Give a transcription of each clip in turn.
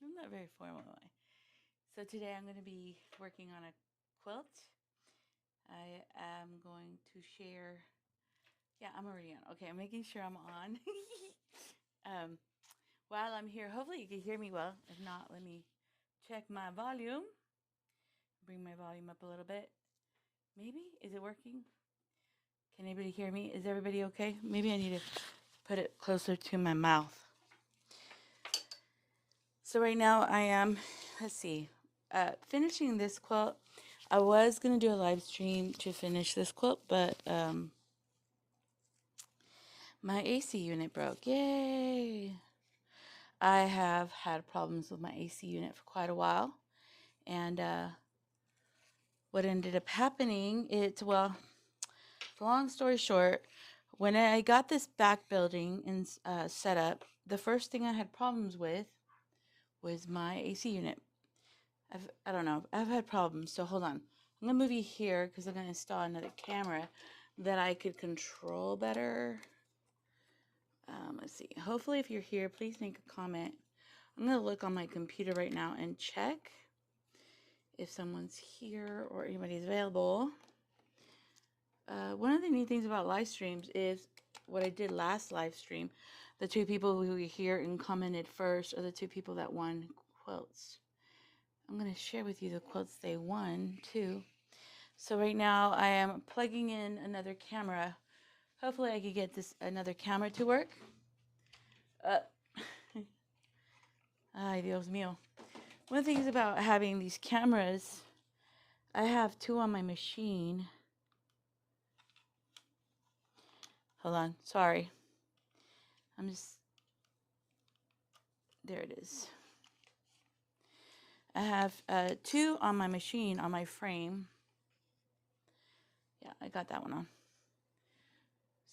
I'm not very formal, am I? So today I'm going to be working on a quilt. I am going to share. Yeah, I'm already on. Okay, I'm making sure I'm on. um, while I'm here, hopefully you can hear me well. If not, let me check my volume. Bring my volume up a little bit. Maybe? Is it working? Can anybody hear me? Is everybody okay? Maybe I need to put it closer to my mouth. So right now I am, let's see, finishing this quilt. I was going to do a live stream to finish this quilt, but my AC unit broke. Yay! I have had problems with my AC unit for quite a while. And what ended up happening, long story short, when I got this back building and set up, the first thing I had problems with was my AC unit. I don't know. I've had problems. So hold on. I'm going to move you here because I'm going to install another camera that I could control better. Let's see. Hopefully if you're here, please make a comment. I'm going to look on my computer right now and check if someone's here or anybody's available. One of the neat things about live streams is what I did last live stream. The two people who were here and commented first are the two people that won quilts. I'm going to share with you the quilts they won too. So right now I am plugging in another camera. Hopefully I could get another camera to work. Ay, Dios mío. One of the things about having these cameras, I have two on my machine. Hold on, sorry. There it is. I have two on my machine, on my frame. Yeah, I got that one on.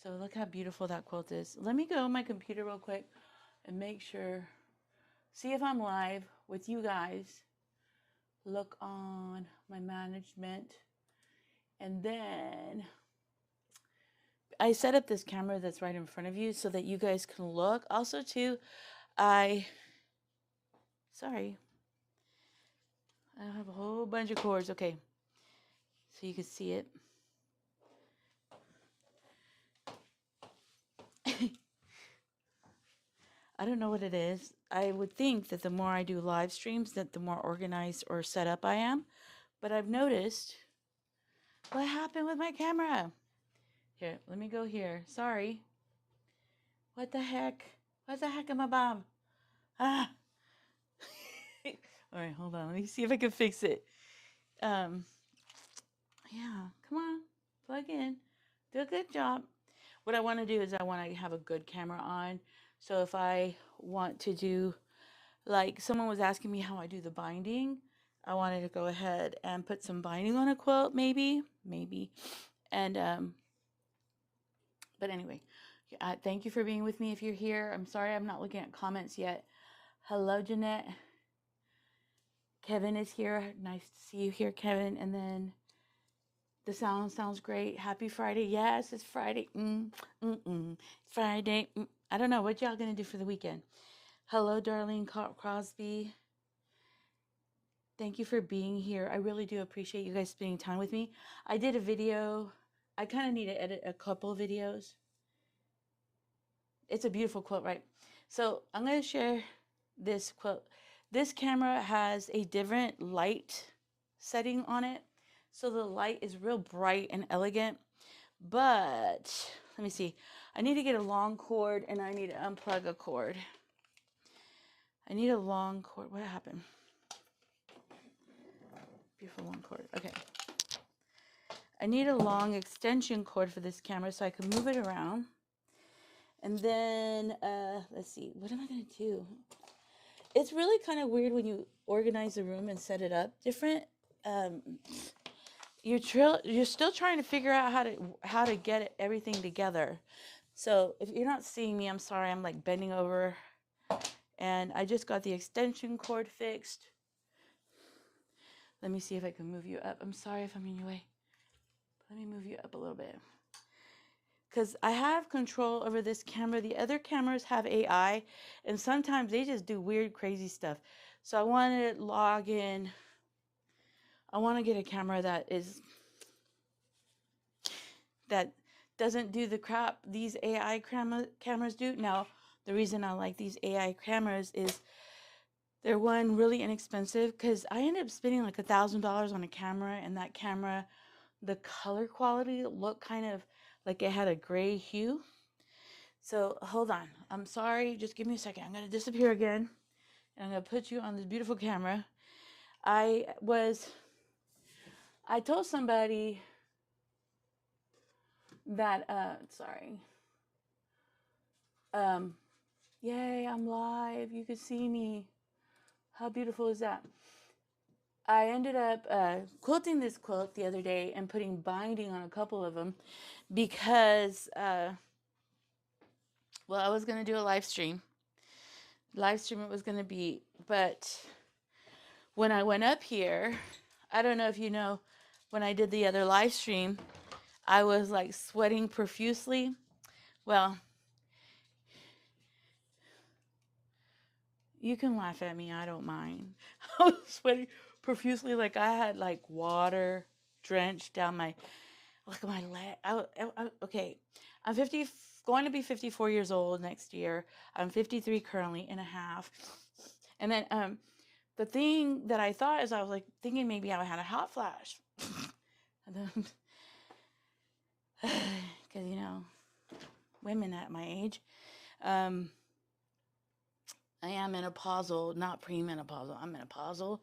So look how beautiful that quilt is. Let me go on my computer real quick and make sure, see if I'm live with you guys. Look on my management. And then I set up this camera that's right in front of you so that you guys can look. Also too, sorry. I have a whole bunch of cords. Okay. So you can see it. I don't know what it is. I would think that the more I do live streams, that the more organized or set up I am. But I've noticed, what happened with my camera? Here, let me go here. Sorry. What the heck? What the heck am I bomb? Ah. All right, hold on. Let me see if I can fix it. Yeah, come on. Plug in. Do a good job. What I want to do is I want to have a good camera on. So if I want to do, like someone was asking me how I do the binding, I wanted to go ahead and put some binding on a quilt, maybe. And, but anyway, thank you for being with me if you're here. I'm sorry I'm not looking at comments yet. Hello, Jeanette. Kevin is here. Nice to see you here, Kevin. And then the sounds great. Happy Friday. Yes, it's Friday. Friday. I don't know. What y'all going to do for the weekend? Hello, Darlene Crosby. Thank you for being here. I really do appreciate you guys spending time with me. I did a video. I kind of need to edit a couple videos. It's a beautiful quilt, right? So I'm going to share this quilt. This camera has a different light setting on it. So the light is real bright and elegant. But let me see. I need to get a long cord and I need to unplug a cord. I need a long cord. What happened? Beautiful long cord. Okay. I need a long extension cord for this camera so I can move it around. And then, let's see. What am I going to do? It's really kind of weird when you organize the room and set it up different. You're still trying to figure out how to get everything together. So if you're not seeing me, I'm sorry. I'm like bending over. And I just got the extension cord fixed. Let me see if I can move you up. I'm sorry if I'm in your way. Let me move you up a little bit. Because I have control over this camera. The other cameras have AI, and sometimes they just do weird, crazy stuff. So I want to log in. I want to get a camera that doesn't do the crap these AI cameras do. Now, the reason I like these AI cameras is they're one really inexpensive, because I ended up spending like $1,000 on a camera, and that camera, the color quality looked kind of like it had a gray hue. So hold on. I'm sorry. Just give me a second. I'm going to disappear again, and I'm going to put you on this beautiful camera. I told somebody that, sorry. Yay, I'm live. You can see me. How beautiful is that? I ended up quilting this quilt the other day and putting binding on a couple of them because, well, I was going to do a live stream. Live stream it was going to be, but when I went up here, I don't know if you know, when I did the other live stream, I was like sweating profusely. Well, you can laugh at me, I don't mind. I was sweating profusely, like I had like water drenched down my leg. Okay, I'm 50, going to be 54 years old next year. I'm 53 currently and a half. And then the thing that I thought is I was like thinking maybe I had a hot flash. Because, you know, women at my age. I am menopausal, not premenopausal. I'm menopausal.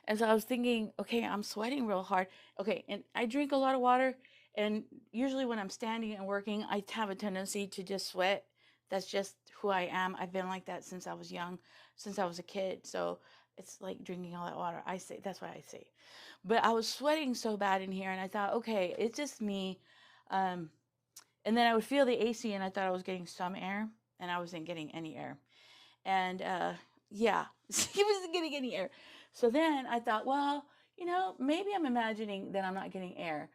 And so I was thinking, okay, I'm sweating real hard. Okay, and I drink a lot of water. And usually when I'm standing and working, I have a tendency to just sweat. That's just who I am. I've been like that since I was young, since I was a kid. So it's like drinking all that water. I say, that's what I say. But I was sweating so bad in here, and I thought, okay, it's just me. And then I would feel the AC, and I thought I was getting some air, and I wasn't getting any air. And yeah, he wasn't getting any air. So then I thought, well, you know, maybe I'm imagining that I'm not getting air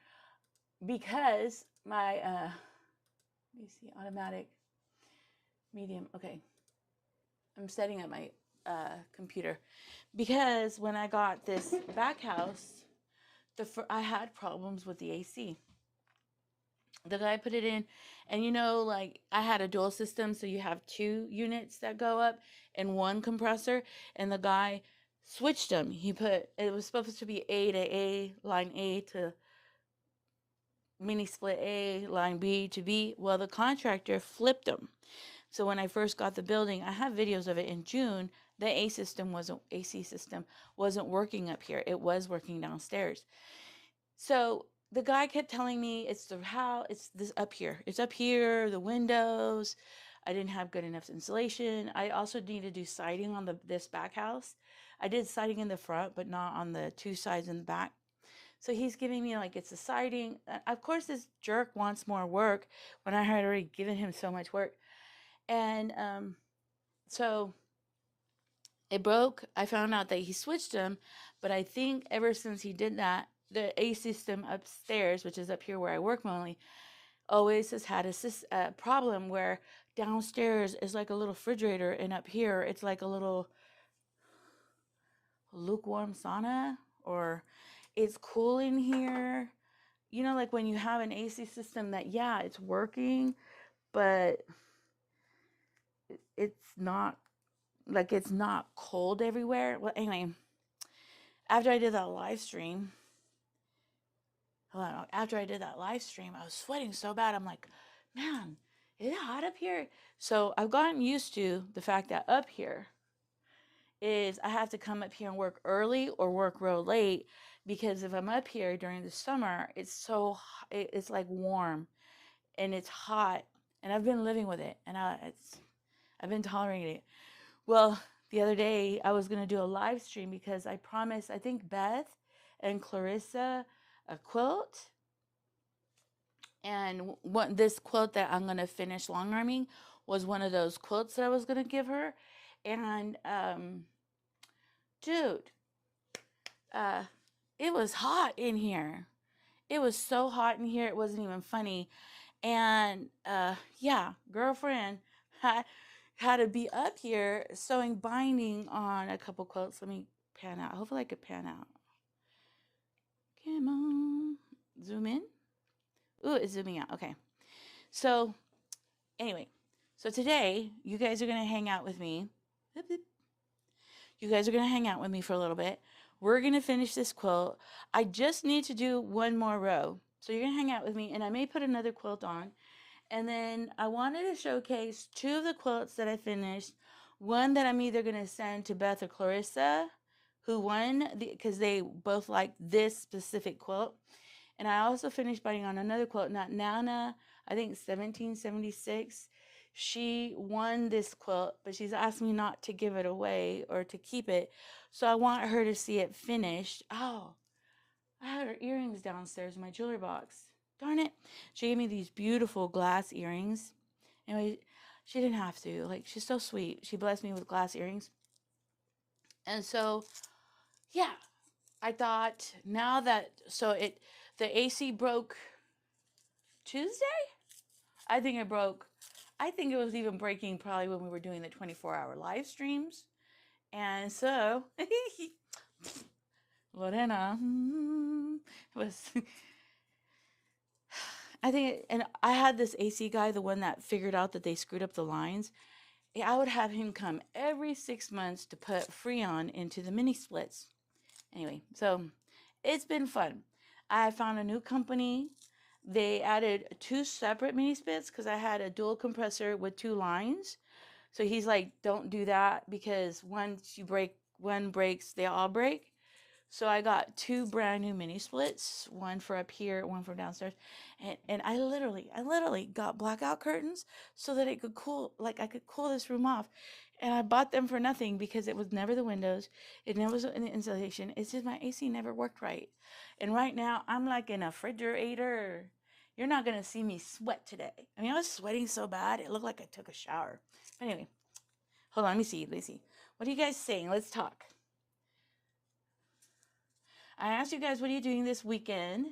because my, let me see, automatic, medium. Okay. I'm setting up my computer because when I got this back house, I had problems with the AC. The guy put it in, and you know, like I had a dual system, so you have 2 units that go up and 1 compressor, and the guy switched them. It was supposed to be A to A, line A to mini split A, line B to B. Well, the contractor flipped them. So when I first got the building, I have videos of it in June, the AC system wasn't working up here. It was working downstairs. So the guy kept telling me it's this up here. It's up here, the windows. I didn't have good enough insulation. I also need to do siding on this back house. I did siding in the front, but not on the 2 sides in the back. So he's giving me like it's the siding. Of course, this jerk wants more work when I had already given him so much work. And so it broke. I found out that he switched them, but I think ever since he did that, the A system upstairs, which is up here where I work mainly, always has had a problem where downstairs is like a little refrigerator, and up here it's like a little lukewarm sauna, or it's cool in here. You know, like when you have an AC system that, yeah, it's working, but it's not like it's not cold everywhere. Well, anyway, after I did that live stream, I was sweating so bad. I'm like, man, is it hot up here? So I've gotten used to the fact that up here is I have to come up here and work early or work real late, because if I'm up here during the summer, it's like warm and it's hot, and I've been living with it, and I've been tolerating it. Well, the other day I was gonna do a live stream because I promised, I think Beth and Clarissa, a quilt. And this quilt that I'm gonna finish long arming was one of those quilts that I was gonna give her. And dude, it was hot in here. It was so hot in here, it wasn't even funny. And yeah, girlfriend, had to be up here sewing binding on a couple quilts. Let me pan out. Hopefully I could pan out. Come on. Zoom in. Ooh, it's zooming out. Okay. So anyway, so today you guys are going to hang out with me. You guys are going to hang out with me for a little bit. We're going to finish this quilt. I just need to do one more row. So you're going to hang out with me, and I may put another quilt on. And then I wanted to showcase two of the quilts that I finished. One that I'm either going to send to Beth or Clarissa, who won, because they both liked this specific quilt. And I also finished binding on another quilt, not Nana, I think 1776. She won this quilt, but she's asked me not to give it away or to keep it. So I want her to see it finished. Oh, I had her earrings downstairs in my jewelry box. Darn it. She gave me these beautiful glass earrings. Anyway, she didn't have to. Like, she's so sweet. She blessed me with glass earrings. And so, yeah, I thought now that, the AC broke Tuesday? I think it broke. I think it was even breaking probably when we were doing the 24-hour live streams. And so, Lorena was, I think, and I had this AC guy, the one that figured out that they screwed up the lines. I would have him come every 6 months to put Freon into the mini splits. Anyway, so it's been fun. I found a new company. They added 2 separate mini splits because I had a dual compressor with 2 lines. So he's like, don't do that because once you break, one breaks, they all break. So I got 2 brand new mini splits, one for up here, one for downstairs. And I literally got blackout curtains so that it could cool, like I could cool this room off. And I bought them for nothing because it was never the windows. It never was an insulation. It's just my AC never worked right. And right now I'm like in a refrigerator. You're not going to see me sweat today. I mean, I was sweating so bad. It looked like I took a shower. But anyway, hold on. Let me see. What are you guys saying? Let's talk. I asked you guys, what are you doing this weekend?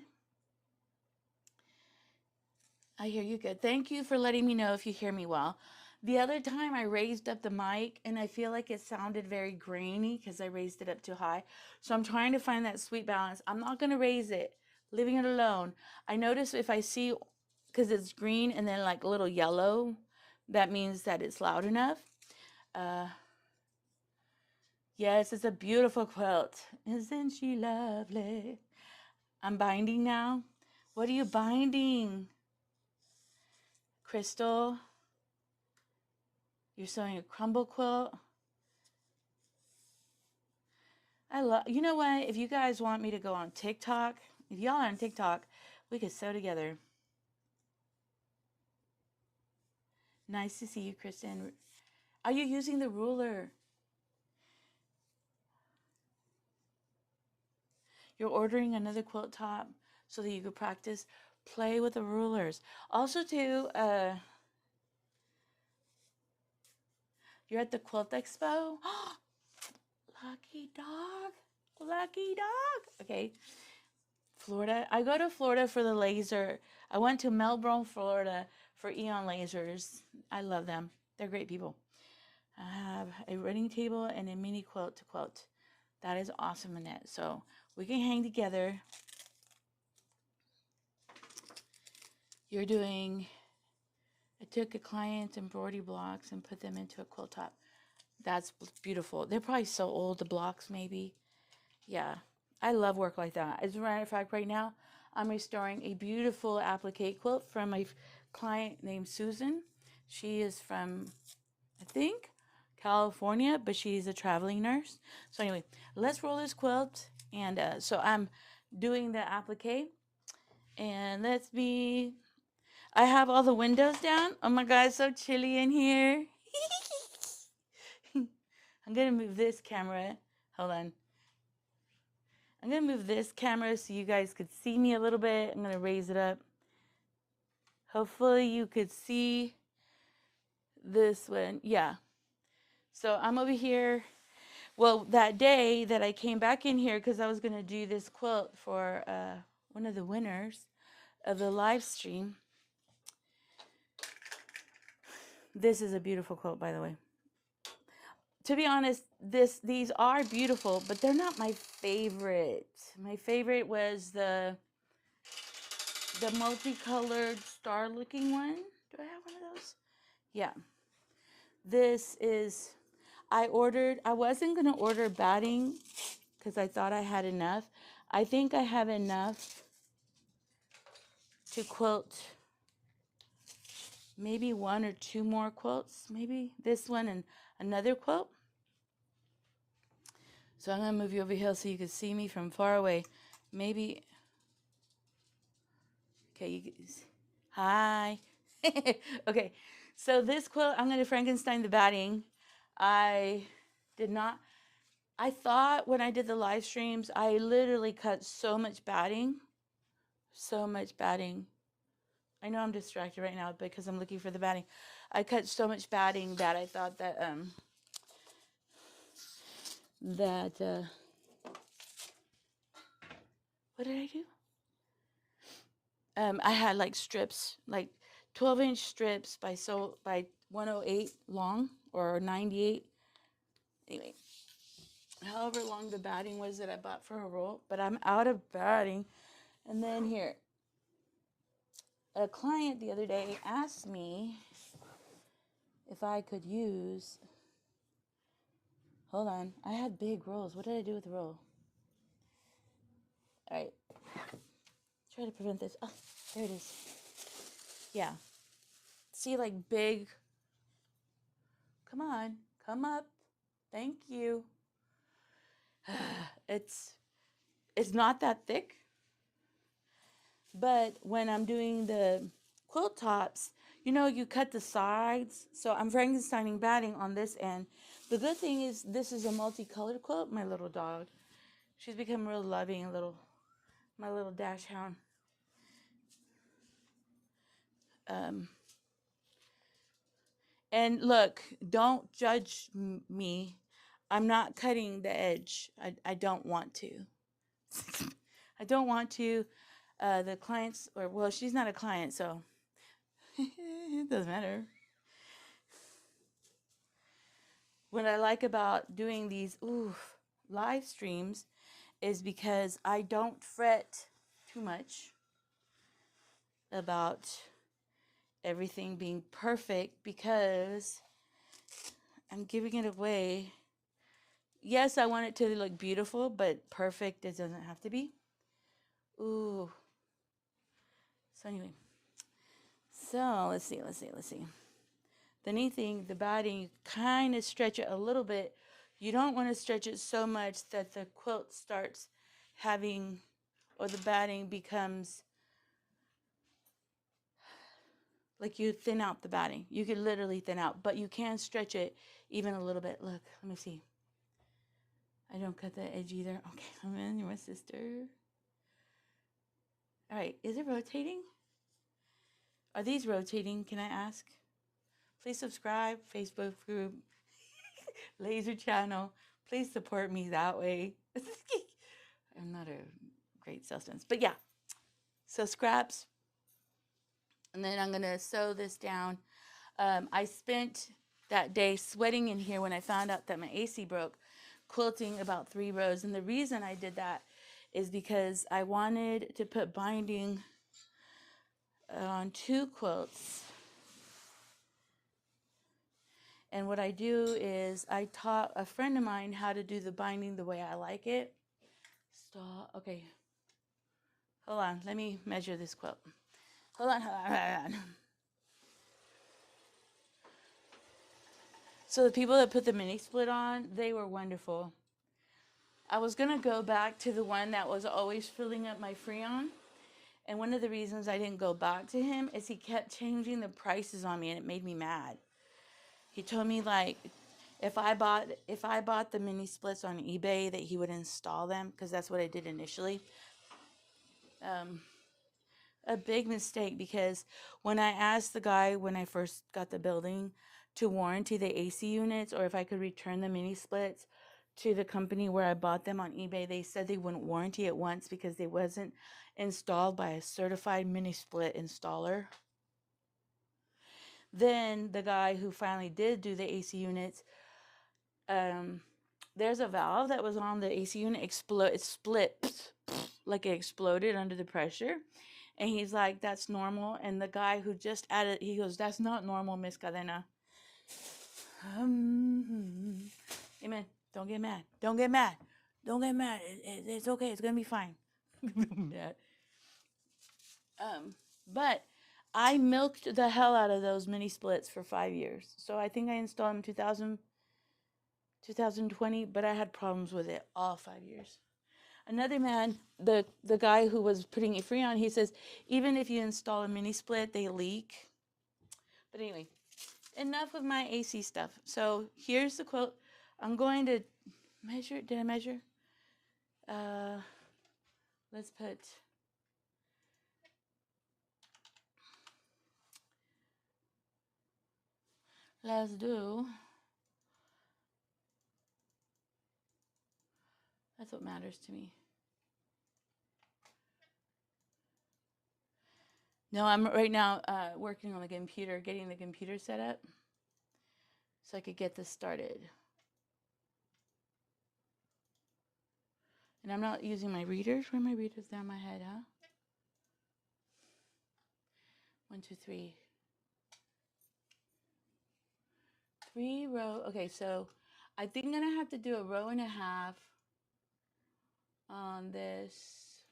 I hear you good. Thank you for letting me know if you hear me well. The other time I raised up the mic and I feel like it sounded very grainy because I raised it up too high. So I'm trying to find that sweet balance. I'm not going to raise it, leaving it alone. I notice if I see, because it's green and then like a little yellow, that means that it's loud enough. Yes, it's a beautiful quilt. Isn't she lovely? I'm binding now. What are you binding? Crystal, you're sewing a crumble quilt. You know what? If you guys want me to go on TikTok, if y'all are on TikTok, we could sew together. Nice to see you, Kristen. Are you using the ruler? You're ordering another quilt top so that you could practice. Play with the rulers. Also, too, you're at the Quilt Expo. Lucky dog. Lucky dog. Okay. Florida. I go to Florida for the laser. I went to Melbourne, Florida for Eon Lasers. I love them. They're great people. I have a writing table and a mini quilt to quilt. That is awesome, Annette. So we can hang together. You're doing, I took a client's embroidery blocks and put them into a quilt top. That's beautiful. They're probably so old, the blocks maybe. Yeah, I love work like that. As a matter of fact, right now, I'm restoring a beautiful applique quilt from a client named Susan. She is from, I think, California, but she's a traveling nurse. So anyway, let's roll this quilt. And so I'm doing the applique. And I have all the windows down. Oh my God, it's so chilly in here. I'm going to move this camera. Hold on. I'm going to move this camera so you guys could see me a little bit. I'm going to raise it up. Hopefully you could see this one. Yeah. So I'm over here. Well, that day that I came back in here because I was going to do this quilt for one of the winners of the live stream. This is a beautiful quilt, by the way. To be honest, these are beautiful, but they're not my favorite. My favorite was the multicolored star looking one. Do I have one of those? Yeah. This is, I wasn't going to order batting because I thought I had enough. I think I have enough to quilt maybe 1 or 2 more quilts, maybe this one and another quilt. So I'm going to move you over here so you can see me from far away. Maybe, okay, hi. Okay, so this quilt, I'm going to Frankenstein the batting. I did not, I thought when I did the live streams, I literally cut so much batting. So much batting. I know I'm distracted right now because I'm looking for the batting. I cut so much batting that I thought that, what did I do? I had like strips, like 12-inch strips by 108 long or 98. Anyway, however long the batting was that I bought for a roll, but I'm out of batting. And then here, a client the other day asked me if I could use, hold on, I had big rolls. What did I do with the roll? All right, try to prevent this. Oh, there it is. Yeah, see, like big, come on, come up. Thank you. It's not that thick, but when I'm doing the quilt tops, you cut the sides. So I'm Frankensteining batting on this end. The good thing is this is a multicolored quilt. My little dog, she's become real loving, my little dash hound. And look, don't judge me. I'm not cutting the edge. I don't want to. I don't want to. The clients, well, she's not a client, so it doesn't matter. What I like about doing these live streams is because I don't fret too much about everything being perfect because I'm giving it away. Yes, I want it to look beautiful, but perfect it doesn't have to be. Ooh. So anyway. So let's see. The neat thing, the batting, you kind of stretch it a little bit. You don't want to stretch it so much that the quilt starts having, or the batting becomes, like you thin out the batting. You can literally thin out, but you can stretch it even a little bit. Look, let me see. I don't cut the edge either. Okay, I'm in, you're my sister. All right, is it rotating? Are these rotating, can I ask? Please subscribe, Facebook group, laser channel. Please support me that way. I'm not a great salesman, but yeah. So scraps, and then I'm gonna sew this down. I spent that day sweating in here when I found out that my AC broke, quilting about 3 rows. And the reason I did that is because I wanted to put binding on 2 quilts. And what I do is I taught a friend of mine how to do the binding the way I like it. Stop. Okay. Hold on. Let me measure this quilt. Hold on. So the people that put the mini split on, they were wonderful. I was going to go back to the one that was always filling up my Freon. And one of the reasons I didn't go back to him is he kept changing the prices on me, and it made me mad. He told me, like, if I bought the mini splits on eBay, that he would install them, because that's what I did initially. A big mistake, because when I asked the guy when I first got the building to warranty the AC units, or if I could return the mini splits to the company where I bought them on eBay, they said they wouldn't warranty it once because they wasn't installed by a certified mini split installer. Then the guy who finally did do the AC units, there's a valve that was on the AC unit, it split, like it exploded under the pressure. And he's like, that's normal. And the guy who just added, he goes, that's not normal, Miss Cadena. Amen. Don't get mad. Don't get mad. Don't get mad. It's okay. It's going to be fine. But I milked the hell out of those mini splits for 5 years. So I think I installed them in 2020, but I had problems with it all 5 years. Another man, the guy who was putting it free on, he says, even if you install a mini split, they leak. But anyway, enough of my AC stuff. So here's the quilt. I'm going to measure. Did I measure? Let's put, let's do, that's what matters to me. No, I'm right now working on the computer, getting the computer set up so I could get this started. And I'm not using my readers. Where are my readers? Down my head, huh? 1, 2, 3. 3 row. Okay, so I think I'm gonna have to do a row and a half on this.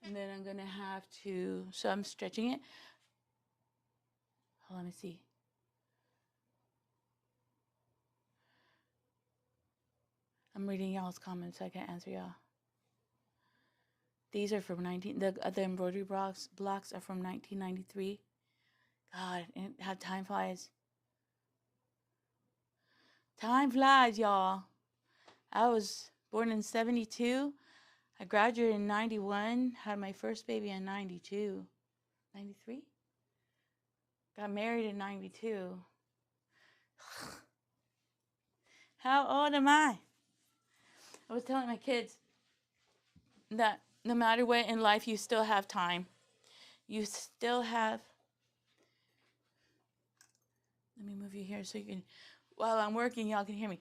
And then I'm gonna have to, so I'm stretching it. Hold on, let me see. I'm reading y'all's comments so I can answer y'all. These are from the embroidery blocks are from 1993. God, and how time flies. Time flies, y'all. I was born in 72. I graduated in 91. Had my first baby in 92. 93? Got married in 92. How old am I? I was telling my kids that no matter what in life, you still have time. You still have. Let me move you here so you can, while I'm working, y'all can hear me.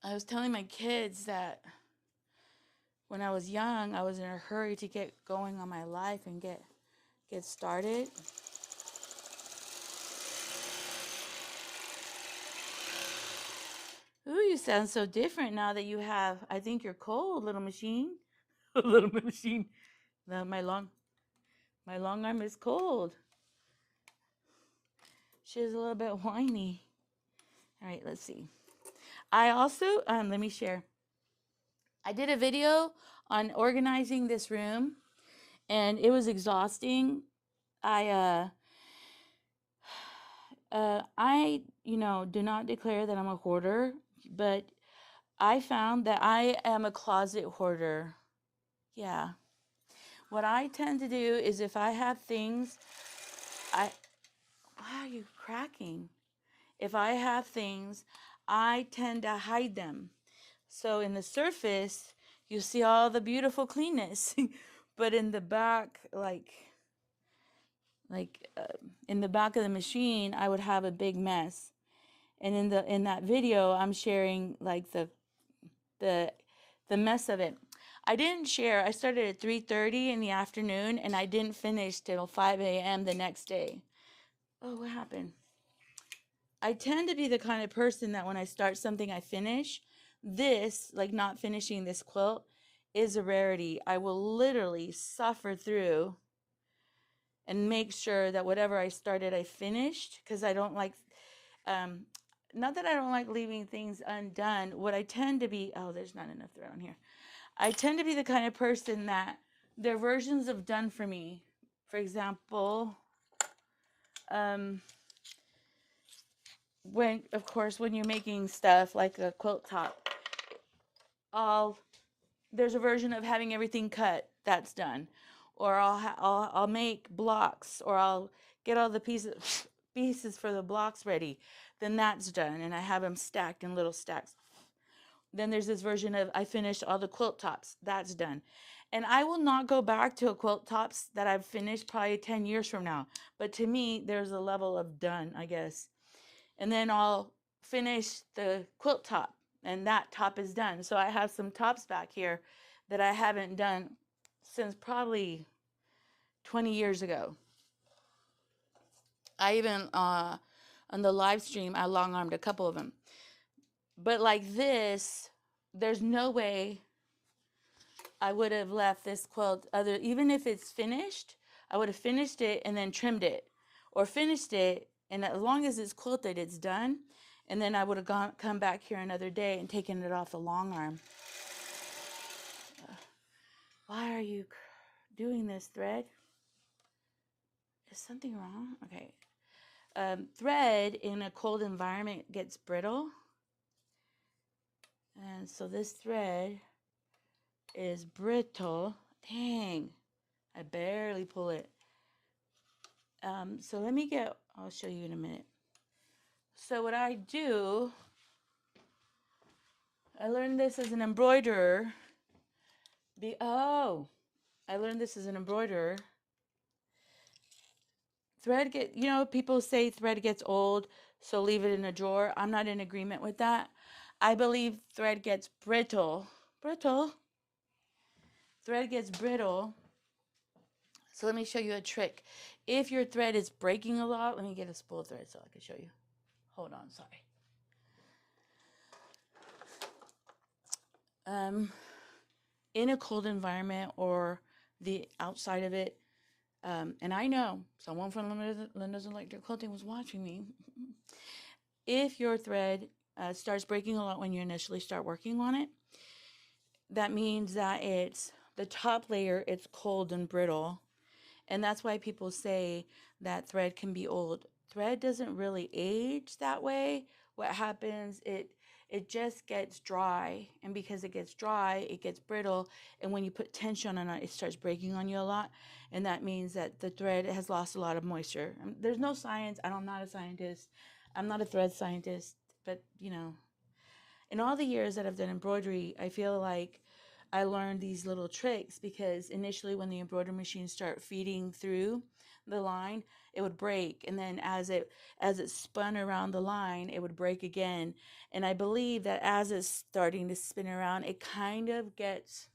I was telling my kids that when I was young, I was in a hurry to get going on my life and get started. Ooh, you sound so different now that you have, I think you're cold, little machine. Little machine. My long arm is cold. She's a little bit whiny. All right, let's see. I also, let me share. I did a video on organizing this room, and it was exhausting. I do not declare that I'm a hoarder, but I found that I am a closet hoarder. Yeah. What I tend to do is if I have things, why are you cracking? If I have things, I tend to hide them. So in the surface, you see all the beautiful cleanness, but in the back, in the back of the machine, I would have a big mess. And in that video, I'm sharing like the mess of it. I didn't share. I started at 3:30 in the afternoon, and I didn't finish till 5 a.m. the next day. Oh, what happened? I tend to be the kind of person that when I start something, I finish. This, like not finishing this quilt, is a rarity. I will literally suffer through and make sure that whatever I started, I finished, because I don't like, not that I don't like leaving things undone. What I tend to be, oh, there's not enough thread on here. I tend to be the kind of person that there are versions of done for me. For example, when you're making stuff like a quilt top, there's a version of having everything cut. That's done. Or I'll make blocks, or I'll get all the pieces for the blocks ready. Then that's done, and I have them stacked in little stacks. Then there's this version of I finished all the quilt tops. That's done. And I will not go back to a quilt tops that I've finished probably 10 years from now. But to me, there's a level of done, I guess. And then I'll finish the quilt top, and that top is done. So I have some tops back here that I haven't done since probably 20 years ago. I even, on the live stream, I long armed a couple of them. But like this, there's no way I would have left this quilt other, even if it's finished, I would have finished it and then trimmed it, or finished it, and as long as it's quilted, it's done. And then I would have come back here another day and taken it off the long arm. Why are you doing this, thread? Is something wrong? Okay. Thread in a cold environment gets brittle. And so this thread is brittle. Dang, I barely pull it. So let me I'll show you in a minute. So what I do, I learned this as an embroiderer. I learned this as an embroiderer. People say thread gets old, so leave it in a drawer. I'm not in agreement with that. I believe thread gets brittle. Thread gets brittle. So let me show you a trick. If your thread is breaking a lot, let me get a spool thread so I can show you. Hold on, sorry. In a cold environment or the outside of it, and I know someone from Linda's Electric Quilting was watching me. If your thread starts breaking a lot when you initially start working on it, that means that it's the top layer, it's cold and brittle. And that's why people say that thread can be old. Thread doesn't really age that way. What happens, it just gets dry. And because it gets dry, it gets brittle. And when you put tension on it, it starts breaking on you a lot. And that means that the thread has lost a lot of moisture. There's no science. I'm not a scientist. I'm not a thread scientist. But, in all the years that I've done embroidery, I feel like I learned these little tricks because initially when the embroidery machines start feeding through the line, it would break. And then as it spun around the line, it would break again. And I believe that as it's starting to spin around, it kind of gets,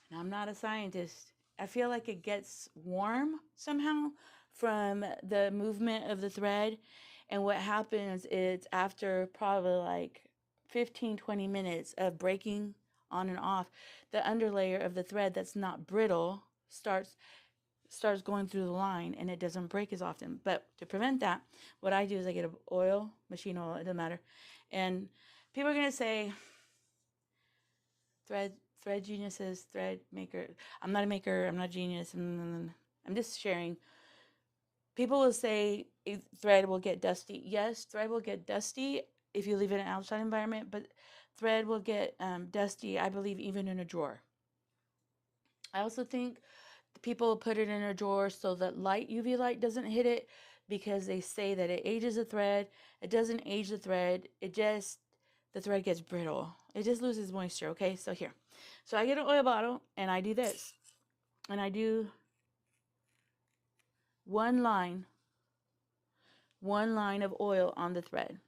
and I'm not a scientist, I feel like it gets warm somehow from the movement of the thread. And what happens is after probably like 15-20 minutes of breaking on and off, the underlayer of the thread that's not brittle starts going through the line, and it doesn't break as often. But to prevent that, what I do is I get machine oil, it doesn't matter. And people are going to say, thread geniuses, thread maker. I'm not a maker, I'm not a genius. I'm just sharing. People will say thread will get dusty. Yes, thread will get dusty if you leave it in an outside environment, but thread will get dusty, I believe, even in a drawer. I also think people put it in a drawer so that UV light doesn't hit it, because they say that it ages the thread. It doesn't age the thread. The thread gets brittle. It just loses moisture, okay? So here. So I get an oil bottle, and I do this. And I do one line of oil on the thread.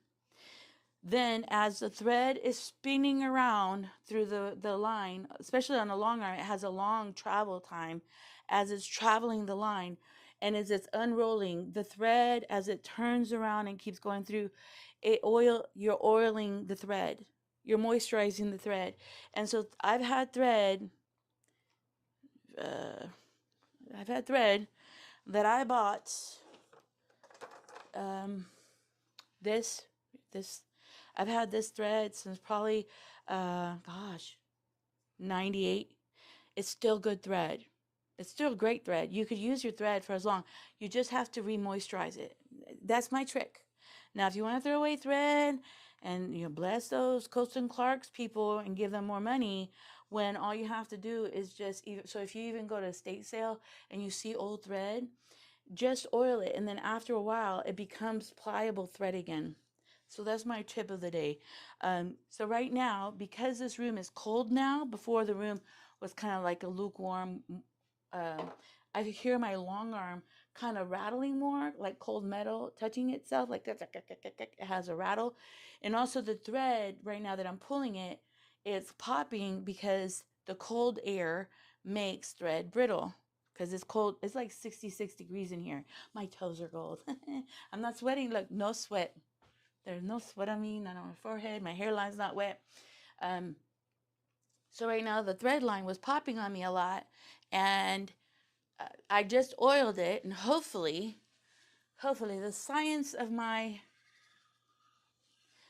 Then as the thread is spinning around through the line, especially on a long arm, it has a long travel time as it's traveling the line. And as it's unrolling, the thread, as it turns around and keeps going through, you're oiling the thread. You're moisturizing the thread. And so I've had thread that I bought, this I've had this thread since probably 98. It's still good thread. It's still great thread. You could use your thread for as long. You just have to re-moisturize it. That's my trick. Now, if you want to throw away thread and bless those Coast and Clark's people and give them more money, when all you have to do is so if you even go to a estate sale and you see old thread, just oil it, and then after a while it becomes pliable thread again. So that's my tip of the day. So right now, because this room is cold now, before the room was kind of like a lukewarm. Uh, I hear my long arm kind of rattling more, like cold metal touching itself, like it has a rattle. And also the thread right now that I'm pulling it, it's popping because the cold air makes thread brittle because it's cold. It's like 66 degrees in here. My toes are cold. I'm not sweating. Look, no sweat. There's no sweat on me, not on my forehead. My hairline's not wet. So right now the thread line was popping on me a lot, and I just oiled it, and hopefully the science of my,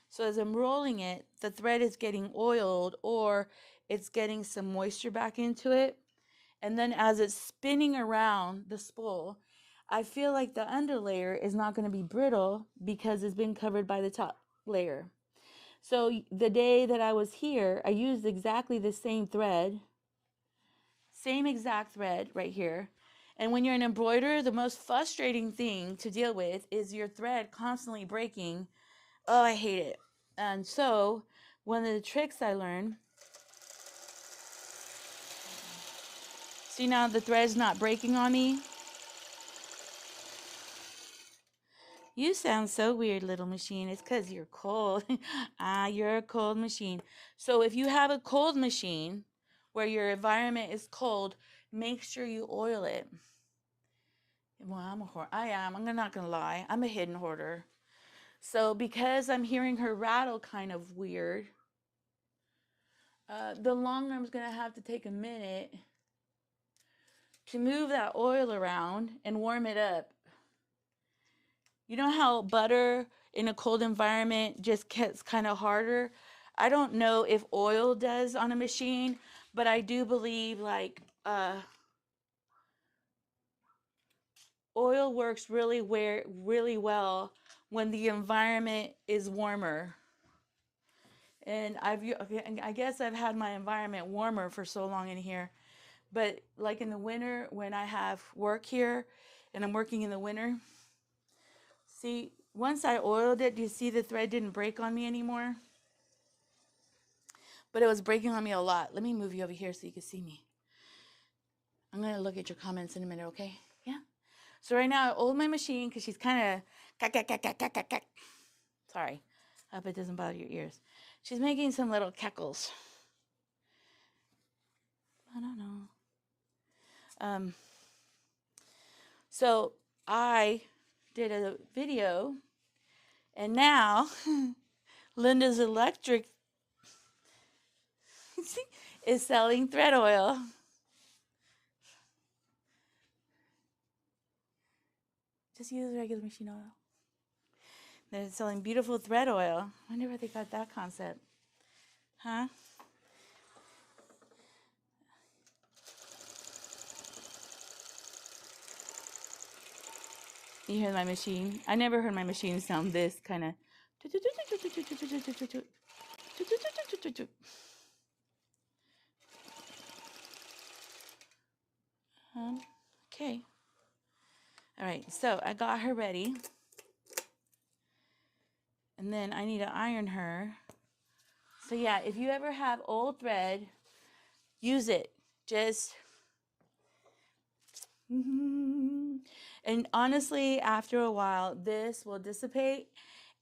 so as I'm rolling it, the thread is getting oiled or it's getting some moisture back into it. And then as it's spinning around the spool, I feel like the underlayer is not going to be brittle because it's been covered by the top layer. So the day that I was here, I used exactly the same thread, same exact thread right here. And when you're an embroiderer, the most frustrating thing to deal with is your thread constantly breaking. Oh, I hate it. And so one of the tricks I learned, see now the thread's not breaking on me. You sound so weird, little machine. It's because you're cold. You're a cold machine. So if you have a cold machine where your environment is cold, make sure you oil it. Well, I'm a hoarder. I am. I'm not going to lie. I'm a hidden hoarder. So because I'm hearing her rattle kind of weird, the long arm's going to have to take a minute to move that oil around and warm it up. You know how butter in a cold environment just gets kind of harder? I don't know if oil does on a machine, but I do believe like oil works really well when the environment is warmer. And I guess I've had my environment warmer for so long in here. But like in the winter when I have work here and I'm working in the winter, see, once I oiled it, do you see the thread didn't break on me anymore? But it was breaking on me a lot. Let me move you over here so you can see me. I'm going to look at your comments in a minute, okay? Yeah. So right now I oiled my machine because she's kind of sorry. I hope it doesn't bother your ears. She's making some little cackles. I don't know. So I did a video, and now Linda's Electric is selling thread oil. Just use regular machine oil. They're selling beautiful thread oil. I wonder where they got that concept. Huh? You hear my machine? I never heard my machine sound this kind of. Okay. All right, so I got her ready. And then I need to iron her. So yeah, if you ever have old thread, use it. Just and honestly, after a while, this will dissipate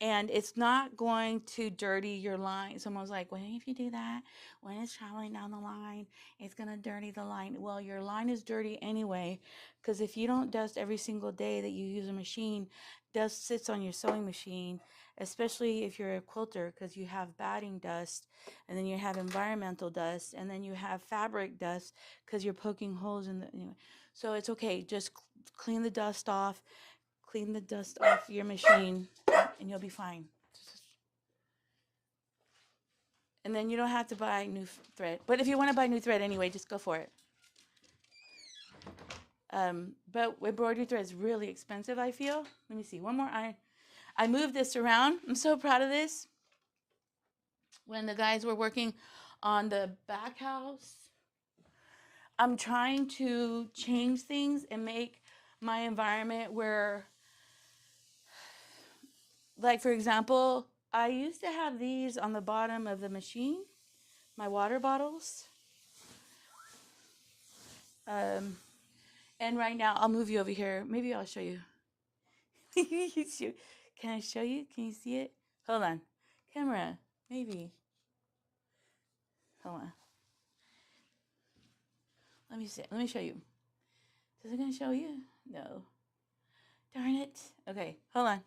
and it's not going to dirty your line. Someone's like, well, if you do that, when it's traveling down the line, it's going to dirty the line. Well, your line is dirty anyway, because if you don't dust every single day that you use a machine, dust sits on your sewing machine, especially if you're a quilter, because you have batting dust, and then you have environmental dust, and then you have fabric dust because you're poking holes in the, anyway. So it's okay, just clean the dust off your machine, and you'll be fine. And then you don't have to buy new thread. But if you want to buy new thread anyway, just go for it. But embroidery thread is really expensive, I feel. Let me see, one more iron. I moved this around. I'm so proud of this. When the guys were working on the back house, I'm trying to change things and make my environment where, like for example, I used to have these on the bottom of the machine, my water bottles. And right now, I'll move you over here. Maybe I'll show you. Can I show you? Can you see it? Hold on. Camera. Maybe. Hold on. Let me see. Let me show you. Is it going to show you? No. Darn it. Okay. Hold on.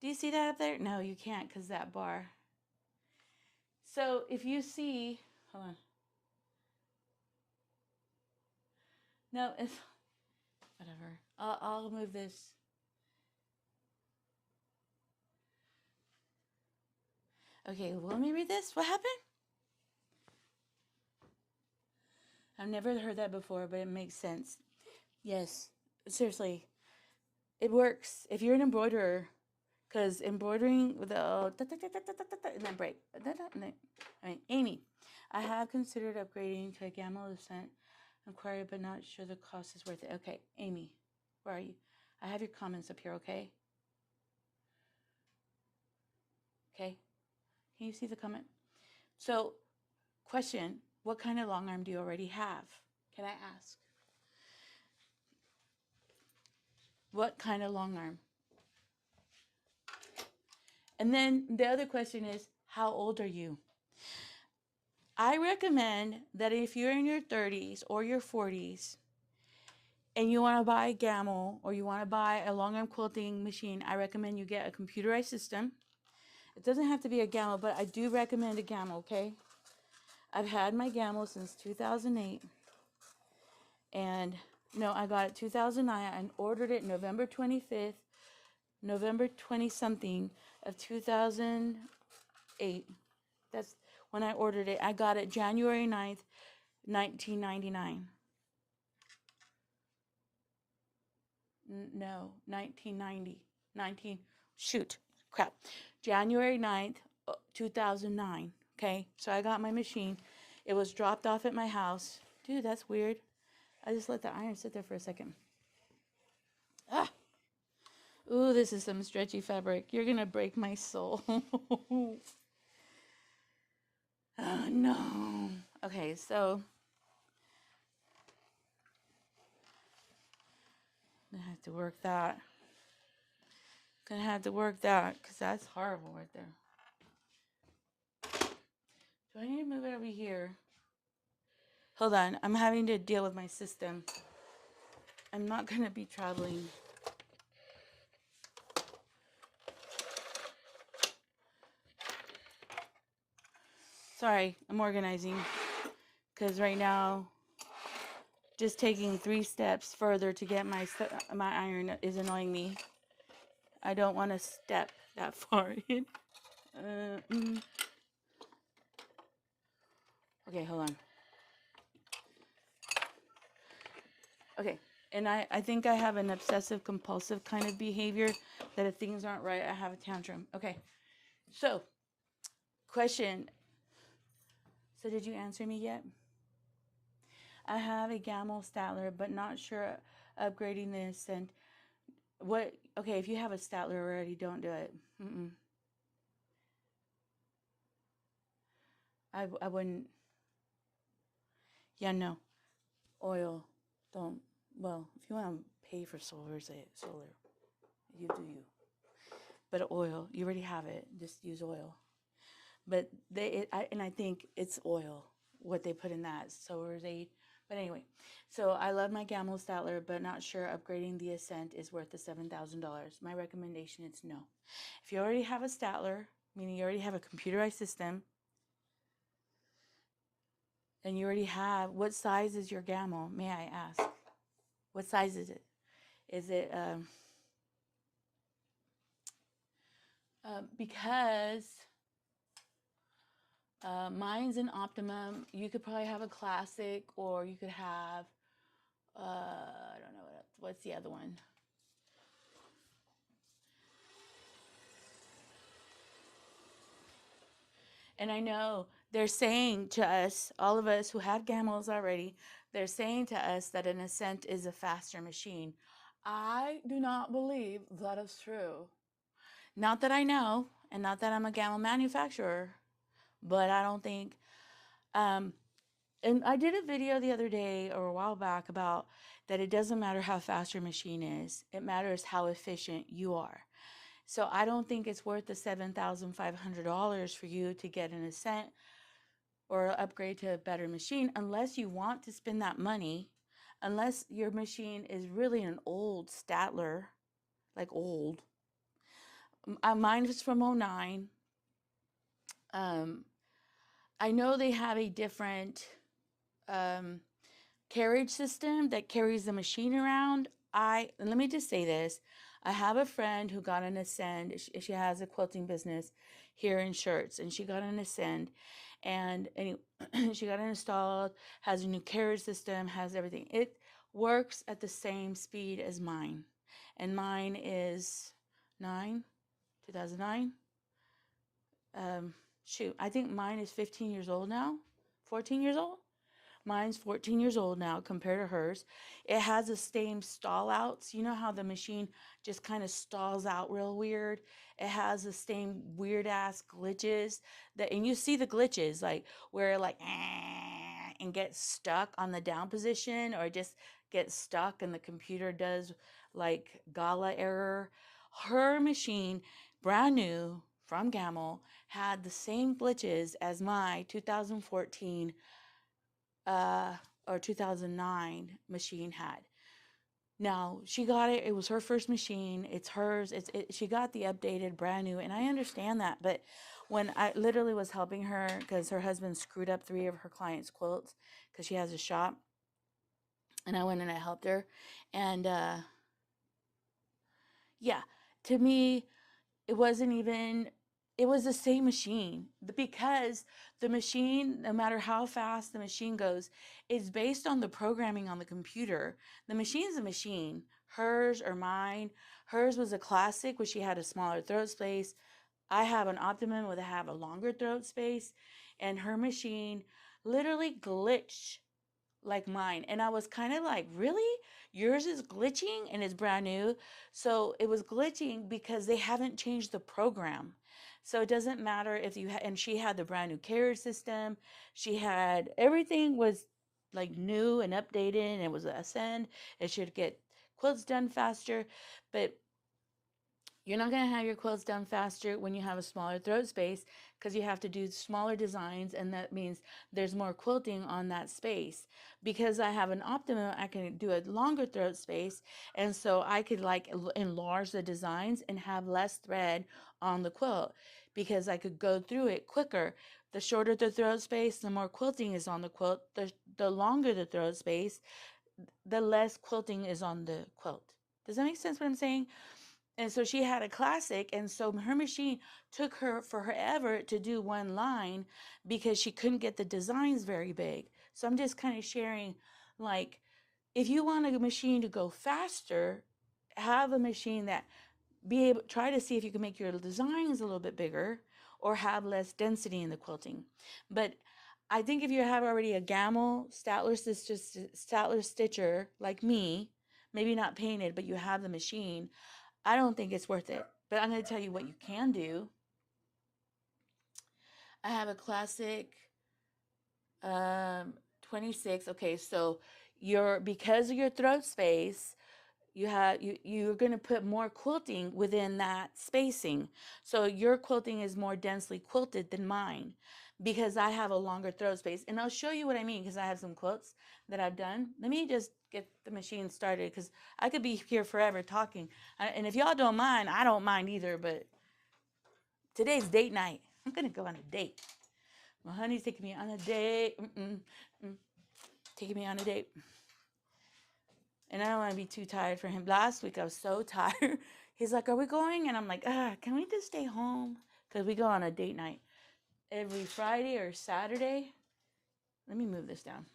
Do you see that up there? No, you can't because that bar. So if you see, hold on. No, it's whatever. I'll move this. Okay, well, let me read this. What happened? I've never heard that before, but it makes sense. Yes, seriously, it works. If you're an embroiderer, because embroidering with the and then break. I mean, Amy, I have considered upgrading to a gamma scent inquiry, but not sure the cost is worth it. Okay, Amy, where are you? I have your comments up here, okay? Okay, can you see the comment? So, question, what kind of long arm do you already have? Can I ask? What kind of long arm? And then the other question is, how old are you? I recommend that if you're in your 30s or your 40s and you want to buy a gamel or you want to buy a long arm quilting machine, I recommend you get a computerized system. It doesn't have to be a gamel, but I do recommend a gamel, okay? I've had my gamel since 2008. And no, I got it 2009 and ordered it November 25th, November 20 something of 2008. That's when I ordered it. I got it January 9th, 1999. No, 1990. Crap. January 9th, 2009. Okay, so I got my machine. It was dropped off at my house. Dude, that's weird. I just let the iron sit there for a second. Ah! Ooh, this is some stretchy fabric. You're gonna break my soul. Oh, no. Okay, so I'm gonna have to work that. Gonna have to work that because that's horrible right there. Do I need to move it over here? Hold on, I'm having to deal with my system. I'm not gonna be traveling. Sorry, I'm organizing because right now, just taking 3 steps further to get my iron is annoying me. I don't want to step that far in. Okay, hold on. Okay, and I think I have an obsessive compulsive kind of behavior that if things aren't right, I have a tantrum. Okay, so question. So did you answer me yet? I have a Gamel Statler, but not sure upgrading this and what. Okay, if you have a Statler already, don't do it. I wouldn't. Yeah, no. Oil. Don't. Well, if you want to pay for solar, say solar. You do you. But oil, you already have it. Just use oil. But I think it's oil. What they put in that solar's aid. But anyway, so I love my Gamel Statler, but not sure upgrading the Ascent is worth the $7,000. My recommendation is no. If you already have a Statler, meaning you already have a computerized system, and you already have, what size is your Gamel? May I ask? What size is it? Is it because mine's an Optimum. You could probably have a Classic, or you could have I don't know what's the other one. And I know they're saying to us, all of us who have Gamels already, they're saying to us that an Ascent is a faster machine. I do not believe that is true. Not that I know, and not that I'm a Gamel manufacturer, but I don't think Um, and I did a video the other day or a while back about that it doesn't matter how fast your machine is. It matters how efficient you are. So I don't think it's worth the $7,500 for you to get an Ascent or upgrade to a better machine unless you want to spend that money, unless your machine is really an old Statler, like old. Mine is from '09. I know they have a different carriage system that carries the machine around. Let me just say this. I have a friend who got an Ascend. She has a quilting business here in Shirts, and she got an Ascend, and she got it installed, has a new carriage system, has everything. It works at the same speed as mine, and mine is 2009. Shoot, I think mine is 15 years old now, 14 years old. Mine's 14 years old now compared to hers. It has the same stall outs. You know how the machine just kind of stalls out real weird? It has the same weird ass glitches and you see the glitches like where like and gets stuck on the down position or just gets stuck and the computer does like gala error. Her machine, brand new from Gamel, had the same glitches as my 2014 or 2009 machine had. Now she got it. It was her first machine. It's hers. She got the updated, brand new, and I understand that. But when I literally was helping her because her husband screwed up 3 of her clients' quilts because she has a shop, and I went and I helped her, and yeah, to me it wasn't even, it was the same machine because the machine, no matter how fast the machine goes, is based on the programming on the computer. The machine's a machine, hers or mine. Hers was a classic where she had a smaller throat space. I have an Optimum where I have a longer throat space, and her machine literally glitched like mine. And I was kind of like, really? Yours is glitching and it's brand new. So it was glitching because they haven't changed the program. So it doesn't matter if you and she had the brand new carrier system. She had everything was like new and updated, and it was a Ascend. It should get quilts done faster. But you're not going to have your quilts done faster when you have a smaller throat space because you have to do smaller designs, and that means there's more quilting on that space. Because I have an Optimum, I can do a longer throat space, and so I could like enlarge the designs and have less thread on the quilt because I could go through it quicker. The shorter the throat space, the more quilting is on the quilt. The longer the throat space, the less quilting is on the quilt. Does that make sense what I'm saying? And so she had a classic, and so her machine took her forever to do one line because she couldn't get the designs very big. So I'm just kind of sharing, like, if you want a machine to go faster, have a machine that try to see if you can make your designs a little bit bigger or have less density in the quilting. But I think if you have already a Gamel Statler stitcher like me, maybe not painted, but you have the machine, I don't think it's worth it. But I'm going to tell you what you can do. I have a classic 26. Okay, so because of your throat space, you're going to put more quilting within that spacing. So your quilting is more densely quilted than mine because I have a longer throat space. And I'll show you what I mean because I have some quilts that I've done. Let me just get the machine started because I could be here forever talking. And if y'all don't mind, I don't mind either, but today's date night. I'm going to go on a date. My honey's taking me on a date. Taking me on a date. And I don't want to be too tired for him. Last week I was so tired. He's like, are we going? And I'm like, can we just stay home? Because we go on a date night every Friday or Saturday. Let me move this down.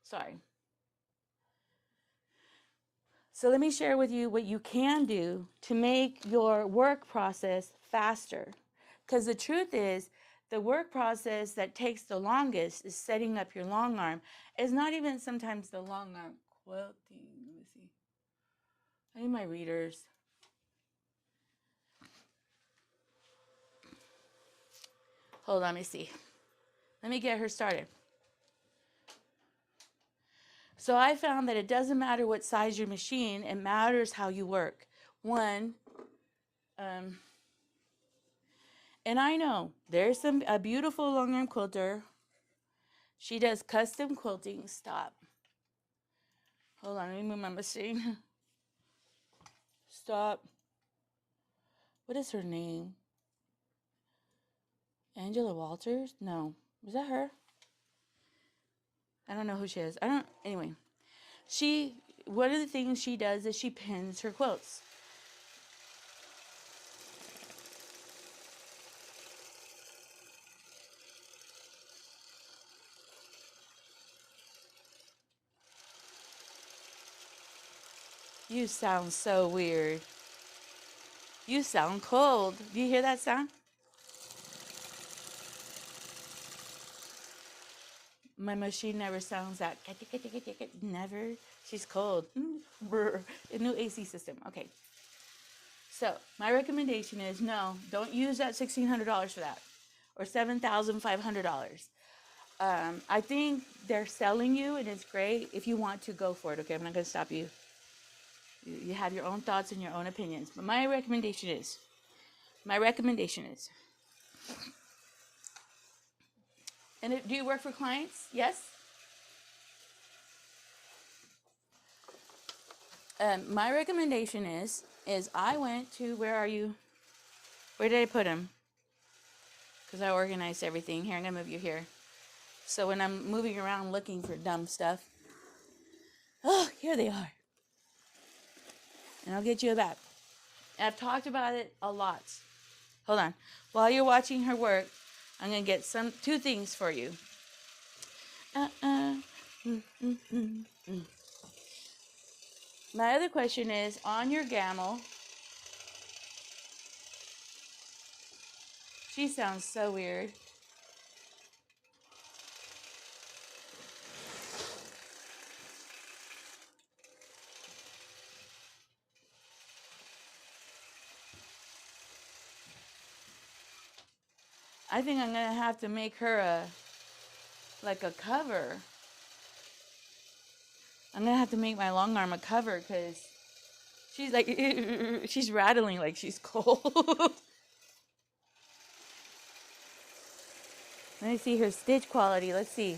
Sorry. So let me share with you what you can do to make your work process faster. Because the truth is, the work process that takes the longest is setting up your long arm. It's not even sometimes the long arm quilting. Let me see. I need my readers. Hold on, let me see. Let me get her started. So I found that it doesn't matter what size your machine, it matters how you work. One, and I know there's a beautiful long arm quilter. She does custom quilting. Stop. Hold on, let me move my machine. Stop. What is her name? Angela Walters? No. Was that her? I don't know who she is. Anyway. One of the things she does is she pins her quilts. You sound so weird. You sound cold. Do you hear that sound? My machine never sounds that. Never. She's cold. A new AC system. Okay. So my recommendation is no, don't use that $1,600 for that, or $7,500. I think they're selling you, and it's great if you want to go for it. Okay, I'm not gonna stop you. You have your own thoughts and your own opinions, but my recommendation is, and do you work for clients? Yes. My recommendation is I went to, where are you? Where did I put them? Because I organized everything. Here, I'm gonna move you here. So when I'm moving around looking for dumb stuff, oh, here they are. And I'll get you a back. I've talked about it a lot. Hold on. While you're watching her work, I'm gonna get two things for you. My other question is, on your gamel, she sounds so weird. I think I'm gonna have to make her a cover. I'm gonna have to make my long arm a cover because she's like, she's rattling like she's cold. Let me see her stitch quality. Let's see.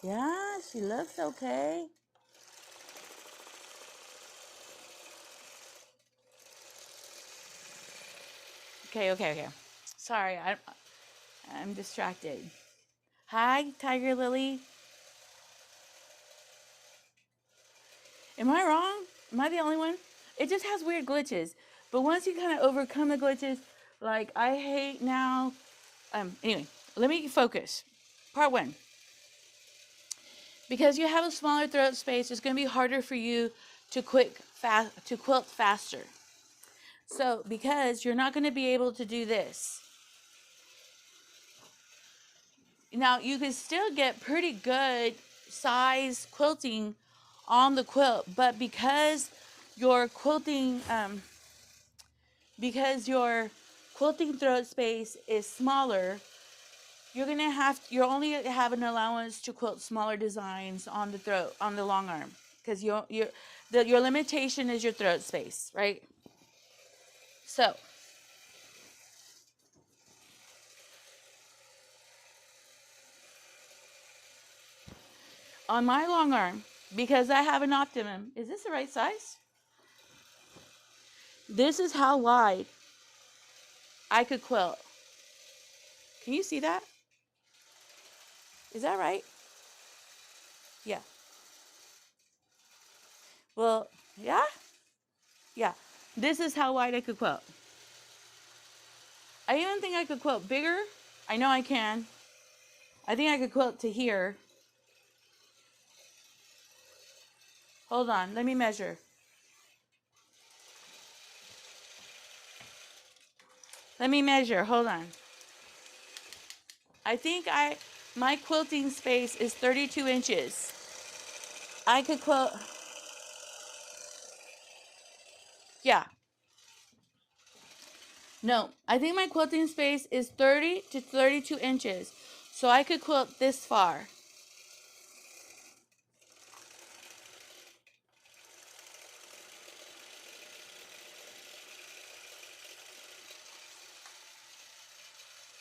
Yeah, she looks okay. Okay. Sorry, I'm distracted. Hi, Tiger Lily. Am I wrong? Am I the only one? It just has weird glitches. But once you kind of overcome the glitches, like I hate now. Anyway, let me focus. Part one. Because you have a smaller throat space, it's going to be harder for you to quilt faster. So, because you're not going to be able to do this. Now, you can still get pretty good size quilting on the quilt, but because your quilting throat space is smaller, you're only have an allowance to quilt smaller designs on the long arm, because your limitation is your throat space, right? So on my long arm, because I have an optimum, is this the right size? This is how wide I could quilt. Can you see that? Is that right? Yeah. Well, yeah. This is how wide I could quilt. I even think I could quilt bigger. I know I can. I think I could quilt to here. Hold on, let me measure. Hold on. I think my quilting space is 32 inches. I could quilt. Yeah. No, I think my quilting space is 30 to 32 inches. So I could quilt this far.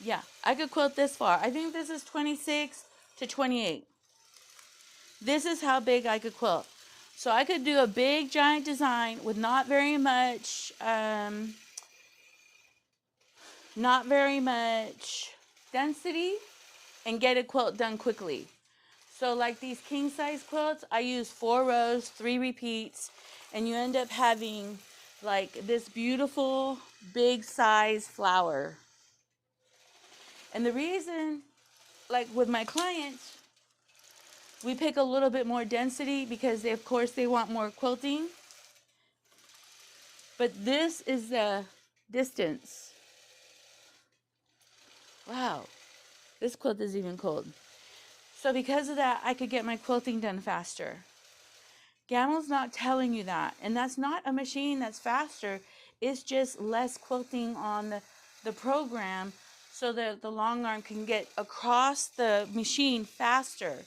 Yeah, I could quilt this far. I think this is 26 to 28. This is how big I could quilt. So I could do a big giant design with not very much density, and get a quilt done quickly. So like these king size quilts, I use 4 rows, 3 repeats, and you end up having like this beautiful big size flower. And the reason, like with my clients, we pick a little bit more density because they, of course, they want more quilting. But this is the distance. Wow, this quilt is even cold. So because of that, I could get my quilting done faster. Gamel's not telling you that. And that's not a machine that's faster. It's just less quilting on the program so that the long arm can get across the machine faster.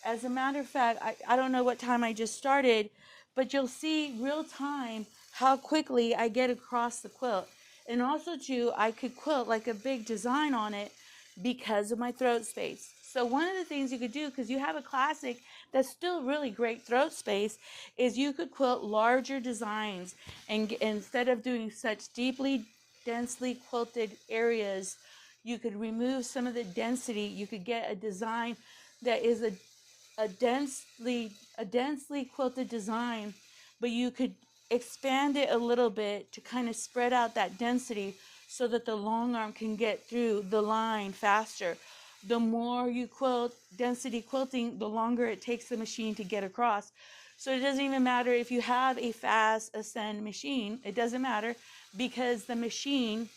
As a matter of fact, I don't know what time I just started, but you'll see real time how quickly I get across the quilt. And also too, I could quilt like a big design on it because of my throat space. So one of the things you could do, because you have a classic that's still really great throat space, is you could quilt larger designs, and instead of doing such deeply, densely quilted areas, you could remove some of the density. You could get a design that is a densely quilted design, but you could expand it a little bit to kind of spread out that density so that the long arm can get through the line faster. The more you quilt, density quilting, the longer it takes the machine to get across. So it doesn't even matter if you have a fast ascend machine, it doesn't matter, because the machine,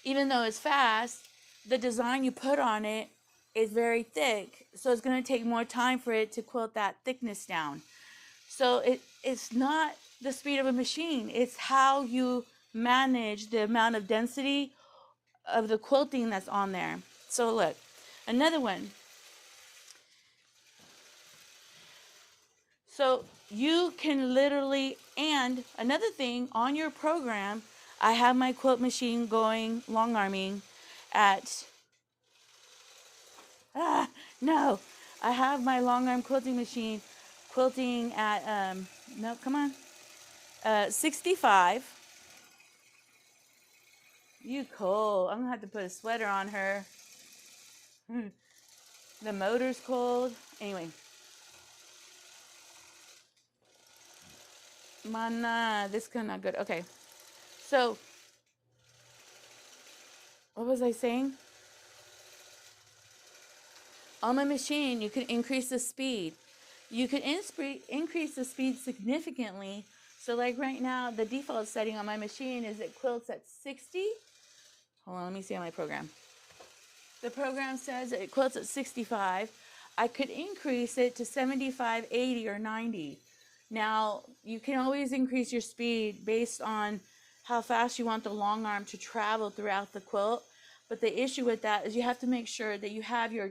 even though it's fast, the design you put on it is very thick. So it's going to take more time for it to quilt that thickness down. So it's not the speed of a machine. It's how you manage the amount of density of the quilting that's on there. So look, another one. So you can literally, and another thing on your program, I have my quilt machine going long arming at no, I have my long arm quilting machine quilting at no, come on, 65. You cold. I'm gonna have to put a sweater on her. The motor's cold. Anyway, mana, this is not good. Okay, so what was I saying? On my machine, you can increase the speed. You could increase the speed significantly. So like right now, the default setting on my machine is it quilts at 60. Hold on, let me see on my program. The program says it quilts at 65. I could increase it to 75, 80, or 90. Now, you can always increase your speed based on how fast you want the long arm to travel throughout the quilt. But the issue with that is you have to make sure that you have your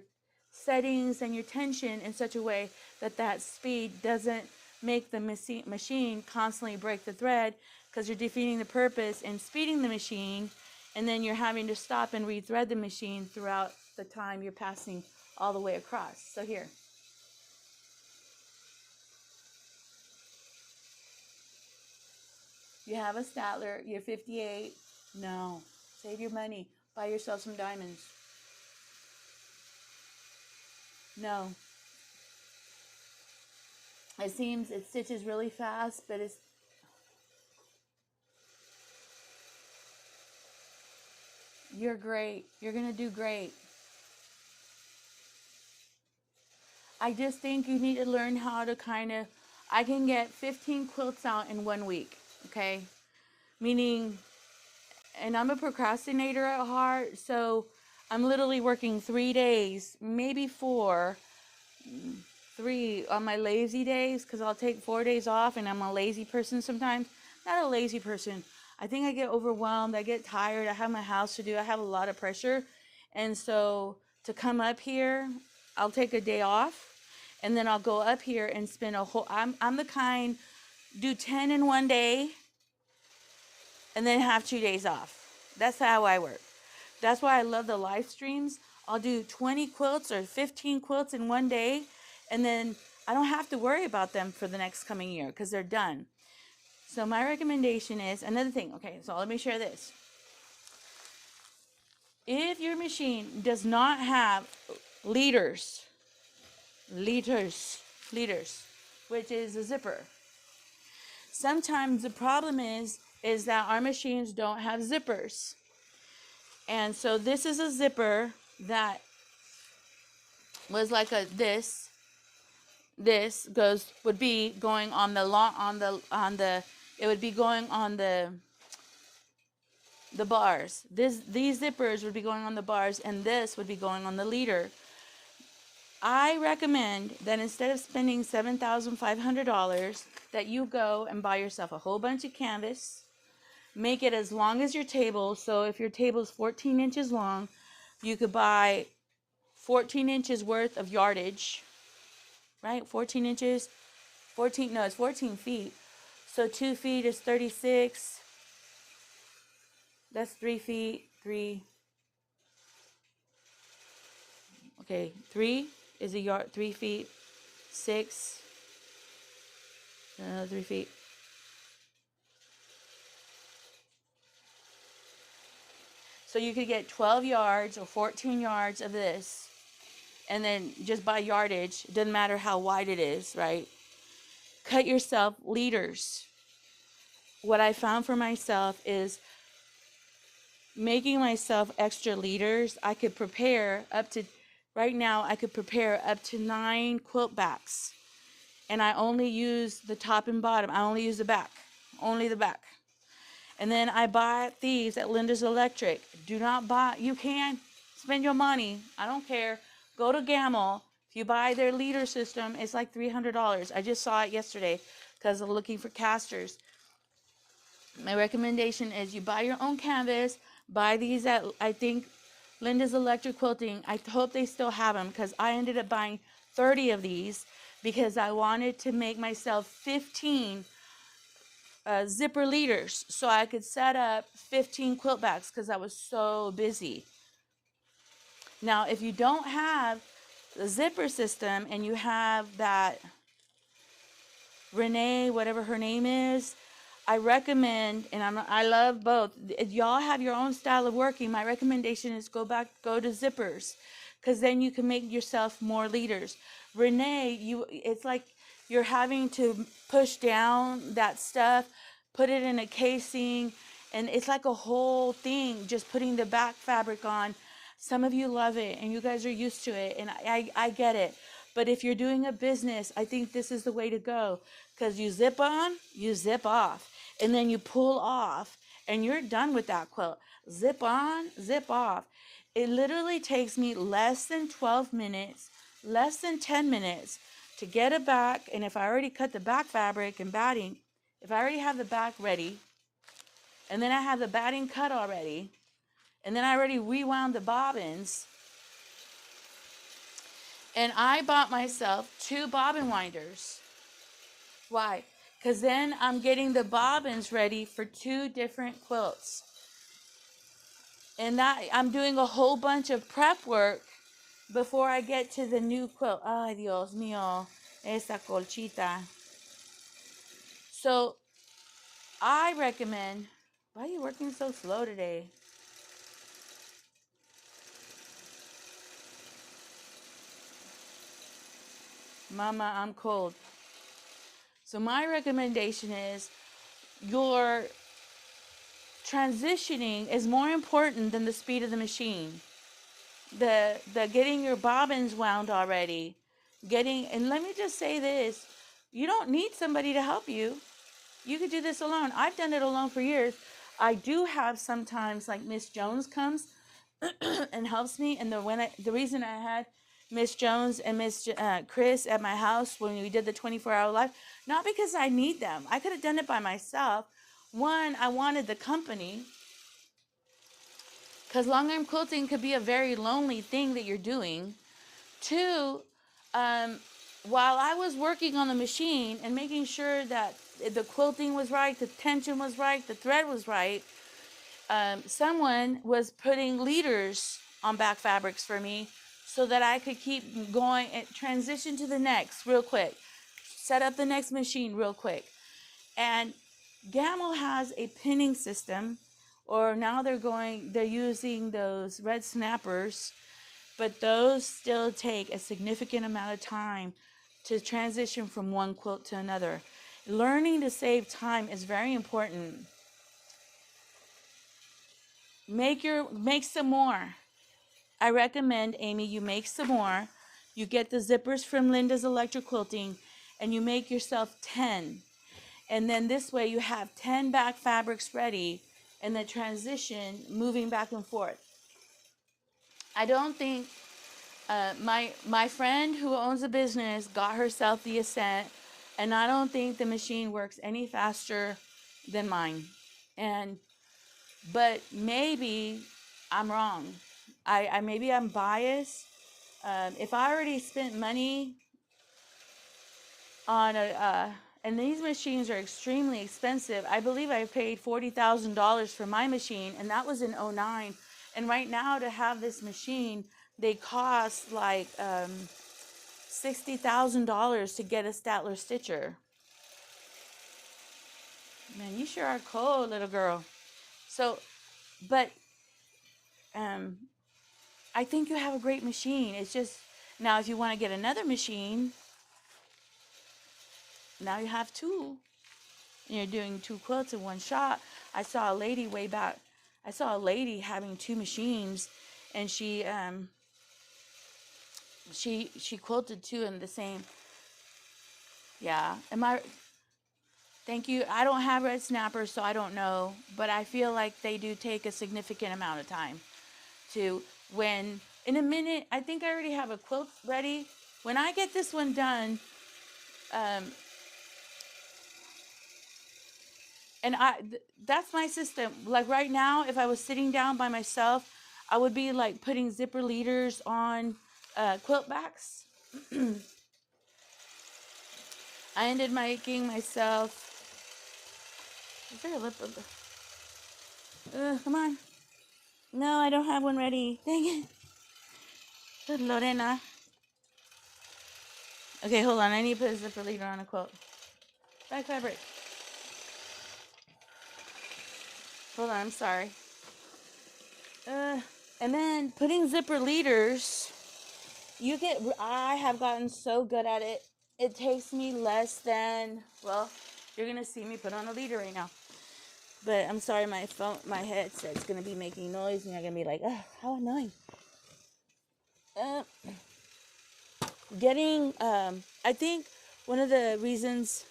settings and your tension in such a way that that speed doesn't make the machine constantly break the thread, because you're defeating the purpose in speeding the machine, and then you're having to stop and rethread the machine throughout the time you're passing all the way across. So here. You have a Statler, you're 58. No, save your money. Buy yourself some diamonds. No. It seems it stitches really fast, but you're great. You're going to do great. I just think you need to learn how to I can get 15 quilts out in 1 week, okay? Meaning, and I'm a procrastinator at heart, so I'm literally working 3 days, maybe 4, 3 on my lazy days, because I'll take 4 days off, and I'm a lazy person sometimes. Not a lazy person. I think I get overwhelmed. I get tired. I have my house to do. I have a lot of pressure. And so to come up here, I'll take a day off, and then I'll go up here and spend a whole, I'm the kind, do 10 in one day and then have 2 days off. That's how I work. That's why I love the live streams. I'll do 20 quilts or 15 quilts in one day, and then I don't have to worry about them for the next coming year because they're done. So my recommendation is, another thing, okay, so let me share this. If your machine does not have leaders, which is a zipper, sometimes the problem is that our machines don't have zippers. And so this is a zipper that was like a this would be going on the it would be going on the bars. These zippers would be going on the bars, and this would be going on the leader. I recommend that instead of spending $7,500, that you go and buy yourself a whole bunch of canvas. Make it as long as your table. So if your table is 14 inches long, you could buy 14 inches worth of yardage, right? 14 inches, it's 14 feet. So 2 feet is 36. That's 3 feet, okay, 3 is a yard, 3 feet, 6, another 3 feet. So you could get 12 yards or 14 yards of this, and then just by yardage, it doesn't matter how wide it is, right? Cut yourself leaders. What I found for myself is making myself extra leaders. I could prepare up to, right now, I could prepare up to 9 quilt backs. And I only use the top and bottom. I only use the back, only the back. And then I bought these at Linda's Electric. Do not buy, you can spend your money. I don't care. Go to Gamble. If you buy their leader system, it's like $300. I just saw it yesterday because I'm looking for casters. My recommendation is you buy your own canvas. Buy these at, I think, Linda's Electric Quilting. I hope they still have them because I ended up buying 30 of these because I wanted to make myself 15 zipper leaders so I could set up 15 quilt backs because I was so busy. Now, if you don't have the zipper system and you have that Renee, whatever her name is, I recommend, and I love both. If y'all have your own style of working, my recommendation is go to zippers, because then you can make yourself more leaders. Renee, it's like you're having to push down that stuff, put it in a casing, and it's like a whole thing, just putting the back fabric on. Some of you love it, and you guys are used to it, and I get it. But if you're doing a business, I think this is the way to go, because you zip on, you zip off, and then you pull off, and you're done with that quilt. Zip on, zip off. It literally takes me less than 12 minutes, less than 10 minutes to get it back. And if I already cut the back fabric and batting, if I already have the back ready, and then I have the batting cut already, and then I already rewound the bobbins, and I bought myself 2 bobbin winders. Why? Because then I'm getting the bobbins ready for 2 different quilts. And that I'm doing a whole bunch of prep work before I get to the new quilt. Ay, Dios mío, esa colchita. So I recommend, why are you working so slow today? Mama, I'm cold. So my recommendation is your transitioning is more important than the speed of the machine. The getting your bobbins wound already, and let me just say this, you don't need somebody to help you. You could do this alone. I've done it alone for years. I do have sometimes, like, Miss Jones comes and helps me, and the reason I had Miss Jones and Miss Chris at my house when we did the 24-hour live, not because I need them. I could have done it by myself. One, I wanted the company, because long arm quilting could be a very lonely thing that you're doing. Two, while I was working on the machine and making sure that the quilting was right, the tension was right, the thread was right, someone was putting leaders on back fabrics for me so that I could keep going and transition to the next real quick, set up the next machine real quick. And Gamel has a pinning system, or now they're using those red snappers, but those still take a significant amount of time to transition from one quilt to another. Learning to save time is very important. Make some more. I recommend, Amy, you make some more. You get the zippers from Linda's Electric Quilting, and you make yourself 10. And then this way you have 10 back fabrics ready, and the transition moving back and forth. I don't think my friend who owns a business got herself the Ascent, and I don't think the machine works any faster than mine. But maybe I'm wrong. Maybe I'm biased. If I already spent money on and these machines are extremely expensive. I believe I paid $40,000 for my machine, and that was in '09. And right now, to have this machine, they cost like $60,000 to get a Statler stitcher. Man, you sure are cold, little girl. So, but I think you have a great machine. It's just, now if you want to get another machine, now you have two. And you're doing two quilts in one shot. I saw a lady way back. I saw a lady having two machines, and she quilted two in the same. Yeah. Thank you. I don't have red snappers, so I don't know, but I feel like they do take a significant amount of time to in a minute. I think I already have a quilt ready. When I get this one done, and that's my system. Like right now, if I was sitting down by myself, I would be like putting zipper leaders on quilt backs. I ended making myself. Is there a lip? Come on. No, I don't have one ready. Dang it. Good Lorena. Okay, hold on. I need to put a zipper leader on a quilt. Back fabric. Hold on. I'm sorry. And then putting zipper leaders. I have gotten so good at it. It takes me less than, well, you're going to see me put on a leader right now. But I'm sorry, my headset's going to be making noise, and you're going to be like, oh, how annoying. I think one of the reasons,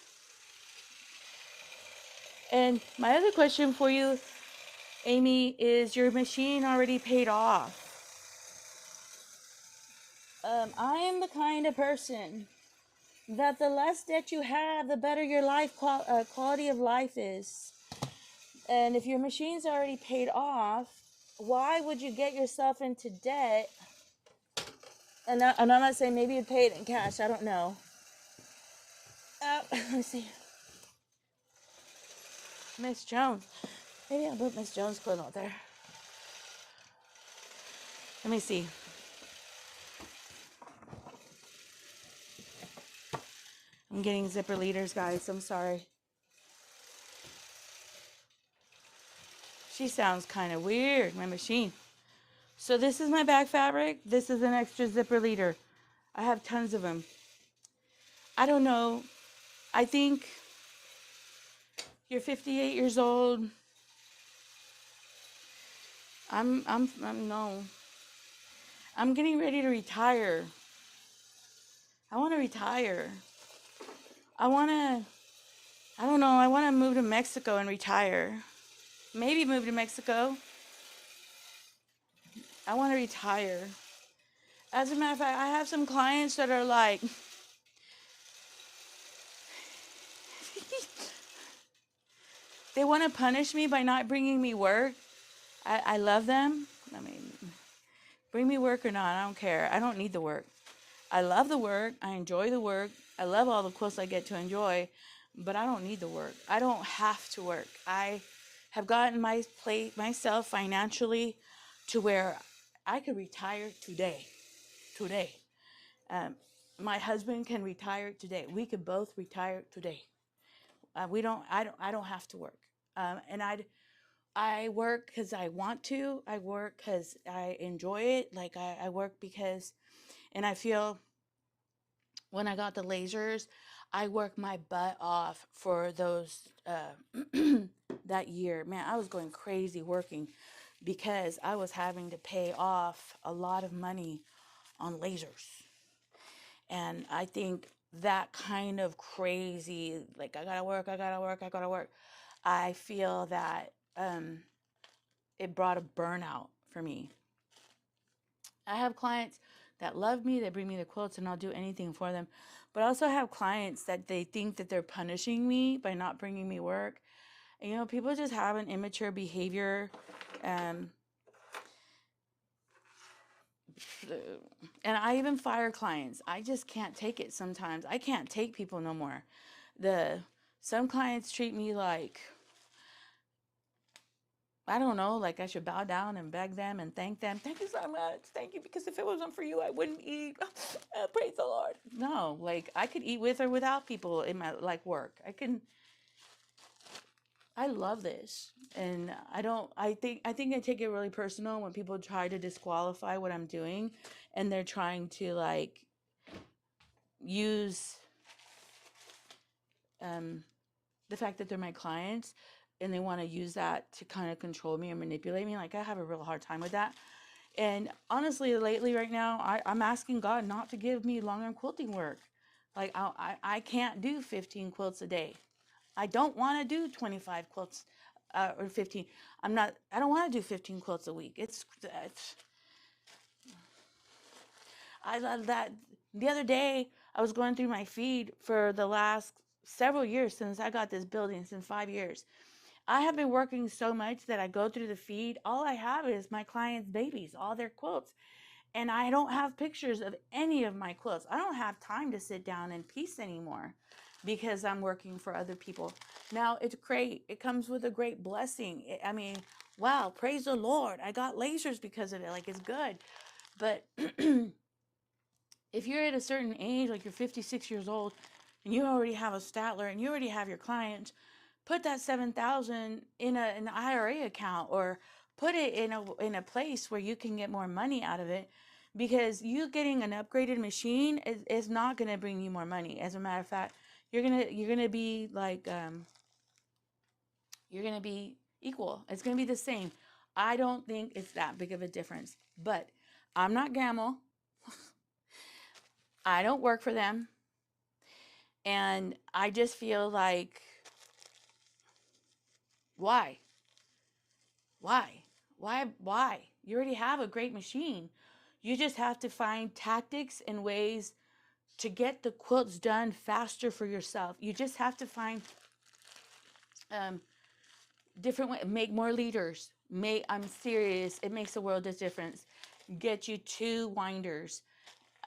and my other question for you, Amy, is your machine already paid off? I am the kind of person that the less debt you have, the better your quality of life is. And if your machine's already paid off, why would you get yourself into debt? And I'm not saying maybe you pay it in cash. I don't know. Let me see. Miss Jones. Maybe I'll put Miss Jones' quilt out there. Let me see. I'm getting zipper leaders, guys. I'm sorry. She sounds kind of weird, my machine. So this is my back fabric. This is an extra zipper leader. I have tons of them. I don't know. I think you're 58 years old. No. I'm getting ready to retire. I want to retire. I don't know, I want to move to Mexico and retire. Maybe move to Mexico. I want to retire. As a matter of fact, I have some clients that are like, they want to punish me by not bringing me work. I love them. I mean, bring me work or not, I don't care. I don't need the work. I love the work. I enjoy the work. I love all the quilts I get to enjoy, but I don't need the work. I don't have to work. I have gotten myself financially to where I could retire today. Today. Um, my husband can retire today. We could both retire today. We don't. I don't. I don't have to work. And I work because I want to. I work because I enjoy it. Like I work because, and I feel when I got the lasers, I worked my butt off for those that year. Man, I was going crazy working because I was having to pay off a lot of money on lasers. And I think that kind of crazy, like I gotta work, I gotta work, I gotta work. I feel that it brought a burnout for me. I have clients that love me, they bring me the quilts, and I'll do anything for them. But I also have clients that they think that they're punishing me by not bringing me work. And, you know, people just have an immature behavior. Um, and I even fire clients. I just can't take it sometimes. I can't take people no more. Some clients treat me like, I don't know, like I should bow down and beg them and thank them. Thank you so much. Thank you, because if it wasn't for you, I wouldn't eat. Praise the Lord. No, like I could eat with or without people in my like work. I love this. And I think I take it really personal when people try to disqualify what I'm doing, and they're trying to like use um the fact that they're my clients, and they want to use that to kind of control me and manipulate me. Like I have a real hard time with that. And honestly, lately, right now, I'm asking God not to give me long-arm quilting work. Like I can't do 15 quilts a day. I don't want to do 25 quilts or 15. I don't want to do 15 quilts a week. I love that. The other day, I was going through my feed for the last several years since I got this building, since 5 years. I have been working so much that I go through the feed. All I have is my clients' babies, all their quilts. And I don't have pictures of any of my quilts. I don't have time to sit down and piece anymore because I'm working for other people. Now, it's great. It comes with a great blessing. I mean, wow, praise the Lord. I got lasers because of it. Like, it's good. But if you're at a certain age, like you're 56 years old, and you already have a Statler and you already have your clients, put that 7,000 in an IRA account, or put it in a place where you can get more money out of it, because you getting an upgraded machine is not going to bring you more money. As a matter of fact, you're gonna be like you're gonna be equal. It's gonna be the same. I don't think it's that big of a difference. But I'm not Gamble. I don't work for them. And I just feel like, why? Why? Why? You already have a great machine. You just have to find tactics and ways to get the quilts done faster for yourself. You just have to find um, different ways. Make more leaders. I'm serious. It makes a world of difference. Get you 2 winders.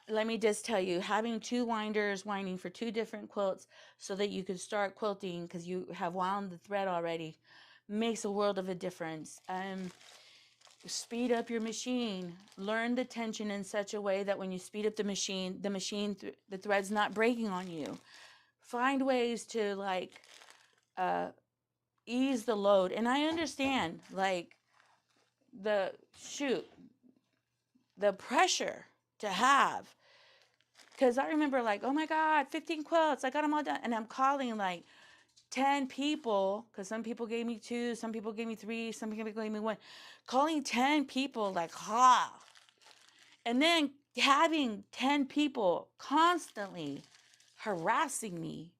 Let me just tell you, having 2 winders winding for 2 different quilts so that you can start quilting because you have wound the thread already makes a world of a difference. Speed up your machine. Learn the tension in such a way that when you speed up the machine, the thread's not breaking on you. Find ways to like ease the load. And I understand like the the pressure to have. Because I remember like, oh my God, 15 quilts, I got them all done. And I'm calling like 10 people, because some people gave me 2, some people gave me 3, some people gave me 1. Calling 10 people like, ha. And then having 10 people constantly harassing me,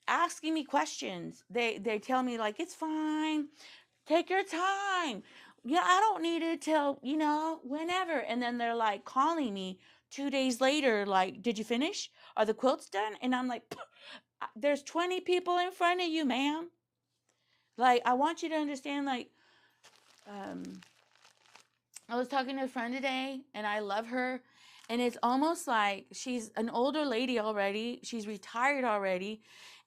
asking me questions. They tell me like, it's fine, take your time. Yeah, I don't need it till, whenever. And then they're like calling me 2 days later, like, did you finish? Are the quilts done? And I'm like, there's 20 people in front of you, ma'am. Like, I want you to understand, like I was talking to a friend today, and I love her. And it's almost like she's an older lady already. She's retired already.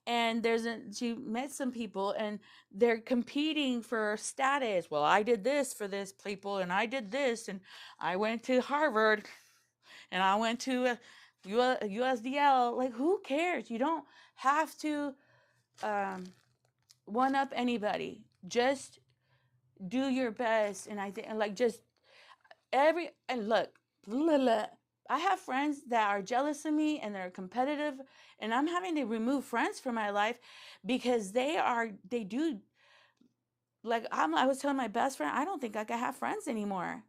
And she met some people, and they're competing for status. Well, I did this for this people, and I did this, and I went to Harvard, and I went to USDL. Like, who cares? You don't have to one up anybody. Just do your best. And I think, like, just and look, I have friends that are jealous of me and they're competitive, and I'm having to remove friends from my life because they do, like, I was telling my best friend, I don't think I can have friends anymore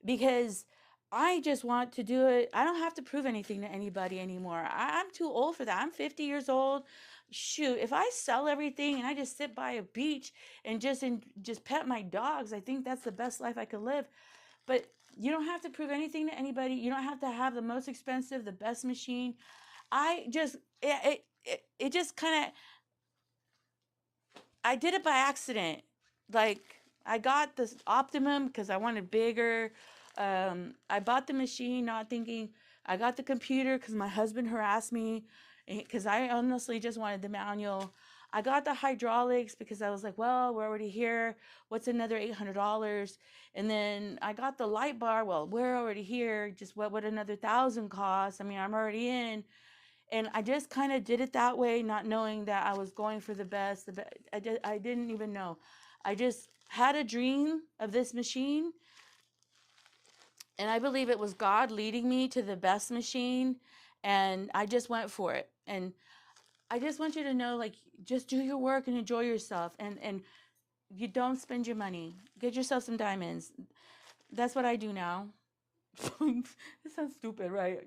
because I just want to do it. I don't have to prove anything to anybody anymore. I'm too old for that. I'm 50 years old. Shoot, if I sell everything and I just sit by a beach and just pet my dogs, I think that's the best life I could live. But you don't have to prove anything to anybody. You don't have to have the most expensive, the best machine. It just kind of, I did it by accident. Like, I got this Optimum because I wanted bigger. I bought the machine not thinking. I got the computer because my husband harassed me because I honestly just wanted the manual. I got the hydraulics because I was like, well, we're already here. What's another $800? And then I got the light bar. Well, we're already here. Just what would another 1,000 cost? I mean, I'm already in. And I just kind of did it that way, not knowing that I was going for the best. I didn't even know. I just had a dream of this machine, and I believe it was God leading me to the best machine, and I just went for it. And I just want you to know, like, just do your work and enjoy yourself, and you don't spend your money. Get yourself some diamonds. That's what I do now. This sounds stupid, right?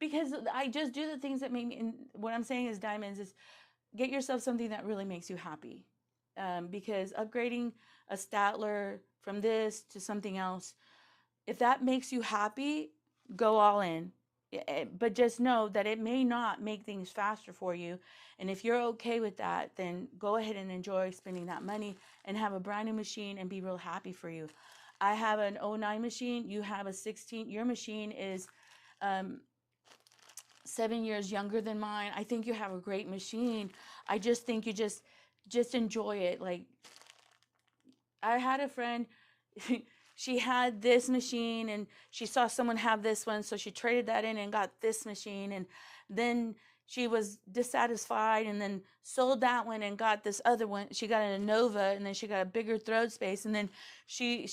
Because I just do the things that make me. And what I'm saying is diamonds is get yourself something that really makes you happy. Because upgrading a Statler from this to something else, if that makes you happy, go all in. But just know that it may not make things faster for you. And if you're okay with that, then go ahead and enjoy spending that money and have a brand new machine and be real happy for you. I have an '09 machine. You have a 16. Your machine is 7 years younger than mine. I think you have a great machine. I just think you just enjoy it. Like, I had a friend, she had this machine and she saw someone have this one, so she traded that in and got this machine, and then she was dissatisfied and then sold that one and got this other one. She got a Nova, and then she got a bigger throat space, and then she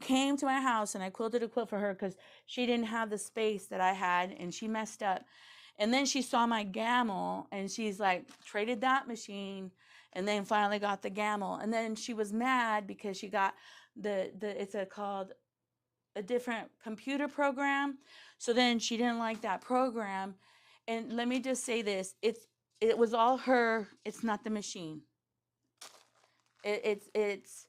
came to my house and I quilted a quilt for her because she didn't have the space that I had, and she messed up. And then she saw my Gamel and she's like, traded that machine and then finally got the Gamel. And then she was mad because she got called a different computer program. So then she didn't like that program. And let me just say this, it was all her, it's not the machine. It's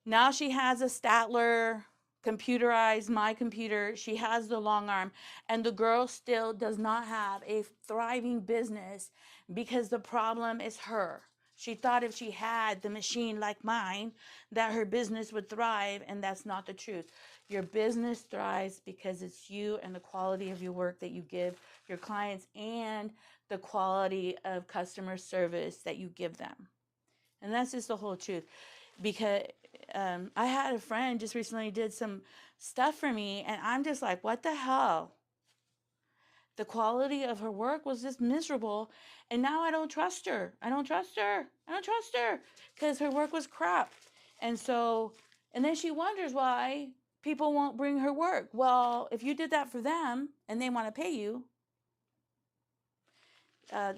now she has a Statler computerized, my computer. She has the long arm, and the girl still does not have a thriving business because the problem is her. She thought if she had the machine like mine, that her business would thrive, and that's not the truth. Your business thrives because it's you and the quality of your work that you give your clients and the quality of customer service that you give them. And that's just the whole truth. Because I had a friend just recently did some stuff for me, and I'm just like, what the hell? The quality of her work was just miserable, and now I don't trust her. I don't trust her. I don't trust her because her work was crap. And so, and then she wonders why people won't bring her work. Well, if you did that for them and they want to pay you, uh,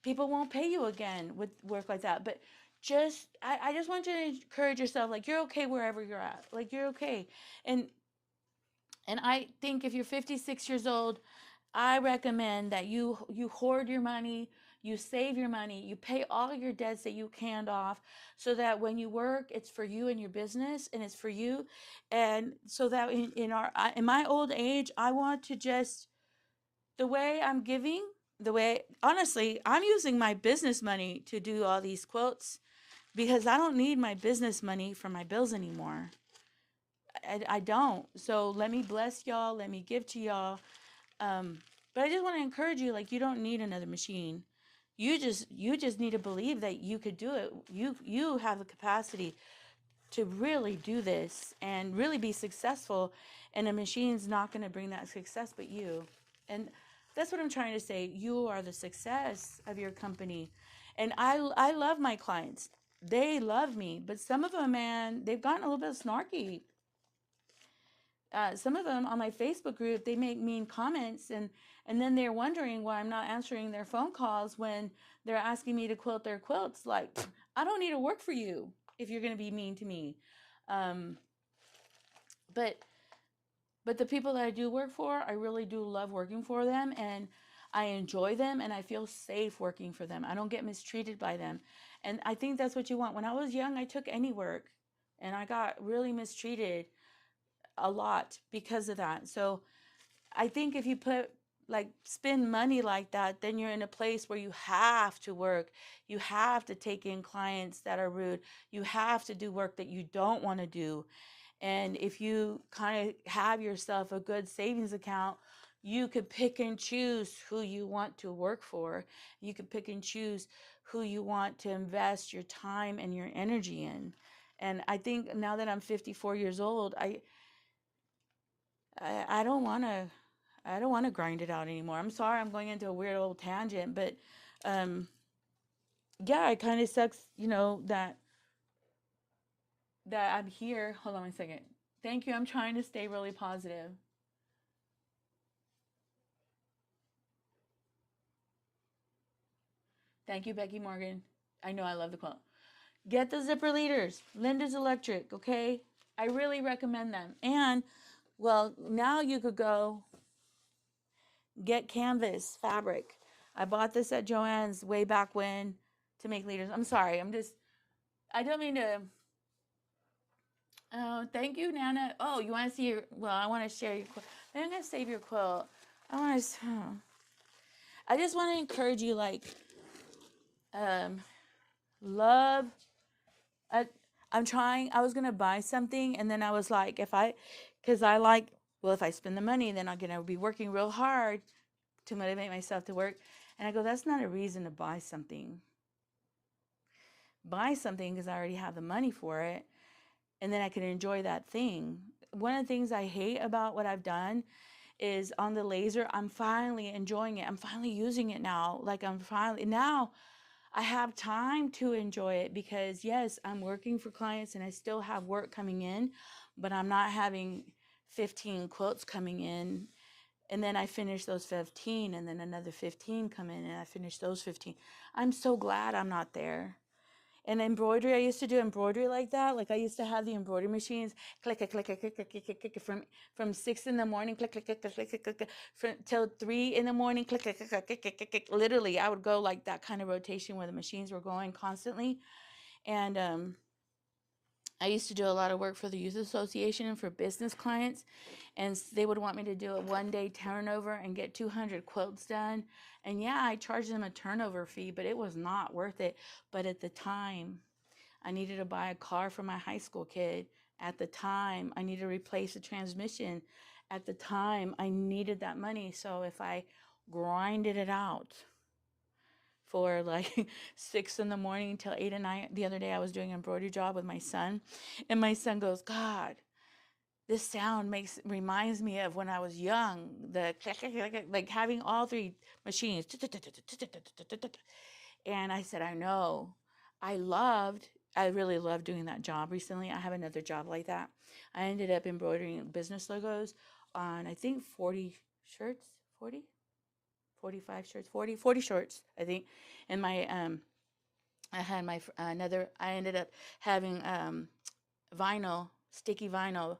people won't pay you again with work like that. But I just want you to encourage yourself, like, you're okay wherever you're at. Like, you're okay. And I think if you're 56 years old, I recommend that you hoard your money, you save your money, you pay all your debts that you canned off, so that when you work, it's for you and your business, and it's for you. And so that in my old age, I want to just, the way I'm giving, the way, honestly, I'm using my business money to do all these quilts because I don't need my business money for my bills anymore. I don't. So let me bless y'all. Let me give to y'all. But I just want to encourage you, like, you don't need another machine. You just need to believe that you could do it. You have the capacity to really do this and really be successful, and a machine's not going to bring that success but you. And that's what I'm trying to say. You are the success of your company. And I love my clients. They love me, but some of them, man, they've gotten a little bit snarky. Some of them on my Facebook group, they make mean comments, and then they're wondering why I'm not answering their phone calls when they're asking me to quilt their quilts. Like, I don't need to work for you if you're going to be mean to me. Um, but but the people that I do work for, I really do love working for them, and I enjoy them, and I feel safe working for them. I don't get mistreated by them. And I think that's what you want. When I was young, I took any work, and I got really mistreated a lot because of that. So I think if you spend money like that, then you're in a place where you have to work. You have to take in clients that are rude. You have to do work that you don't want to do. And if you kind of have yourself a good savings account, you could pick and choose who you want to work for. You could pick and choose who you want to invest your time and your energy in. And I think now that I'm 54 years old, I don't want to grind it out anymore. I'm sorry, I'm going into a weird old tangent, but um yeah, it kind of sucks, that I'm here. Hold on a second. Thank you. I'm trying to stay really positive. Thank you, Becky Morgan. I know I love the quote. Get the zipper leaders. Linda's Electric, okay? I really recommend them. And well, now you could go get canvas fabric. I bought this at Joann's way back when to make leaders. I'm sorry. I don't mean to. Oh, thank you, Nana. Oh, you want to see your, well, I want to share your quilt. I'm going to save your quilt. I just want to encourage you, like, um, love. I, I'm trying, I was going to buy something, and then I was like, because I like, well, if I spend the money, then I'm going to be working real hard to motivate myself to work. And I go, that's not a reason to buy something. Buy something because I already have the money for it, and then I can enjoy that thing. One of the things I hate about what I've done is on the laser, I'm finally enjoying it. I'm finally using it now. Like, now I have time to enjoy it because, yes, I'm working for clients and I still have work coming in, but I'm not having 15 quilts coming in. And then I finish those 15, and then another 15 come in, and I finish those 15. I'm so glad I'm not there. And embroidery, I used to do embroidery like that. Like, I used to have the embroidery machines, click, click, click, click, click, click, click, click, from 6 in the morning, click, click, click, click, click, click, click, till 3 in the morning, click, click, click, click, click, click, click, click. Literally, I would go like that kind of rotation where the machines were going constantly. And I used to do a lot of work for the youth association and for business clients, and they would want me to do a 1-day turnover and get 200 quilts done. And yeah, I charged them a turnover fee, but it was not worth it. But at the time, I needed to buy a car for my high school kid. At the time, I needed to replace the transmission. At the time, I needed that money. So if I grinded it out for like 6 in the morning till 8 at night, the other day I was doing an embroidery job with my son, and my son goes, God, this sound reminds me of when I was young, the like having all three machines. And I said, I know. I really loved doing that job. Recently, I have another job like that. I ended up embroidering business logos on, I think, 40 shirts, 40, 45 shirts, 40 shirts, I think. And I had I ended up having vinyl, sticky vinyl,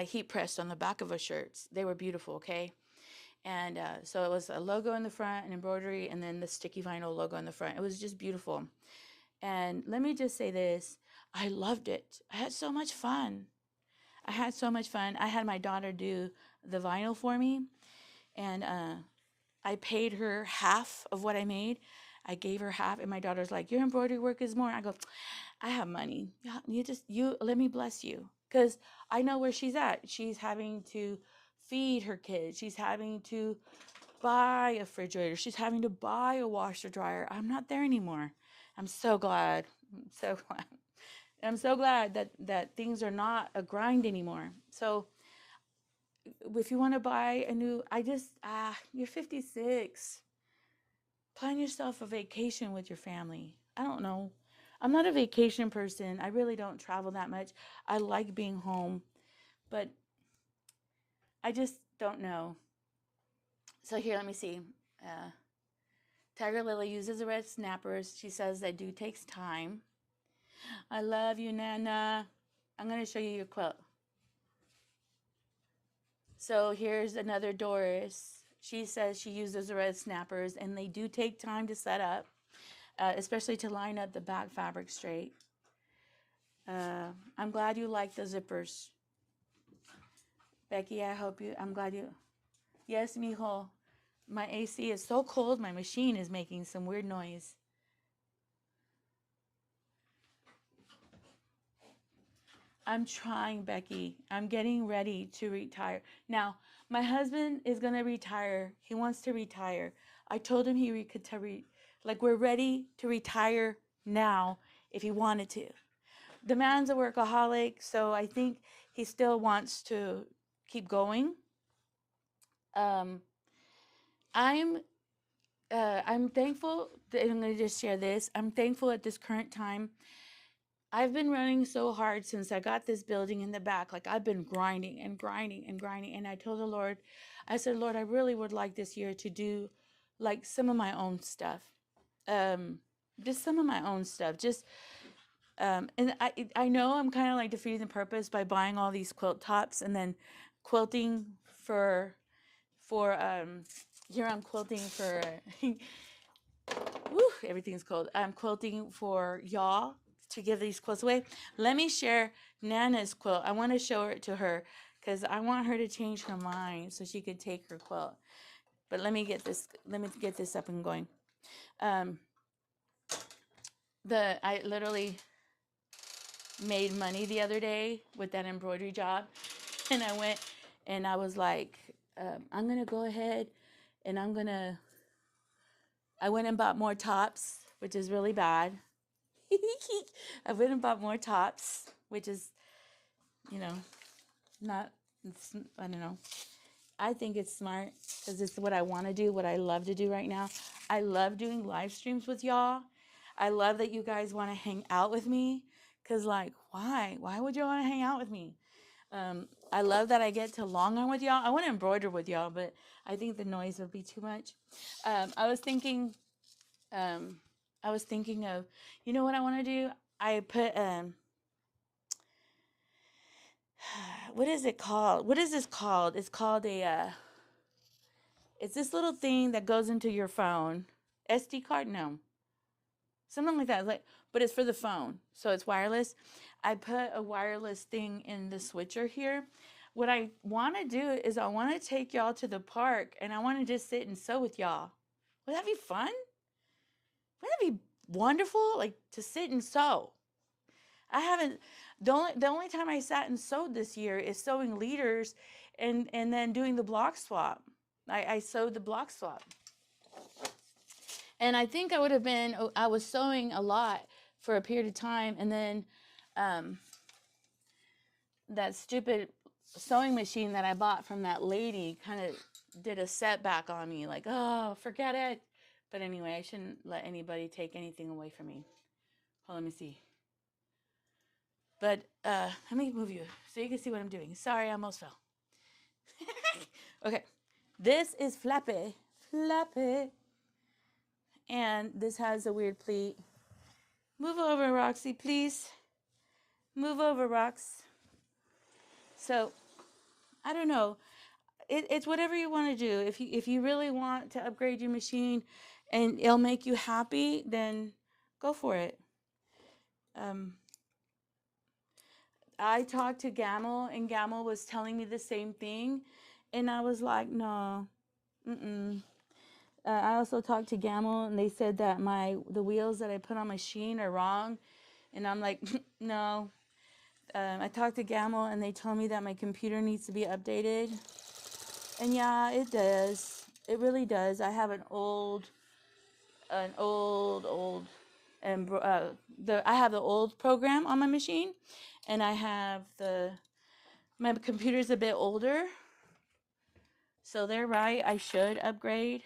heat pressed on the back of our shirts. They were beautiful, okay? And so it was a logo in the front, an embroidery, and then the sticky vinyl logo in the front. It was just beautiful. And let me just say this, I loved it. I had so much fun. I had my daughter do the vinyl for me, and I paid her half of what I made. I gave her half, and my daughter's like, your embroidery work is more. I go, I have money. You let me bless you. because I know where she's at. She's having to feed her kids. She's having to buy a refrigerator. She's having to buy a washer dryer. I'm not there anymore. I'm so glad. I'm so glad. I'm so glad that things are not a grind anymore. So if you want to buy a new, you're 56. Plan yourself a vacation with your family. I don't know. I'm not a vacation person. I really don't travel that much. I like being home, but I just don't know. So here, let me see. Uh, Tiger Lily uses the red snappers. She says that do takes time. I love you, Nana. I'm going to show you your quilt. So here's another Doris. She says she uses the red snappers, and they do take time to set up, especially to line up the back fabric straight. I'm glad you like the zippers. Becky, I'm glad you. Yes, mijo. My AC is so cold, my machine is making some weird noise. I'm trying, Becky. I'm getting ready to retire. Now, my husband is going to retire. He wants to retire. I told him he could we're ready to retire now if he wanted to. The man's a workaholic, so I think he still wants to keep going. I'm thankful that I'm going to just share this. I'm thankful at this current time. I've been running so hard since I got this building in the back. Like I've been grinding and grinding and grinding. And I told the Lord, I said, Lord, I really would like this year to do like some of my own stuff. Just some of my own stuff. And I know I'm kind of like defeating the purpose by buying all these quilt tops and then quilting for here I'm quilting for woo, everything's cold. I'm quilting for y'all to give these quilts away. Let me share Nana's quilt. I want to show it to her because I want her to change her mind so she could take her quilt. But let me get this up and going. I literally made money the other day with that embroidery job, and I went and I was like, I'm gonna go ahead and I went and bought more tops, which is really bad. I went and bought more tops, which is, not, I don't know. I think it's smart because it's what I want to do, what I love to do right now. I love doing live streams with y'all. I love that you guys want to hang out with me because, like, why? Why would you want to hang out with me? I love that I get to long arm with y'all. I want to embroider with y'all, but I think the noise would be too much. I was thinking of, you know what I want to do? I put, what is it called? What is this called? It's called it's this little thing that goes into your phone. SD card? No. Something like that. But it's for the phone. So it's wireless. I put a wireless thing in the switcher here. What I want to do is I want to take y'all to the park and I want to just sit and sew with y'all. Would that be fun? Wouldn't that be wonderful? Like to sit and sew. I haven't, the only time I sat and sewed this year is sewing leaders and then doing the block swap. I sewed the block swap. And I think I was sewing a lot for a period of time. And then that stupid sewing machine that I bought from that lady kind of did a setback on me. Like, oh, forget it. But anyway, I shouldn't let anybody take anything away from me. Hold on, let me see. But let me move you so you can see what I'm doing. Sorry, I almost fell. Okay, this is Flappy. And this has a weird pleat. Move over, Roxy, please. Move over, Rox. So, I don't know. It's whatever you want to do. If you really want to upgrade your machine and it'll make you happy, then go for it. I talked to Gamel, and Gamel was telling me the same thing, and I was like, no, I also talked to Gamel, and they said that the wheels that I put on my machine are wrong, and I'm like, no. I talked to Gamble and they told me that my computer needs to be updated. And yeah, it does. It really does. I have an old, and I have the old program on my machine, and I have my computer's a bit older. So they're right. I should upgrade.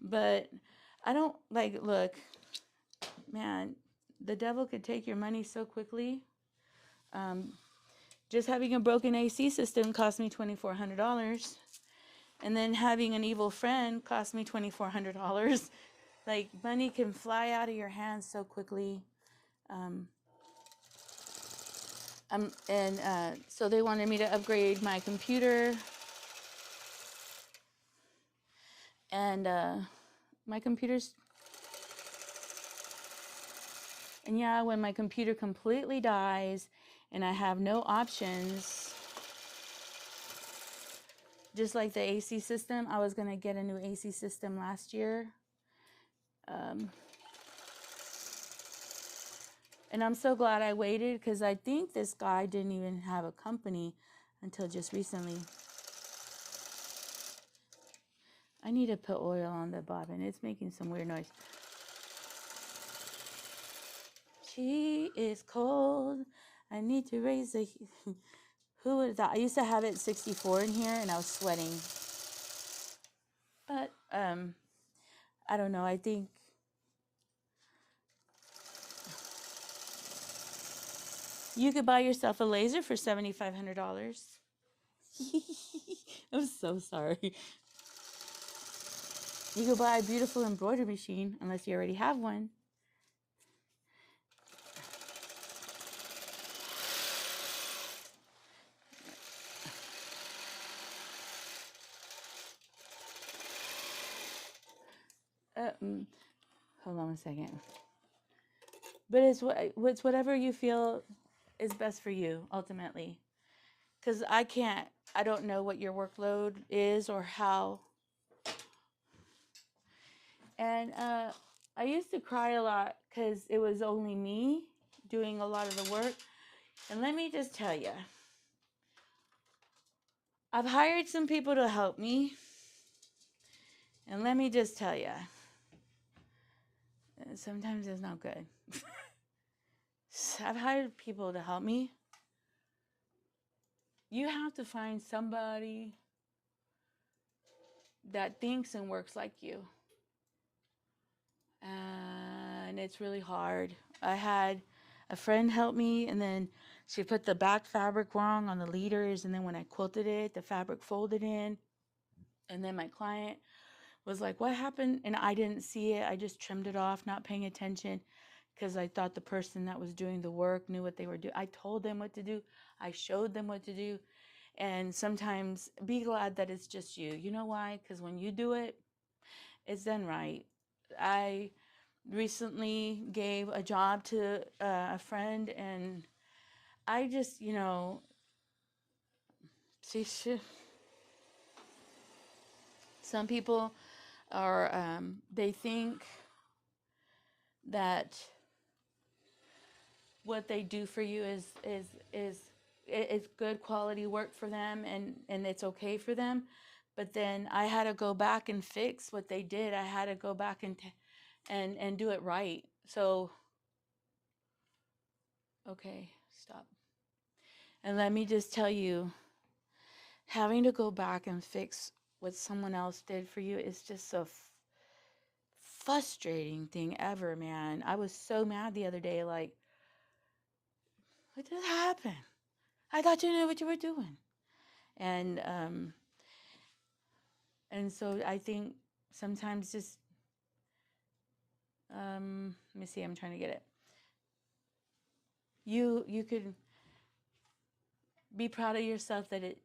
But I don't look, man, the devil could take your money so quickly. Just having a broken AC system cost me $2,400. And then having an evil friend cost me $2,400. Like, money can fly out of your hands so quickly. So they wanted me to upgrade my computer. And my computer's... And yeah, when my computer completely dies and I have no options, just like the AC system, I was going to get a new AC system last year. And I'm so glad I waited, because I think this guy didn't even have a company until just recently. I need to put oil on the bobbin. It's making some weird noise. She is cold. I need to raise the... Who would have thought? I used to have it 64 in here and I was sweating. But I don't know. I think you could buy yourself a laser for $7,500. I'm so sorry. You could buy a beautiful embroidery machine, unless you already have one. Hold on a second. But it's whatever you feel is best for you, ultimately. Because I don't know what your workload is or how. And I used to cry a lot because it was only me doing a lot of the work. And let me just tell you, I've hired some people to help me. And let me just tell you, sometimes it's not good. I've hired people to help me. You have to find somebody that thinks and works like you. And it's really hard. I had a friend help me, and then she put the back fabric wrong on the leaders, and then when I quilted it, the fabric folded in. And then my client was like, what happened? And I didn't see it. I just trimmed it off, not paying attention, because I thought the person that was doing the work knew what they were doing. I told them what to do. I showed them what to do. And sometimes be glad that it's just you. You know why? Because when you do it, it's done right. I recently gave a job to a friend, and I just, see, some people are, they think that what they do for you is good quality work for them, and it's okay for them. But then I had to go back and fix what they did. I had to go back and do it right. So, okay, stop. And let me just tell you, having to go back and fix what someone else did for you is just the frustrating thing ever, man. I was so mad the other day, like, what did happen? I thought you knew what you were doing. And so I think sometimes just, let me see, I'm trying to get it. You could be proud of yourself that it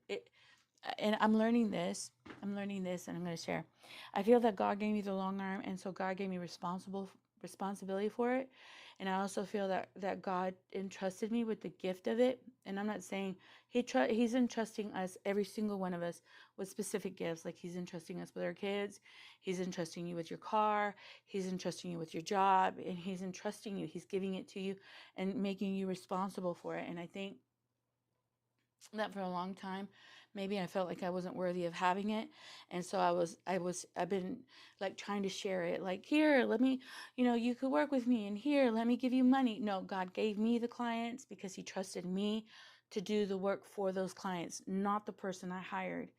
and I'm learning this, and I'm going to share. I feel that God gave me the long arm, and so God gave me responsibility responsibility for it. And I also feel that God entrusted me with the gift of it. And I'm not saying he's entrusting us, every single one of us, with specific gifts. Like he's entrusting us with our kids. He's entrusting you with your car. He's entrusting you with your job. And he's entrusting you. He's giving it to you and making you responsible for it. And I think that for a long time, maybe I felt like I wasn't worthy of having it. And so I've been like trying to share it, like, here, let me, you could work with me, and here, let me give you money. No, God gave me the clients because he trusted me to do the work for those clients, not the person I hired.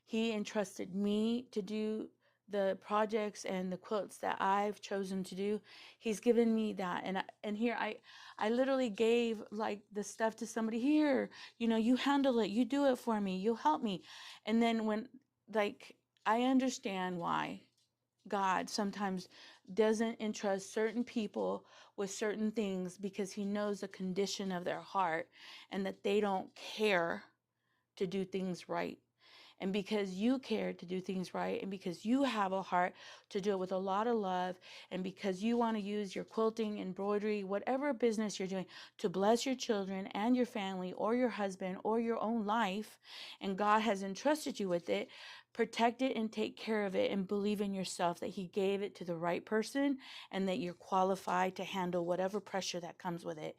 He entrusted me to do the projects and the quilts that I've chosen to do. He's given me that. And here I literally gave like the stuff to somebody. Here, you handle it. You do it for me. You help me. And then when, like, I understand why God sometimes doesn't entrust certain people with certain things, because he knows the condition of their heart and that they don't care to do things right. And because you care to do things right, and because you have a heart to do it with a lot of love, and because you want to use your quilting, embroidery, whatever business you're doing, to bless your children and your family or your husband or your own life, and God has entrusted you with it, protect it and take care of it, and believe in yourself that he gave it to the right person and that you're qualified to handle whatever pressure that comes with it.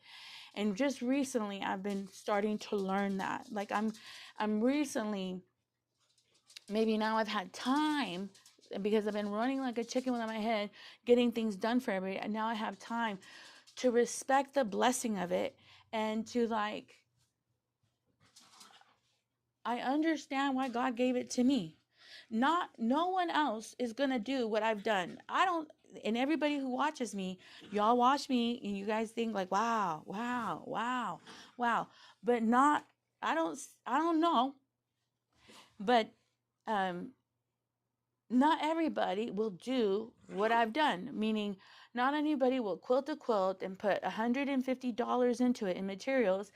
And just recently, I've been starting to learn that. Like I'm recently, maybe now I've had time, because I've been running like a chicken without my head, getting things done for everybody. And now I have time to respect the blessing of it, and to like, I understand why God gave it to me. No one else is going to do what I've done. And everybody who watches me, y'all watch me and you guys think like, wow, wow, wow, wow. But I don't know. But, not everybody will do what I've done, meaning not anybody will quilt a quilt and put $150 into it in materials,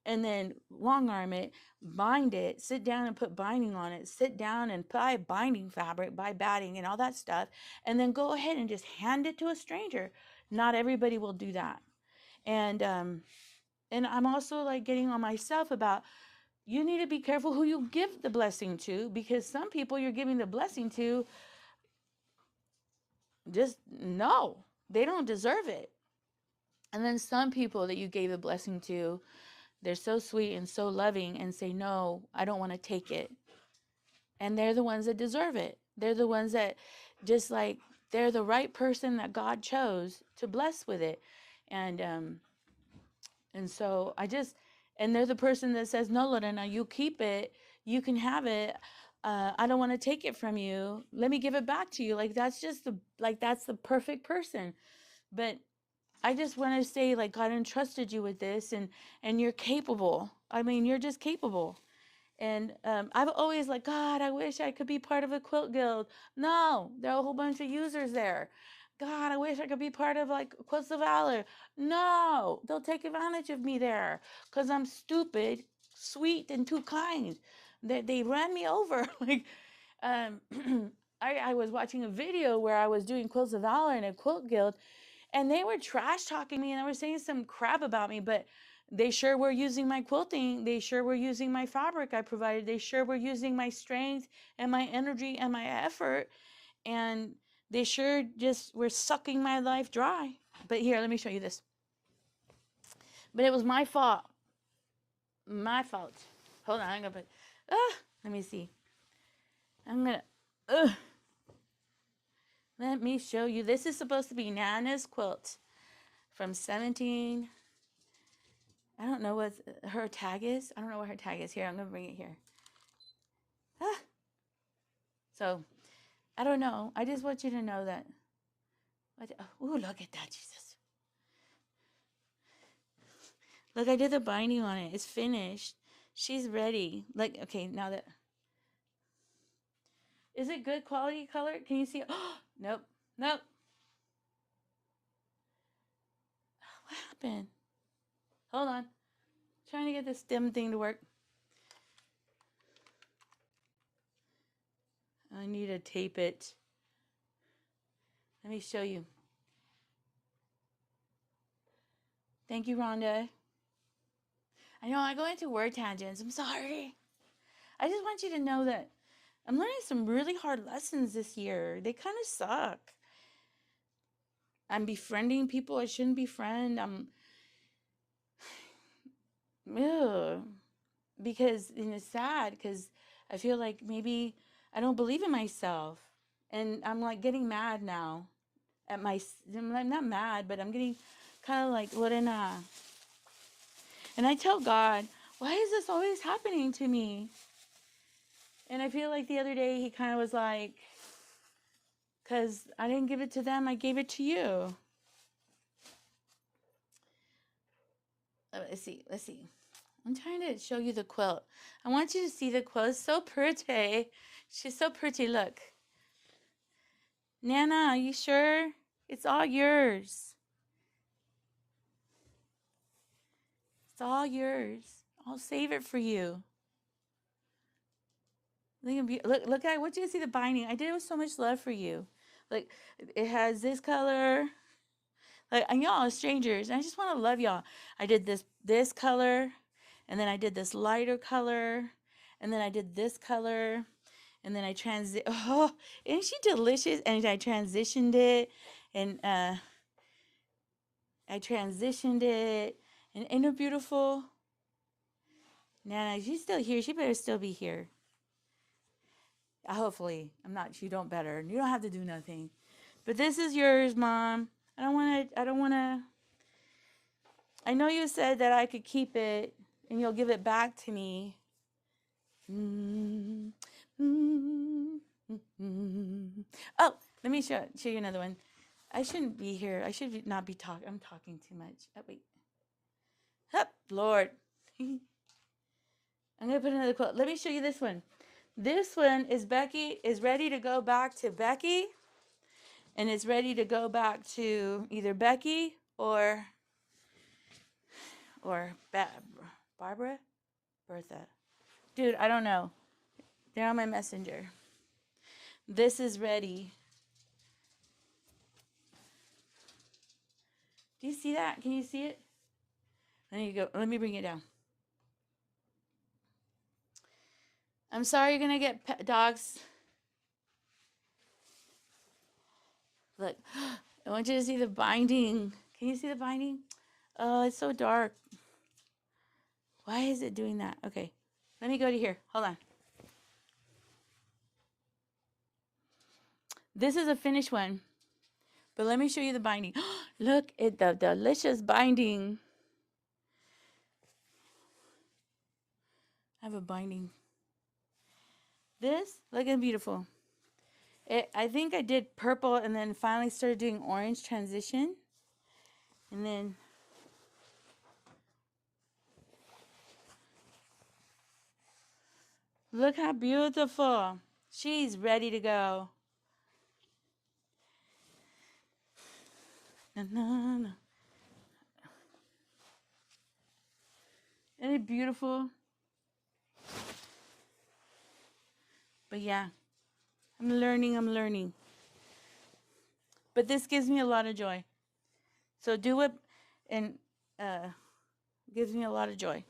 and then long arm it, bind it, sit down and put binding on it, sit down and buy binding fabric, buy batting and all that stuff, and then go ahead and just hand it to a stranger. Not everybody will do that. And I'm also like getting on myself about, you need to be careful who you give the blessing to, because some people you're giving the blessing to, just no, they don't deserve it. And then some people that you gave the blessing to, they're so sweet and so loving and say, no, I don't want to take it. And they're the ones that deserve it. They're the ones that just like, they're the right person that God chose to bless with it. And so and they're the person that says, no, Lorena, you keep it. You can have it. I don't want to take it from you. Let me give it back to you. Like, that's the perfect person. But I just want to say, like, God entrusted you with this, and you're capable. I mean, you're just capable. And I've always like, God, I wish I could be part of a quilt guild. No, there are a whole bunch of users there. God, I wish I could be part of like Quilts of Valor. No, they'll take advantage of me there because I'm stupid, sweet, and too kind. They ran me over. Like, um, I was watching a video where I was doing Quilts of Valor in a quilt guild, and they were trash talking me and they were saying some crap about me, but they sure were using my quilting. They sure were using my fabric I provided. They sure were using my strength and my energy and my effort. And they sure just were sucking my life dry. But here, let me show you this. But it was my fault. My fault. Hold on, I'm gonna put, let me see. I'm gonna, let me show you. This is supposed to be Nana's quilt from 17. I don't know what her tag is. I don't know what her tag is. Here, I'm going to bring it here. So, I don't know. I just want you to know that. Ooh, look at that, Jesus. Look, I did the binding on it. It's finished. She's ready. Like, okay, now that. Is it good quality color? Can you see it? Oh, nope. Nope. What happened? Hold on. Trying to get this stem thing to work. I need to tape it. Let me show you. Thank you, Rhonda. I know I go into word tangents. I'm sorry. I just want you to know that I'm learning some really hard lessons this year. They kind of suck. I'm befriending people I shouldn't befriend. Ugh. Because, and it's sad because I feel like maybe I don't believe in myself. And I'm like getting mad now at I'm not mad, but I'm getting kind of like, Lorena. And I tell God, why is this always happening to me? And I feel like the other day he kind of was like, because I didn't give it to them, I gave it to you. Let's see. I'm trying to show you the quilt. I want you to see the quilt. It's so pretty. She's so pretty. Look. Nana, are you sure? It's all yours. It's all yours. I'll save it for you. Look at, I want you to see the binding. I did it with so much love for you. Like, it has this color. Like, and y'all are strangers. And I just want to love y'all. I did this color. And then I did this lighter color. And then I did this color. And then oh, isn't she delicious? And I transitioned it. And I transitioned it. And ain't it beautiful? Nana, she's still here. She better still be here. Hopefully. You don't better. You don't have to do nothing. But this is yours, Mom. I don't want to. I know you said that I could keep it and you'll give it back to me. Oh, let me show you another one. I shouldn't be here. I should not be talking. I'm talking too much. Oh, wait. Hup, Lord. I'm going to put another quote. Let me show you this one. This one is Becky is ready to go back to Becky. And it's ready to go back to either Becky or Barbara? Bertha. Dude, I don't know. They're on my messenger. This is ready. Do you see that? Can you see it? There you go. Let me bring it down. I'm sorry you're going to get dogs. Look, I want you to see the binding. Can you see the binding? Oh, it's so dark. Why is it doing that? Okay, let me go to here. Hold on. This is a finished one. But let me show you the binding. Look at the delicious binding. I have a binding. This, look at beautiful. I think I did purple and then finally started doing orange transition. And then look how beautiful. She's ready to go. Na, na, na. Isn't it beautiful? But yeah, I'm learning. But this gives me a lot of joy. So do it, and gives me a lot of joy.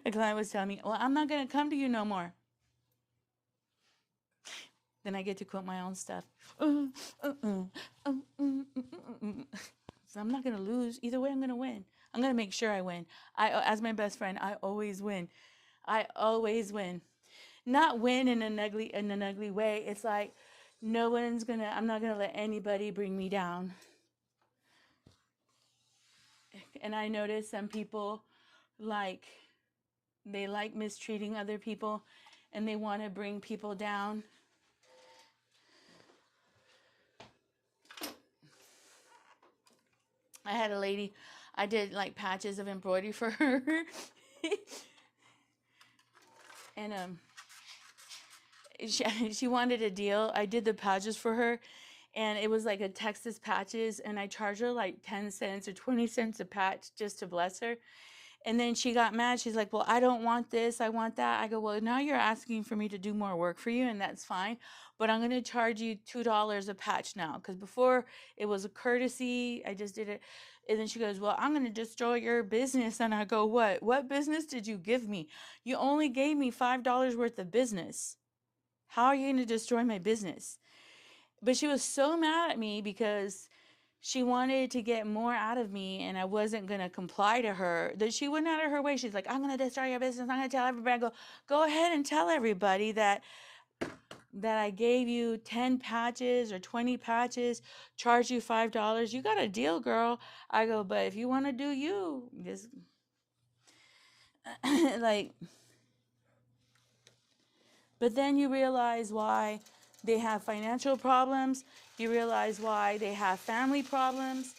A client was telling me, well, I'm not going to come to you no more. Then I get to quote my own stuff. So I'm not going to lose. Either way, I'm going to win. I'm going to make sure I win. As my best friend, I always win. I always win. Not win in an ugly way. It's like I'm not going to let anybody bring me down. And I notice some people they like mistreating other people and they want to bring people down. I had a lady, I did like patches of embroidery for her. And she wanted a deal. I did the patches for her, and it was like a Texas patches, and I charged her like 10 cents or 20 cents a patch just to bless her. And then she got mad. She's like, well, I don't want this. I want that. I go, well, now you're asking for me to do more work for you, and that's fine. But I'm going to charge you $2 a patch now. Because before it was a courtesy. I just did it. And then she goes, well, I'm going to destroy your business. And I go, what? What business did you give me? You only gave me $5 worth of business. How are you going to destroy my business? But she was so mad at me because she wanted to get more out of me and I wasn't going to comply to her. That she went out of her way. She's like, I'm going to destroy your business. I'm going to tell everybody. I go ahead and tell everybody that I gave you 10 patches or 20 patches, charge you $5. You got a deal, girl. I go, but if you want to do you, just like, but then you realize why they have financial problems. You realize why they have family problems.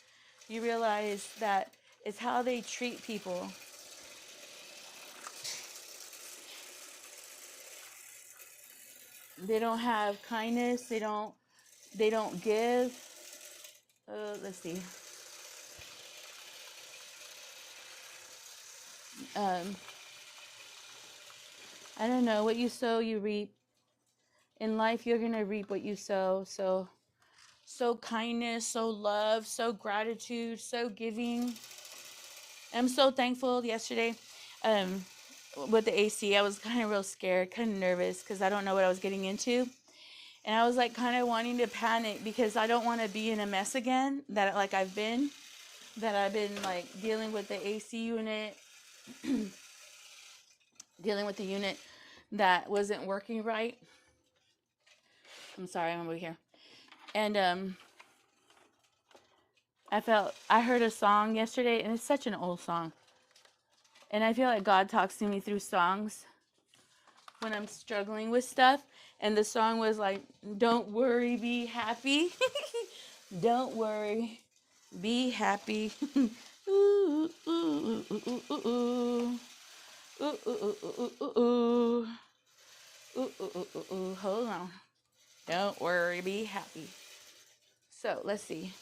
You realize that it's how they treat people. They don't have kindness. They don't give. Let's see. Um, I don't know. What you sow, you reap. In life, you're going to reap what you sow. So kindness, so love, so gratitude, so giving. I'm so thankful yesterday with the AC. I was kind of real scared, kind of nervous because I don't know what I was getting into. And I was like kind of wanting to panic because I don't want to be in a mess again that I've been like dealing with the AC unit, dealing with the unit that wasn't working right. I'm sorry, I'm over here. And I heard a song yesterday, and it's such an old song. And I feel like God talks to me through songs when I'm struggling with stuff. And the song was like, don't worry, be happy. Don't worry, be happy. Ooh, ooh, ooh, ooh, ooh, ooh. Ooh, ooh, ooh, ooh, ooh, ooh. Ooh, ooh, ooh, ooh, ooh. Hold on. Don't worry, be happy. So, let's see.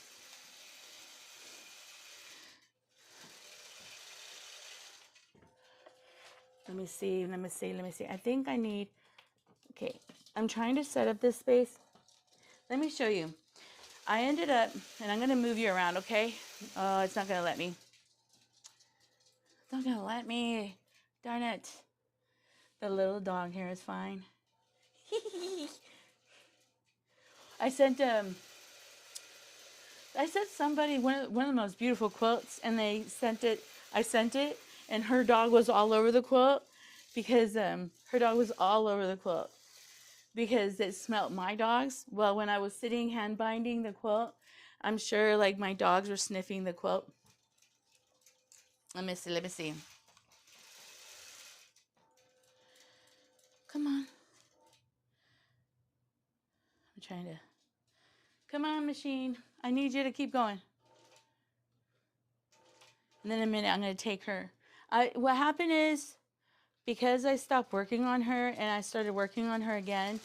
Let me see. I think I need, okay, I'm trying to set up this space. Let me show you. I ended up, and I'm going to move you around, okay? Oh, it's not going to let me. It's not going to let me. Darn it. The little dog here is fine. I sent somebody one of the most beautiful quilts, and they sent it. I sent it, and her dog was all over the quilt because her dog was all over the quilt because it smelt my dogs. Well, when I was sitting hand binding the quilt, I'm sure like my dogs were sniffing the quilt. Let me see. Come on. I'm trying to. Come on, machine. I need you to keep going. And then in a minute, I'm going to take her. What happened is, because I stopped working on her and I started working on her again,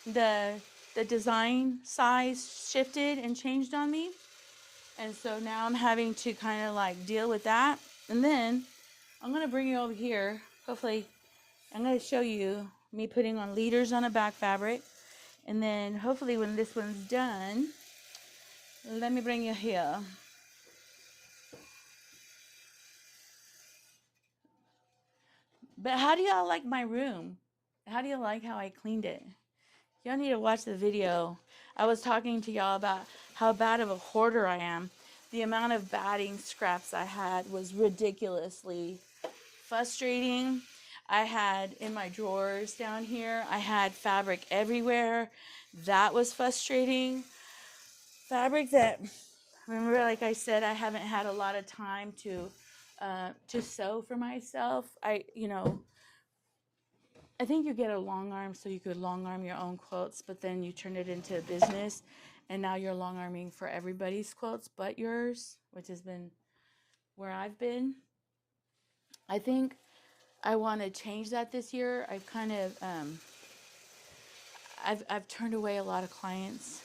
the design size shifted and changed on me. And so now I'm having to kind of like deal with that. And then I'm going to bring you over here. Hopefully, I'm going to show you me putting on leaders on a back fabric. And then hopefully when this one's done, let me bring you here. But how do y'all like my room? How do you like how I cleaned it? Y'all need to watch the video. I was talking to y'all about how bad of a hoarder I am. The amount of batting scraps I had was ridiculously frustrating. I had in my drawers down here, I had fabric everywhere. That was frustrating. Fabric that, remember, like I said, I haven't had a lot of time to sew for myself. I think you get a long arm so you could long arm your own quilts, but then you turn it into a business, and now you're long arming for everybody's quilts but yours, which has been where I've been. I think I want to change that this year. I've kind of I've turned away a lot of clients.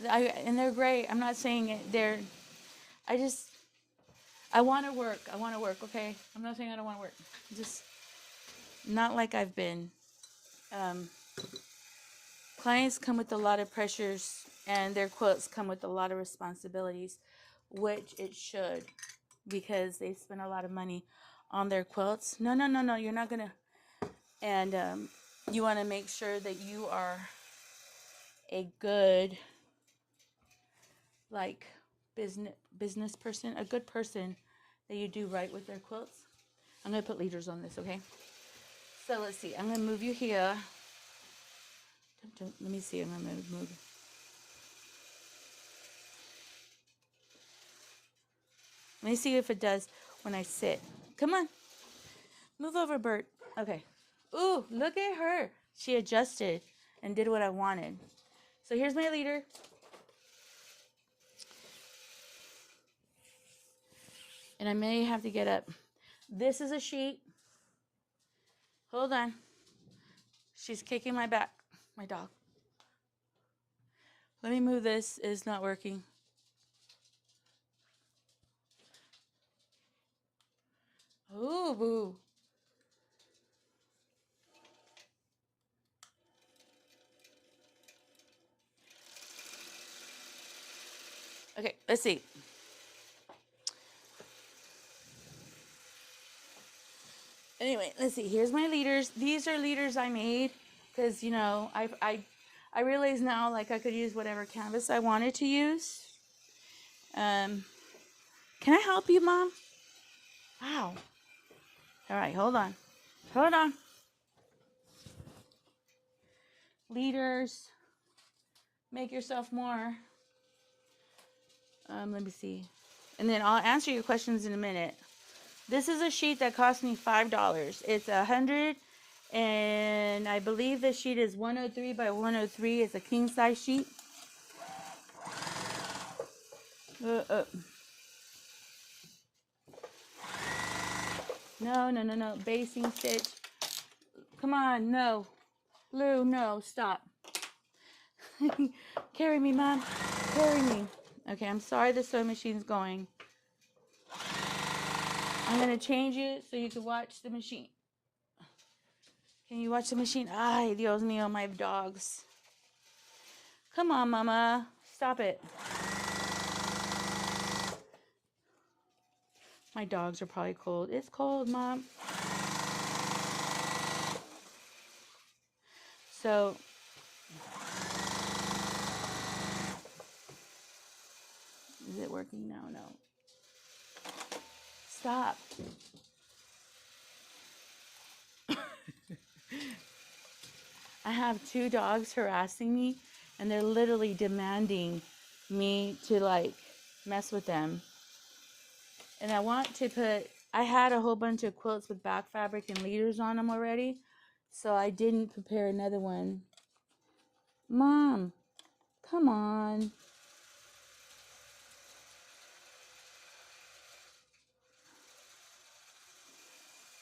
And they're great. I'm not saying it. I just I want to work. I want to work, okay? I'm not saying I don't want to work. Just not like I've been. Um, Clients come with a lot of pressures, and their quilts come with a lot of responsibilities, which it should, because they spend a lot of money on their quilts. No, no, no, no, you're not going to. And you want to make sure that you are a good, like, business person, a good person, that you do right with their quilts. I'm going to put leaders on this, okay? So let's see. I'm going to move you here. Let me see. I'm going to move. Let me see if it does when I sit. Come on. Move over, Bert. Okay. Ooh, look at her. She adjusted and did what I wanted. So here's my leader. And I may have to get up. This is a sheet. Hold on. She's kicking my back, my dog. Let me move this. It's not working. Ooh, boo. Okay, let's see. Anyway, let's see. Here's my leaders. These are leaders I made because, you know, I realize now, like, I could use whatever canvas I wanted to use. Can I help you, Mom? Wow. All right, hold on. Hold on. Leaders, make yourself more. Let me see. And then I'll answer your questions in a minute. This is a sheet that cost me $5. It's 100, and I believe the sheet is 103 by 103. It's a king size sheet. No, no, no, no. Basting stitch. Come on, no. Lou, no, stop. Carry me, Mom. Carry me. Okay, I'm sorry the sewing machine's going. I'm going to change it so you can watch the machine. Can you watch the machine? Ay, Dios mío, my dogs. Come on, Mama. Stop it. My dogs are probably cold. It's cold, Mom. So, is it working now? No. Stop. I have 2 dogs harassing me, and they're literally demanding me to, like, mess with them. And I want to put, I had a whole bunch of quilts with back fabric and leaders on them already, so I didn't prepare another one. Mom, come on.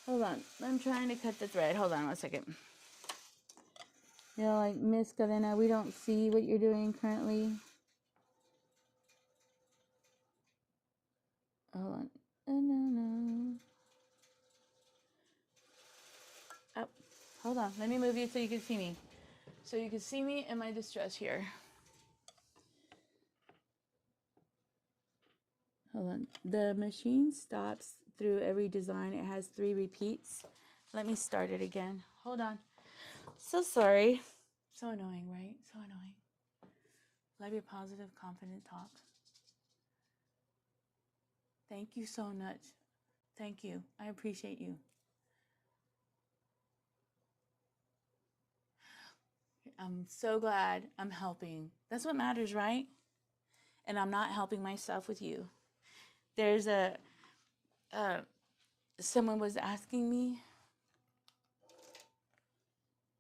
Hold on. I'm trying to cut the thread. Hold on 1 second. You know, like, Miss Galena, we don't see what you're doing currently. Hold on. No. Oh, hold on. Let me move you so you can see me. So you can see me in my distress here. Hold on. The machine stops through every design. It has 3 repeats. Let me start it again. Hold on. So sorry. So annoying, right? So annoying. Love your positive, confident talk. Thank you so much. Thank you. I appreciate you. I'm so glad I'm helping. That's what matters, right? And I'm not helping myself with you. There's someone was asking me.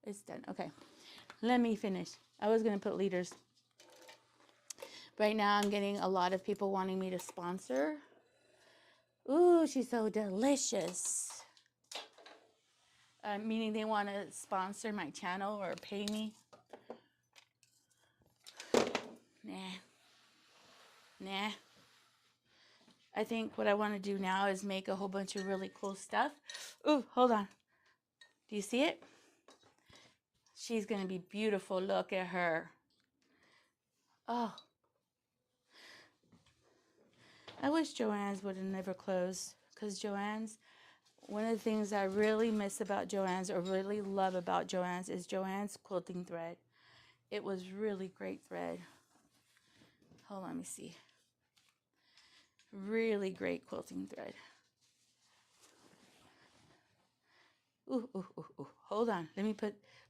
It's done. Okay. Let me finish. I was going to put leaders. Right now, I'm getting a lot of people wanting me to sponsor. Ooh, she's so delicious. Meaning they want to sponsor my channel or pay me. Nah. I think what I want to do now is make a whole bunch of really cool stuff. Ooh, hold on. Do you see it? She's going to be beautiful. Look at her. Oh, I wish Joann's would have never closed, because Joann's, one of the things I really miss about Joann's, or really love about Joann's, is Joann's quilting thread. It was really great thread. Hold on, let me see. Really great quilting thread. Ooh, ooh, ooh, ooh. Hold on. Let me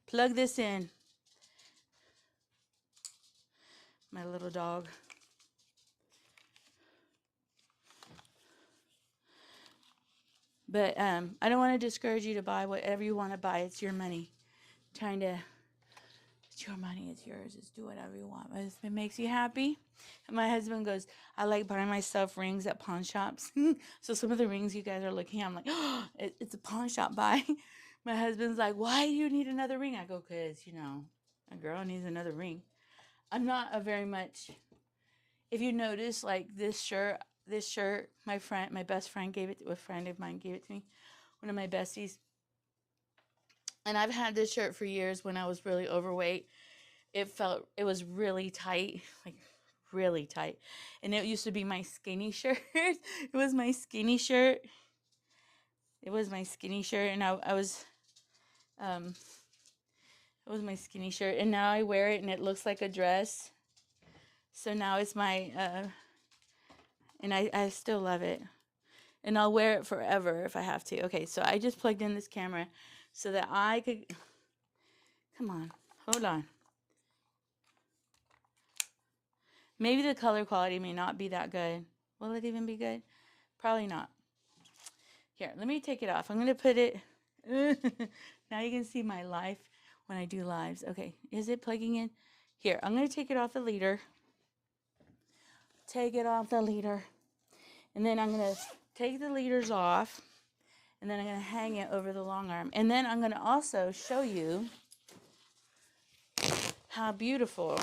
plug this in. My little dog. But I don't want to discourage you to buy whatever you want to buy. It's your money. It's your money. It's yours. Just do whatever you want. If it makes you happy. And my husband goes, I like buying myself rings at pawn shops. So some of the rings you guys are looking at, I'm like, oh, it's a pawn shop buy. My husband's like, why do you need another ring? I go, because, a girl needs another ring. I'm not a very much, if you notice, like this shirt, my best friend gave it to, a friend of mine gave it to me, one of my besties. And I've had this shirt for years. When I was really overweight, it was really tight, like really tight. And it used to be my skinny shirt. It was my skinny shirt. And it was my skinny shirt. And now I wear it and it looks like a dress. So now it's my, and I still love it. And I'll wear it forever if I have to. Okay, so I just plugged in this camera so that I could, come on, hold on. Maybe the color quality may not be that good. Will it even be good? Probably not. Here, let me take it off. I'm going to put it, now you can see my life when I do lives. Okay, is it plugging in? Here, I'm going to take it off the leader. Take it off the leader. And then I'm going to take the leaders off. And then I'm going to hang it over the long arm. And then I'm going to also show you how beautiful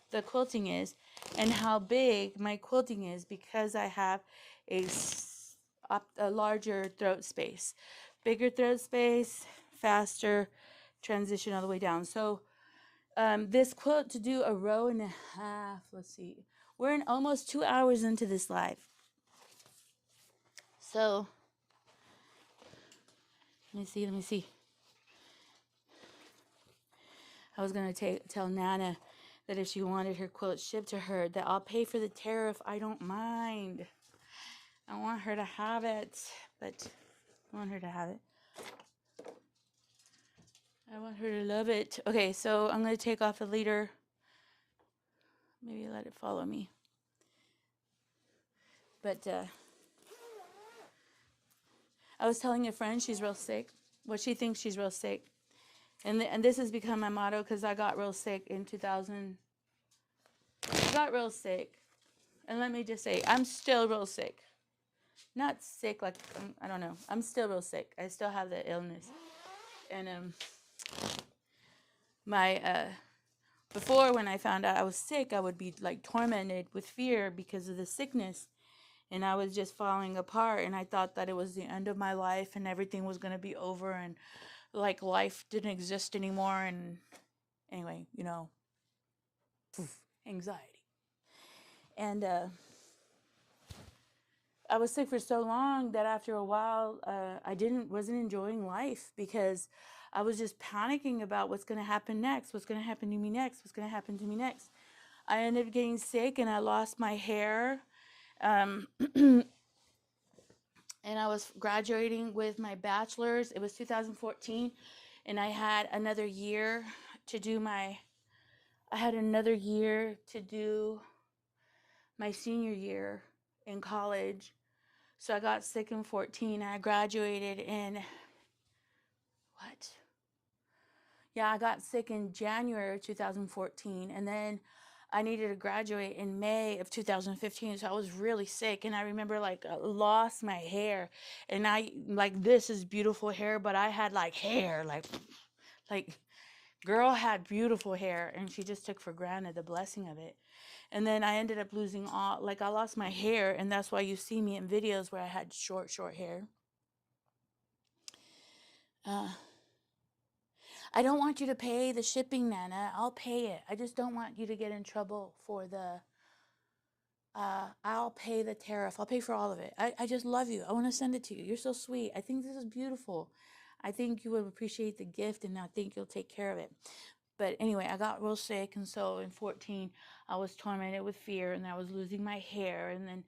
the quilting is and how big my quilting is, because I have a larger throat space. Bigger throat space, faster transition all the way down. So this quilt, to do a row and a half, let's see. We're in almost 2 hours into this live. So, let me see. I was going to tell Nana that if she wanted her quilt shipped to her, that I'll pay for the tariff. I don't mind. I want her to have it, but I want her to have it. I want her to love it. Okay, so I'm going to take off the leader. Maybe let it follow me. But I was telling a friend she's real sick. Well, she thinks she's real sick. And this has become my motto, because I got real sick in 2000. I got real sick. And let me just say, I'm still real sick. Not sick like, I don't know. I'm still real sick. I still have the illness. And before, when I found out I was sick, I would be like tormented with fear because of the sickness. And I was just falling apart. And I thought that it was the end of my life and everything was going to be over. And like life didn't exist anymore. And anyway, anxiety. And I was sick for so long that after a while, I wasn't enjoying life, because I was just panicking about what's going to happen next, what's going to happen to me next, what's going to happen to me next. I ended up getting sick and I lost my hair. And I was graduating with my bachelor's. It was 2014, and I had another year to do my senior year in college. So I got sick in 14 and I graduated in I got sick in January of 2014, and then I needed to graduate in May of 2015. So I was really sick, and I remember I lost my hair, and this is beautiful hair, but I had hair like Girl had beautiful hair, and she just took for granted the blessing of it. And then I ended up losing all, like, I lost my hair, and that's why you see me in videos where I had short, short hair. Uh, I don't want you to pay the shipping, Nana. I'll pay it. I just don't want you to get in trouble for the, I'll pay the tariff. I'll pay for all of it. I just love you. I want to send it to you. You're so sweet. I think this is beautiful. I think you would appreciate the gift, and I think you'll take care of it. But anyway, I got real sick, and so in 14, I was tormented with fear, and I was losing my hair, and then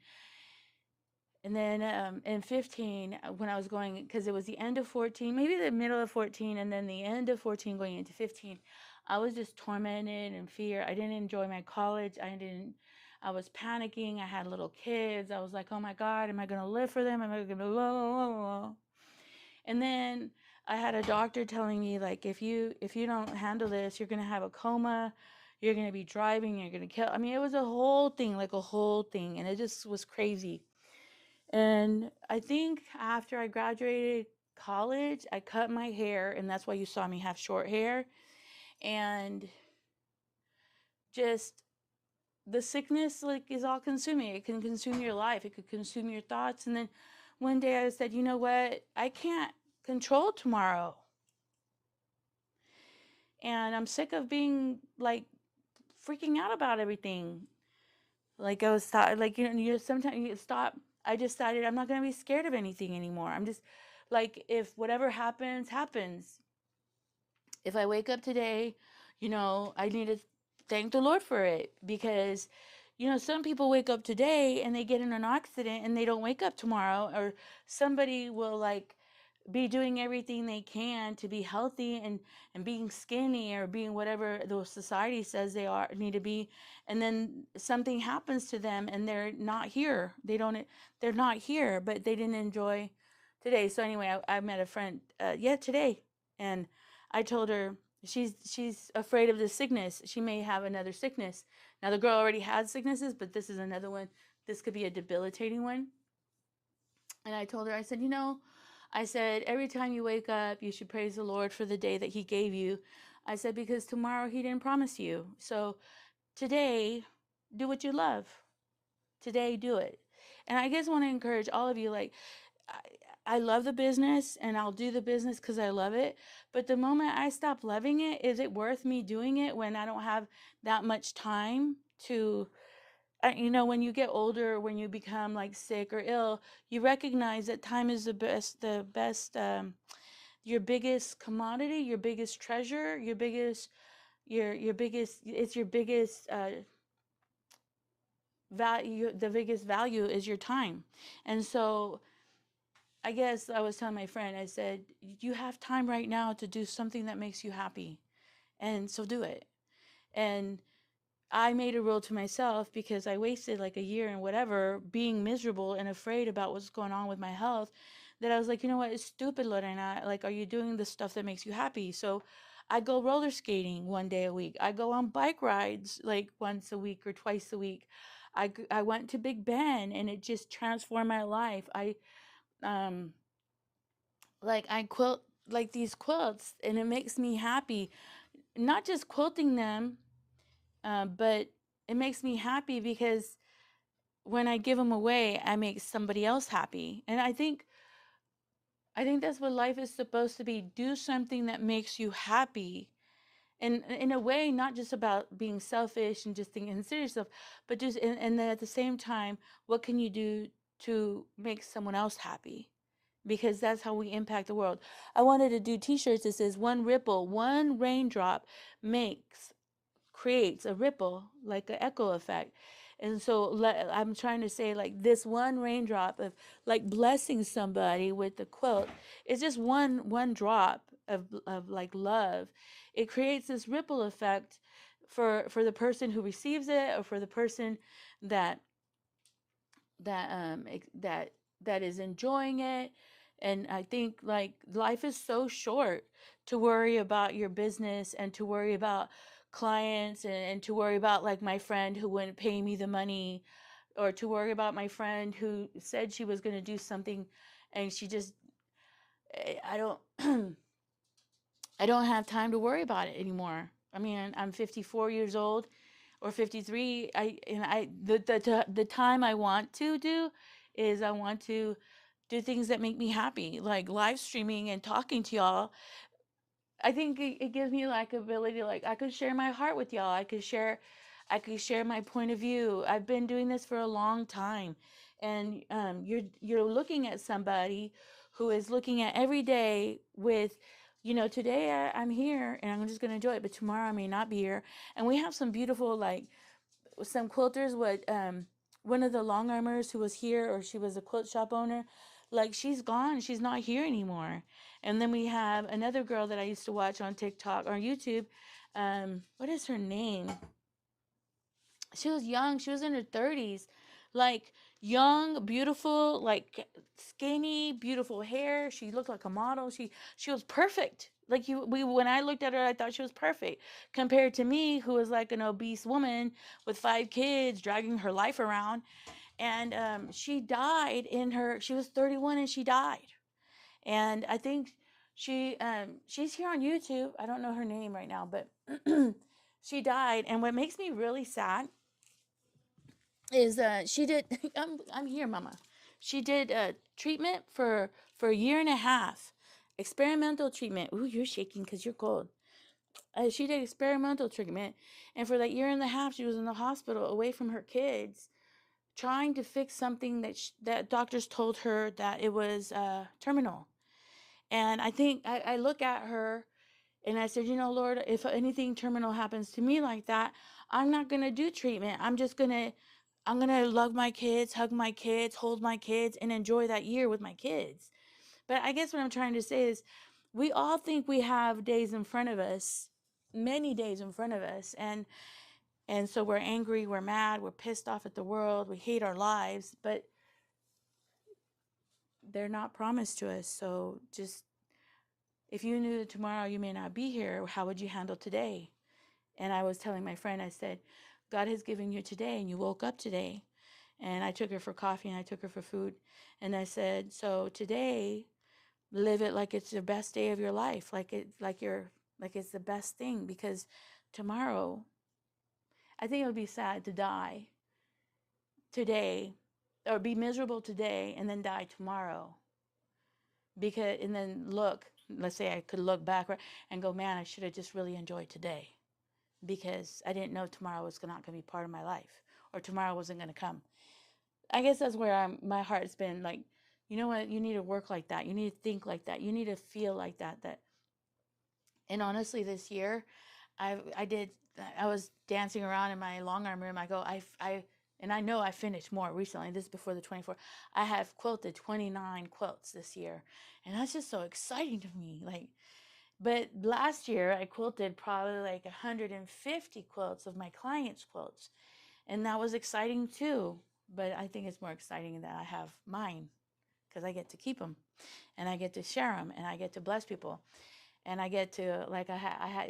in 15, when I was going, because it was the end of 14, maybe the middle of 14, and then the end of 14 going into 15, I was just tormented and fear. I didn't enjoy my college. I was panicking. I had little kids. I was like, oh my God, am I going to live for them? Am I going to, blah, blah, blah. And then I had a doctor telling me, like, if you don't handle this, you're going to have a coma. You're going to be driving. You're going to kill. I mean, it was a whole thing, like a whole thing. And it just was crazy. And I think after I graduated college, I cut my hair, and that's why you saw me have short hair. And just the sickness, like, is all consuming. It can consume your life. It could consume your thoughts. And then one day I said, you know what? I can't control tomorrow. And I'm sick of being like freaking out about everything. Like, I was like, you sometimes you stop. I decided I'm not going to be scared of anything anymore. I'm just like, if whatever happens, happens. If I wake up today, I need to thank the Lord for it, because, some people wake up today and they get in an accident and they don't wake up tomorrow, or somebody will, like, be doing everything they can to be healthy and being skinny or being whatever the society says need to be, and then something happens to them and they're not here. They're not here, but they didn't enjoy today. So anyway, I met a friend today, and I told her she's afraid of the sickness. She may have another sickness. Now the girl already had sicknesses, but this is another one. This could be a debilitating one. And I told her, I said, I said, every time you wake up, you should praise the Lord for the day that He gave you. I said, because tomorrow He didn't promise you. So today, do what you love. Today, do it. And I just want to encourage all of you, like, I love the business, and I'll do the business because I love it. But the moment I stop loving it, is it worth me doing it when I don't have that much time to, when you get older, when you become like sick or ill, you recognize that time is the best, your biggest commodity, your biggest treasure, your biggest, it's your biggest value. The biggest value is your time. And so I guess I was telling my friend, I said, you have time right now to do something that makes you happy. And so do it. And I made a rule to myself, because I wasted like a year and whatever being miserable and afraid about what's going on with my health, that I was like, you know what, it's stupid, Lorena. Like, are you doing the stuff that makes you happy? So I go roller skating one day a week. I go on bike rides like once a week or twice a week. I went to Big Ben, and it just transformed my life. Um, I quilt like these quilts, and it makes me happy. Not just quilting them, but it makes me happy because when I give them away, I make somebody else happy. And I think that's what life is supposed to be. Do something that makes you happy. And in a way, not just about being selfish and just thinking, consider yourself, but just, and then at the same time, what can you do to make someone else happy? Because that's how we impact the world. I wanted to do t-shirts that says, one ripple, one raindrop creates a ripple, like an echo effect. And so I'm trying to say, like, this one raindrop of like blessing somebody with the quilt is just one drop of like love. It creates this ripple effect for the person who receives it, or for the person that that that is enjoying it. And I think, like, life is so short to worry about your business, and to worry about clients, and to worry about, like, my friend who wouldn't pay me the money, or to worry about my friend who said she was going to do something and she just, I don't I don't have time to worry about it anymore. I mean, I'm 54 years old or 53. The time I want to do is I want to do things that make me happy, like live streaming and talking to y'all. I think it gives me like ability, like I could share my heart with y'all. I could share my point of view. I've been doing this for a long time, and you're looking at somebody who is looking at every day with, today I'm here and I'm just gonna enjoy it, but tomorrow I may not be here. And we have some beautiful, like, some quilters. What one of the long armors who was here, or she was a quilt shop owner, like, she's gone, she's not here anymore. And then we have another girl that I used to watch on TikTok or YouTube. What is her name? She was young, she was in her 30s, like, young, beautiful, like, skinny, beautiful hair. She looked like a model. She was perfect. Like, when I looked at her, I thought she was perfect compared to me, who was like an obese woman with 5 kids dragging her life around. And she was 31 and she died. And I think she's here on YouTube. I don't know her name right now, but she died. And what makes me really sad is she did I'm here, mama. She did treatment for a year and a half, experimental treatment. Ooh, you're shaking because you're cold. She did experimental treatment, and for that year and a half she was in the hospital away from her kids, trying to fix something that doctors told her that it was terminal. And I think I look at her and I said, Lord, if anything terminal happens to me like that, I'm not going to do treatment. I'm going to love my kids, hug my kids, hold my kids, and enjoy that year with my kids. But I guess what I'm trying to say is, we all think we have days in front of us, many days in front of us. And so we're angry, we're mad, we're pissed off at the world, we hate our lives, but they're not promised to us. So just, if you knew that tomorrow you may not be here, how would you handle today? And I was telling my friend, I said, God has given you today, and you woke up today. And I took her for coffee and I took her for food. And I said, so today, live it like it's the best day of your life, like it's the best thing, because tomorrow, I think it would be sad to die today, or be miserable today and then die tomorrow. And then let's say I could look back and go, man, I should have just really enjoyed today, because I didn't know tomorrow was not going to be part of my life, or tomorrow wasn't going to come. I guess that's where my heart's been like, you know what? You need to work like that. You need to think like that. You need to feel like that. And honestly, this year, I was dancing around in my long arm room. And I know I finished more recently. This is before the 24. I have quilted 29 quilts this year. And that's just so exciting to me. But last year I quilted probably like 150 quilts of my clients' quilts. And that was exciting too. But I think it's more exciting that I have mine, because I get to keep them and I get to share them and I get to bless people. And I get to, like,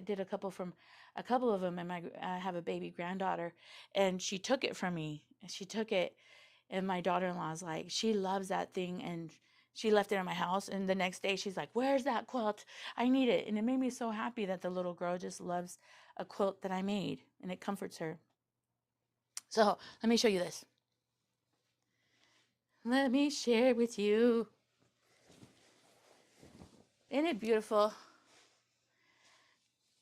did a couple of them, and I have a baby granddaughter, and she took it from me. And she took it, and my daughter-in-law's like, she loves that thing, and she left it in my house. And the next day she's like, where's that quilt? I need it. And it made me so happy that the little girl just loves a quilt that I made, and it comforts her. So let me show you this. Let me share with you. Isn't it beautiful?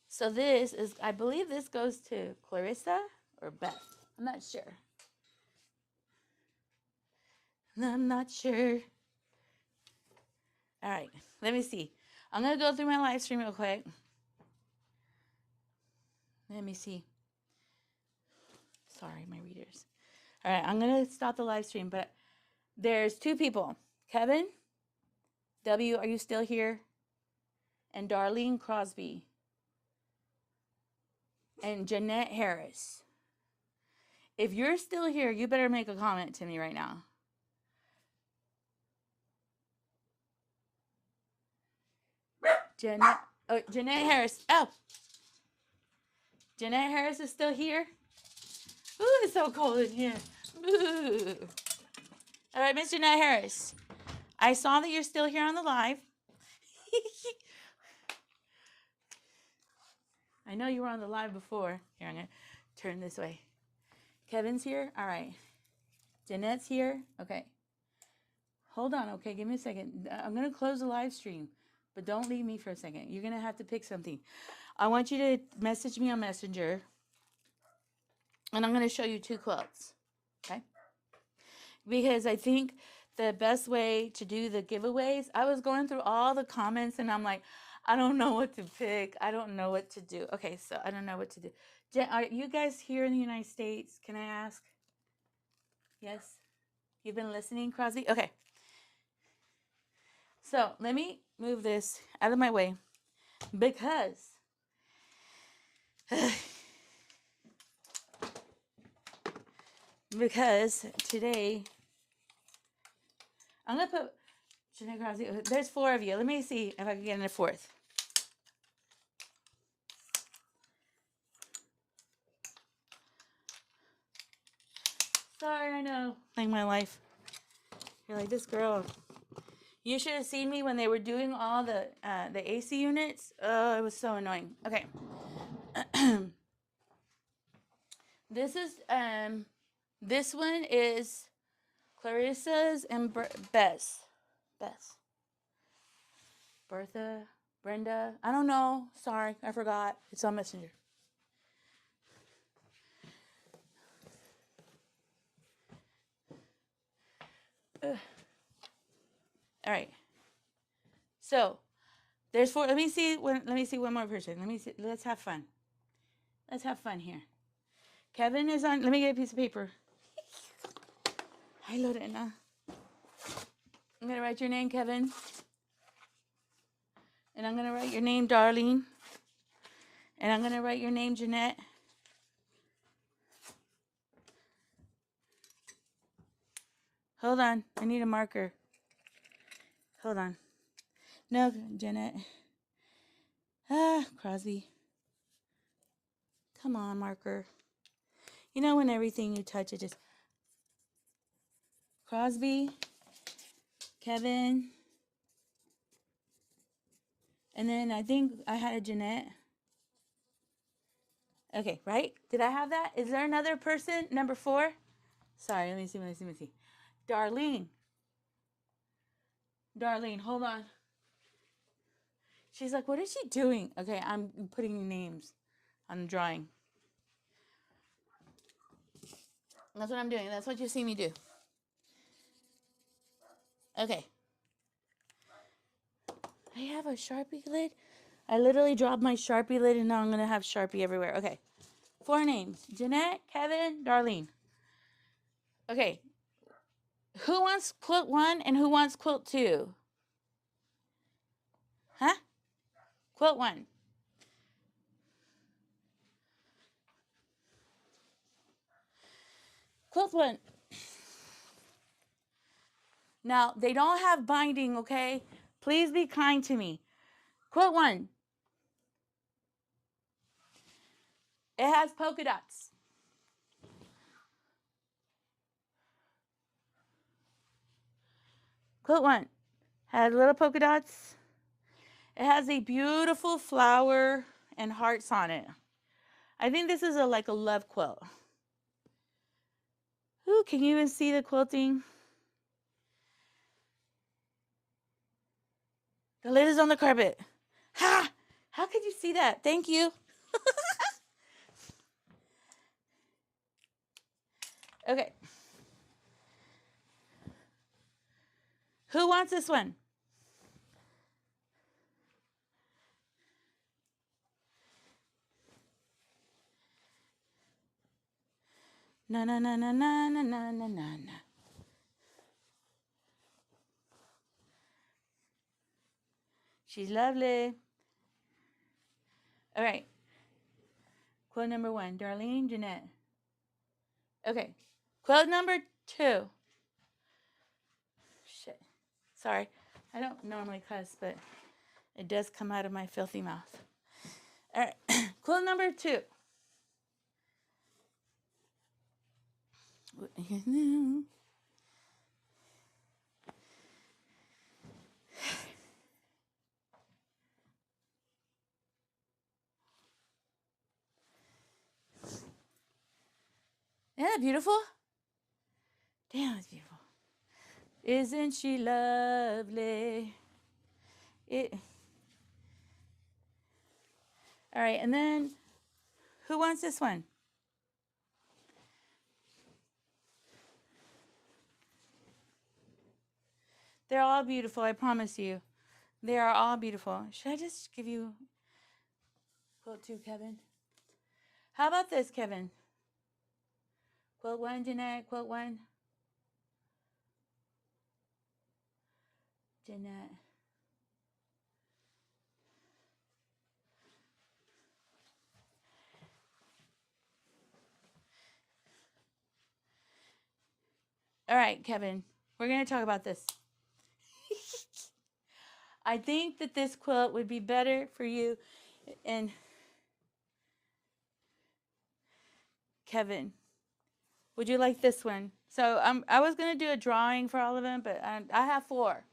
So this is, I believe this goes to Clarissa or Beth. I'm not sure. I'm not sure. All right, let me see. I'm going to go through my live stream real quick. Let me see. Sorry, my readers. All right, I'm going to stop the live stream, but there's 2 people. Kevin W., are you still here? And Darlene Crosby. And Jeanette Harris. If you're still here, you better make a comment to me right now. Jeanette Harris. Oh, Jeanette Harris is still here. Ooh, it's so cold in here. Ooh. All right, Miss Jeanette Harris. I saw that you're still here on the live. I know you were on the live before. Here, I'm going to turn this way. Kevin's here. All right. Jeanette's here. Okay. Hold on. Okay, give me a second. I'm going to close the live stream, but don't leave me for a second. You're going to have to pick something. I want you to message me on Messenger, and I'm going to show you 2 quilts. Okay? Because I think the best way to do the giveaways, I was going through all the comments, and I'm like, I don't know what to pick. I don't know what to do. Okay, so I don't know what to do. Are you guys here in the United States? Can I ask? Yes? You've been listening, Crosby? Okay. So let me move this out of my way because today I'm going to put Jeanette Crosby. There's 4 of you. Let me see if I can get in a 4th. Sorry, I know. Like my life. You're like, this girl. You should have seen me when they were doing all the AC units. Oh, it was so annoying. Okay. This one is Clarissa's and Bess. Bertha, Brenda. I don't know. Sorry, I forgot. It's on Messenger. Ugh. All right. So there's 4. Let me see one more person. Let's have fun. Let's have fun here. Kevin is on. Let me get a piece of paper. Hi, Lorena. I'm gonna write your name, Kevin. And I'm gonna write your name, Darlene. And I'm gonna write your name, Jeanette. Hold on. I need a marker. Hold on. No, Jeanette. Crosby. Come on, marker. You know when everything you touch, it just... Crosby. Kevin. And then I think I had a Jeanette. Okay, right? Did I have that? Is there another person? Number 4? Sorry, let me see. Darlene. Darlene, hold on. She's like, what is she doing? Okay, I'm putting names on the drawing. That's what I'm doing. That's what you see me do. Okay. I have a Sharpie lid. I literally dropped my Sharpie lid, and now I'm going to have Sharpie everywhere. Okay. 4 names. Jeanette, Kevin, Darlene. Okay. Who wants quilt 1 and who wants quilt 2? Huh? Quilt 1. Quilt 1. Now, they don't have binding, okay? Please be kind to me. Quilt 1. It has polka dots. Quilt 1 has little polka dots. It has a beautiful flower and hearts on it. I think this is like a love quilt. Ooh, can you even see the quilting? The lid is on the carpet. Ha! How could you see that? Thank you. Okay. Who wants this one? Na na na na na na na na na. She's lovely. All right. Quilt number 1, Darlene, Jeanette. Okay. Quilt number 2. Shit. Sorry. I don't normally cuss, but it does come out of my filthy mouth. All right. Quilt number 2. Isn't that beautiful? Damn, it's beautiful. Isn't she lovely? All right, and then who wants this one? They're all beautiful, I promise you. They are all beautiful. Should I just give you quilt 2, Kevin? How about this, Kevin? Quilt 1, Jeanette, quilt 1. Jeanette. All right, Kevin, we're going to talk about this. I think that this quilt would be better for you. And Kevin, would you like this one? So I was going to do a drawing for all of them, but I have 4.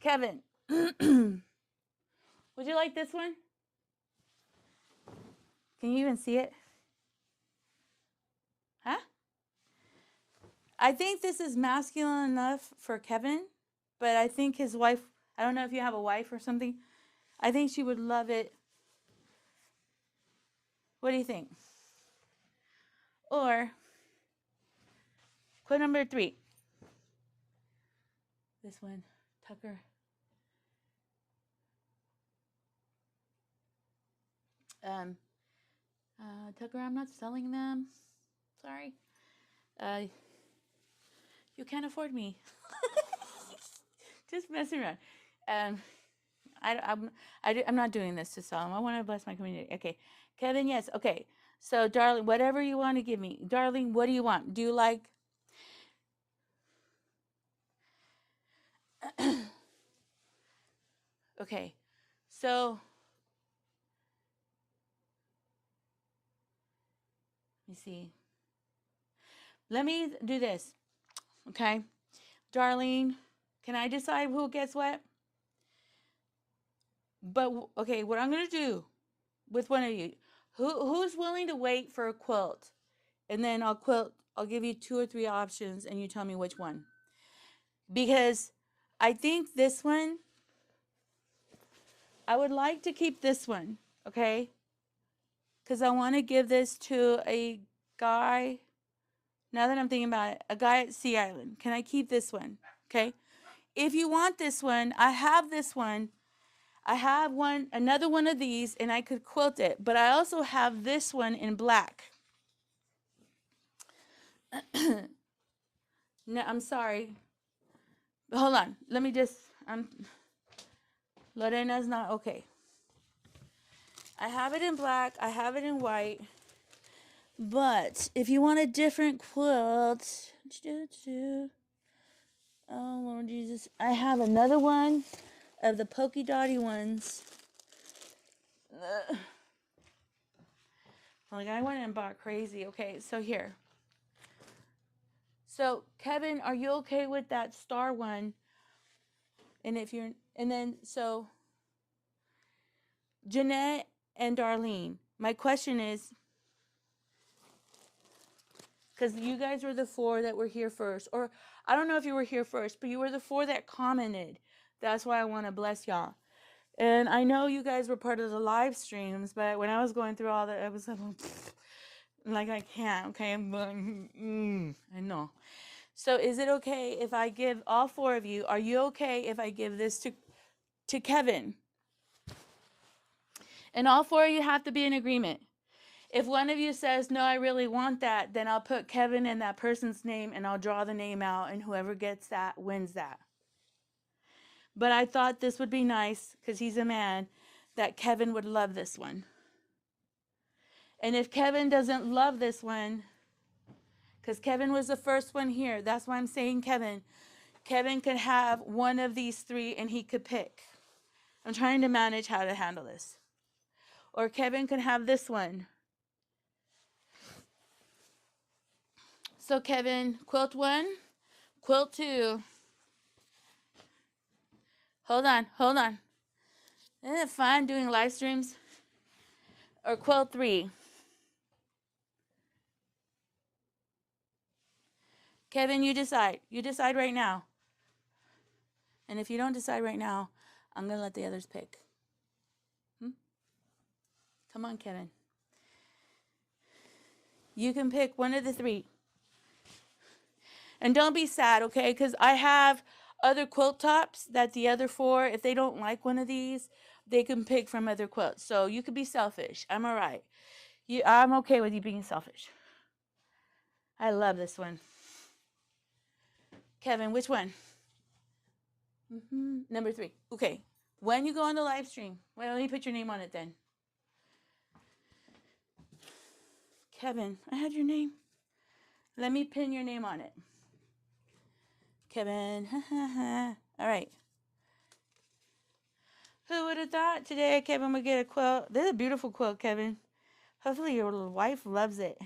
Kevin, would you like this one? Can you even see it? Huh? I think this is masculine enough for Kevin, but I think his wife, I don't know if you have a wife or something, I think she would love it. What do you think? Or quilt number 3. This one, Tucker. Tucker, I'm not selling them. Sorry. You can't afford me. Just messing around. I'm not doing this to sell them. I want to bless my community. Okay. Kevin, yes. Okay. So, darling, whatever you want to give me. Darling, what do you want? Do you like... Okay. So, let me see. Let me do this. Okay. Darling, can I decide who gets what? But, okay, what I'm going to do with one of you, who's willing to wait for a quilt? And then I'll give you 2 or 3 options and you tell me which one. Because I think this one, I would like to keep this one, okay? Because I want to give this to a guy, now that I'm thinking about it, a guy at Sea Island. Can I keep this one? Okay. If you want this one, I have this one. I have another one of these, and I could quilt it. But I also have this one in black. No, I'm sorry. Hold on. Let me just, Lorena's not okay. I have it in black. I have it in white. But if you want a different quilt, oh Lord Jesus, I have another one of the polka dotty ones. Like, I went and bought crazy. Okay, so here. So Kevin, are you okay with that star one? And then so Jeanette and Darlene, my question is, because you guys were the 4 that were here first, or I don't know if you were here first, but you were the 4 that commented. That's why I want to bless y'all. And I know you guys were part of the live streams, but when I was going through all that, I was like, I can't, okay? I know. So is it okay if I give all 4 of you, are you okay if I give this to Kevin? And all 4 of you have to be in agreement. If one of you says, no, I really want that, then I'll put Kevin in that person's name and I'll draw the name out, and whoever gets that wins that. But I thought this would be nice, because he's a man, that Kevin would love this one. And if Kevin doesn't love this one, because Kevin was the first one here, that's why I'm saying Kevin. Kevin could have one of these 3 and he could pick. I'm trying to manage how to handle this. Or Kevin could have this one. So Kevin, quilt 1, quilt 2. Hold on. Isn't it fun doing live streams? Or quilt 3. Kevin, you decide. You decide right now. And if you don't decide right now, I'm going to let the others pick. Come on, Kevin. You can pick one of the three. And don't be sad, okay? Because I have other quilt tops that the other four, if they don't like one of these, they can pick from other quilts. So you could be selfish. I'm all right. I'm okay with you being selfish. I love this one. Kevin, which one? Number 3. Okay. When you go on the live stream, well, let me put your name on it then. Kevin, I had your name. Let me pin your name on it. Kevin. All right. Who would have thought today Kevin would get a quilt? This is a beautiful quilt, Kevin. Hopefully your little wife loves it.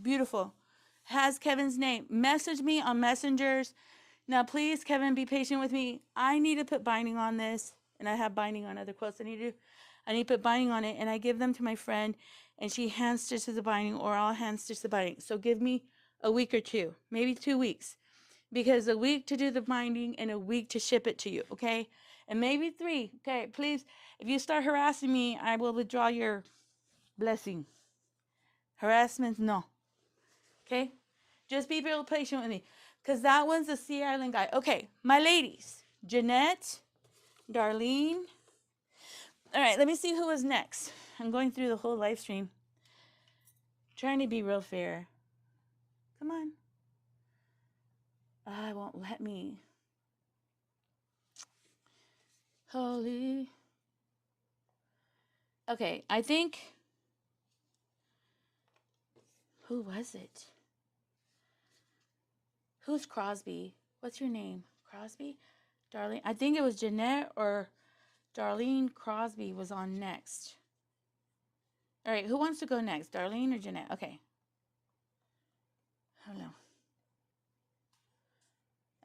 Beautiful. Has Kevin's name. Message me on messengers. Now, please, Kevin, be patient with me. I need to put binding on this, and I have binding on other quilts. I need to put binding on it, and I give them to my friend, and she hand stitches the binding, or I'll hand stitch the binding. So give me a week or 2, maybe 2 weeks, because a week to do the binding and a week to ship it to you, okay? And maybe 3, okay? Please, if you start harassing me, I will withdraw your blessing. Harassment, no. Okay? Just be real patient with me. Because that one's a Sea Island guy. Okay, my ladies. Jeanette, Darlene. All right, let me see who was next. I'm going through the whole live stream. Trying to be real fair. Come on. I won't let me. Holy. Okay, I think. Who was it? Who's Crosby? What's your name? Crosby? Darlene? I think it was Jeanette or Darlene Crosby was on next. All right, who wants to go next? Darlene or Jeanette? Okay. Hello.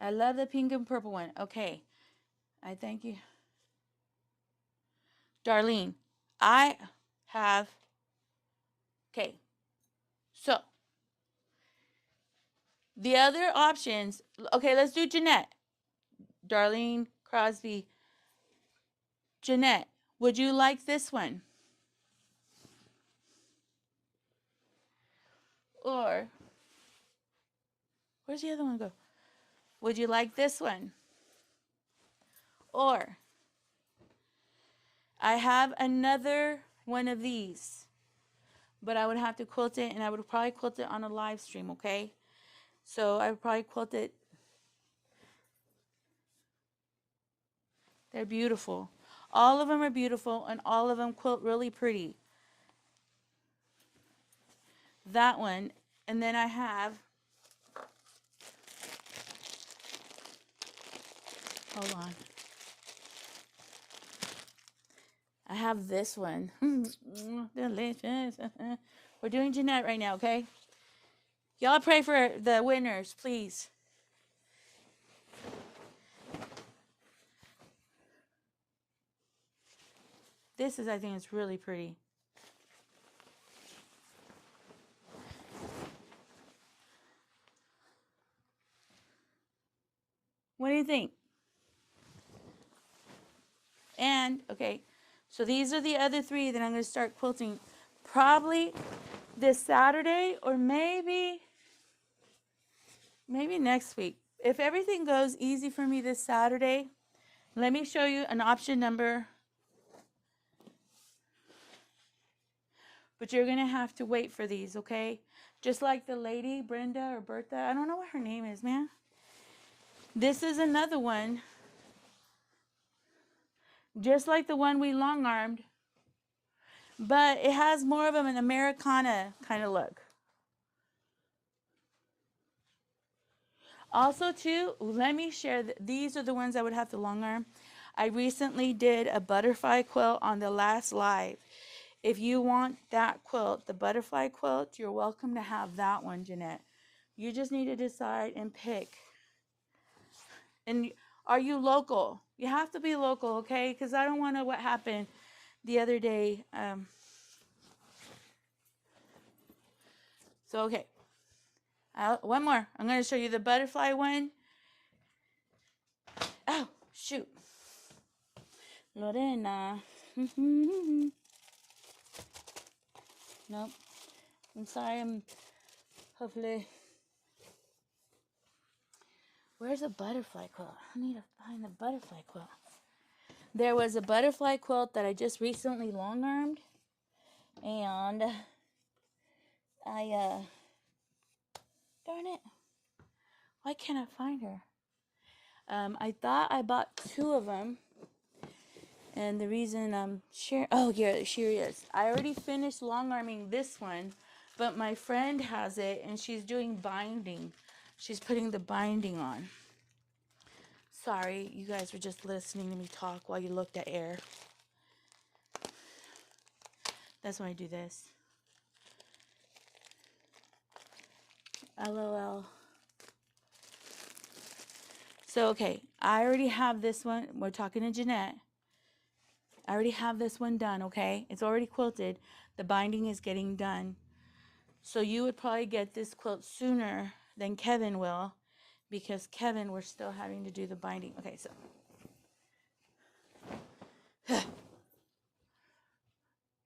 I love the pink and purple one. Okay. I thank you. Darlene, I have. Okay. So, the other options. Okay, let's do Jeanette. Darlene Crosby. Jeanette, would you like this one? Or, where's the other one go? Would you like this one? Or, I have another one of these, but I would have to quilt it, and I would probably quilt it on a live stream, okay? So I would probably quilt it. They're beautiful. All of them are beautiful, and all of them quilt really pretty. That one, and then I have, hold on. I have this one. Delicious. We're doing Jeanette right now, okay? Y'all pray for the winners, please. This is, I think it's really pretty. What do you think? And, okay, so these are the other 3 that I'm going to start quilting probably this Saturday or maybe next week. If everything goes easy for me this Saturday, let me show you an option number. But you're going to have to wait for these, okay? Just like the lady, Brenda or Bertha. I don't know what her name is, man. This is another one. Just like the one we long-armed. But it has more of an Americana kind of look. Also, too, let me share. These are the ones I would have to long-arm. I recently did a butterfly quilt on the last live. If you want that quilt, the butterfly quilt, you're welcome to have that one, Jeanette. You just need to decide and pick. And are you local? You have to be local, okay? Because I don't want to what happened the other day. So, okay. One more. I'm going to show you the butterfly one. Oh, shoot. Lorena. Nope. I'm sorry. Hopefully. Where's a butterfly quilt? I need to find the butterfly quilt. There was a butterfly quilt that I just recently long-armed. And darn it. Why can't I find her? I thought I bought 2 of them. And the reason I'm sharing, oh, yeah, here it is. I already finished long-arming this one, but my friend has it, and she's doing binding. She's putting the binding on. Sorry, you guys were just listening to me talk while you looked at air. That's why I do this. LOL. So, okay, I already have this one. We're talking to Jeanette. I already have this one done, okay? It's already quilted. The binding is getting done. So you would probably get this quilt sooner than Kevin will, because Kevin, we're still having to do the binding. Okay, so.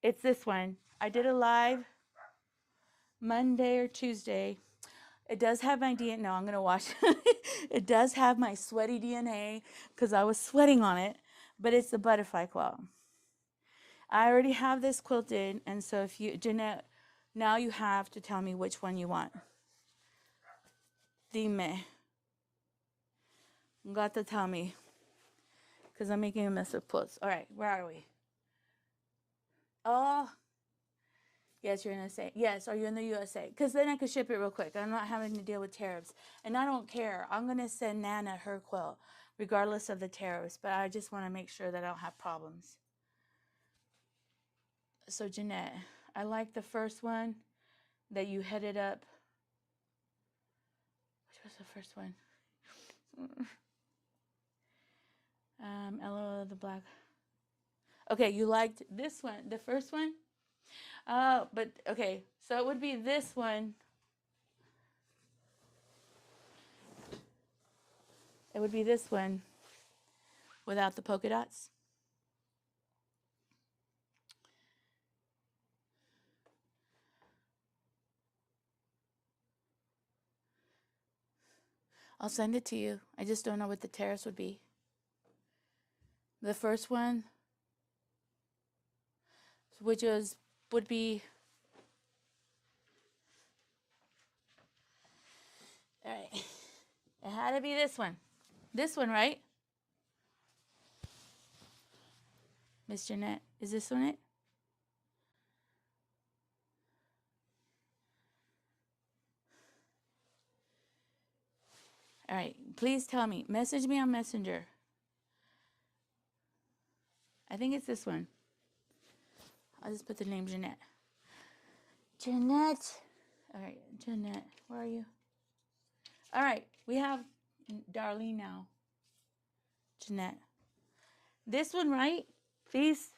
It's this one. I did a live Monday or Tuesday. It does have my DNA. No, I'm going to wash it. It does have my sweaty DNA because I was sweating on it, but it's the butterfly quilt. I already have this quilted, and so if you, Jeanette, now you have to tell me which one you want. Dime. You got to tell me because I'm making a mess of quilts. All right, where are we? Oh, yes, you're in the USA. Yes, are you in the USA? Because then I could ship it real quick. I'm not having to deal with tariffs. And I don't care. I'm going to send Nana her quilt, regardless of the tariffs. But I just want to make sure that I don't have problems. So, Jeanette, I like the first one that you headed up. Which was the first one? LOL, the black. Okay, you liked this one, the first one? But, okay, so it would be this one. It would be this one without the polka dots. I'll send it to you. I just don't know what the tariffs would be. The first one, which would be, all right, it had to be this one. This one, right? Miss Jeanette, is this one it? All right, please tell me. Message me on Messenger. I think it's this one. I'll just put the name Jeanette. Jeanette. All right, Jeanette, where are you? All right, we have Darlene now. Jeanette. This one, right? Please.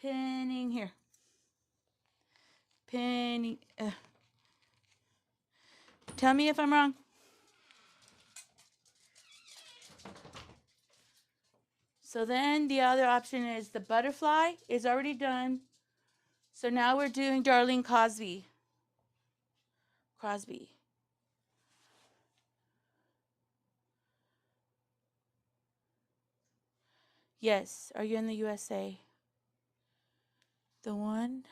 Pinning here. Pinning. Tell me if I'm wrong. So then the other option is the butterfly is already done. So now we're doing Darlene Crosby. Yes. Are you in the USA? The one?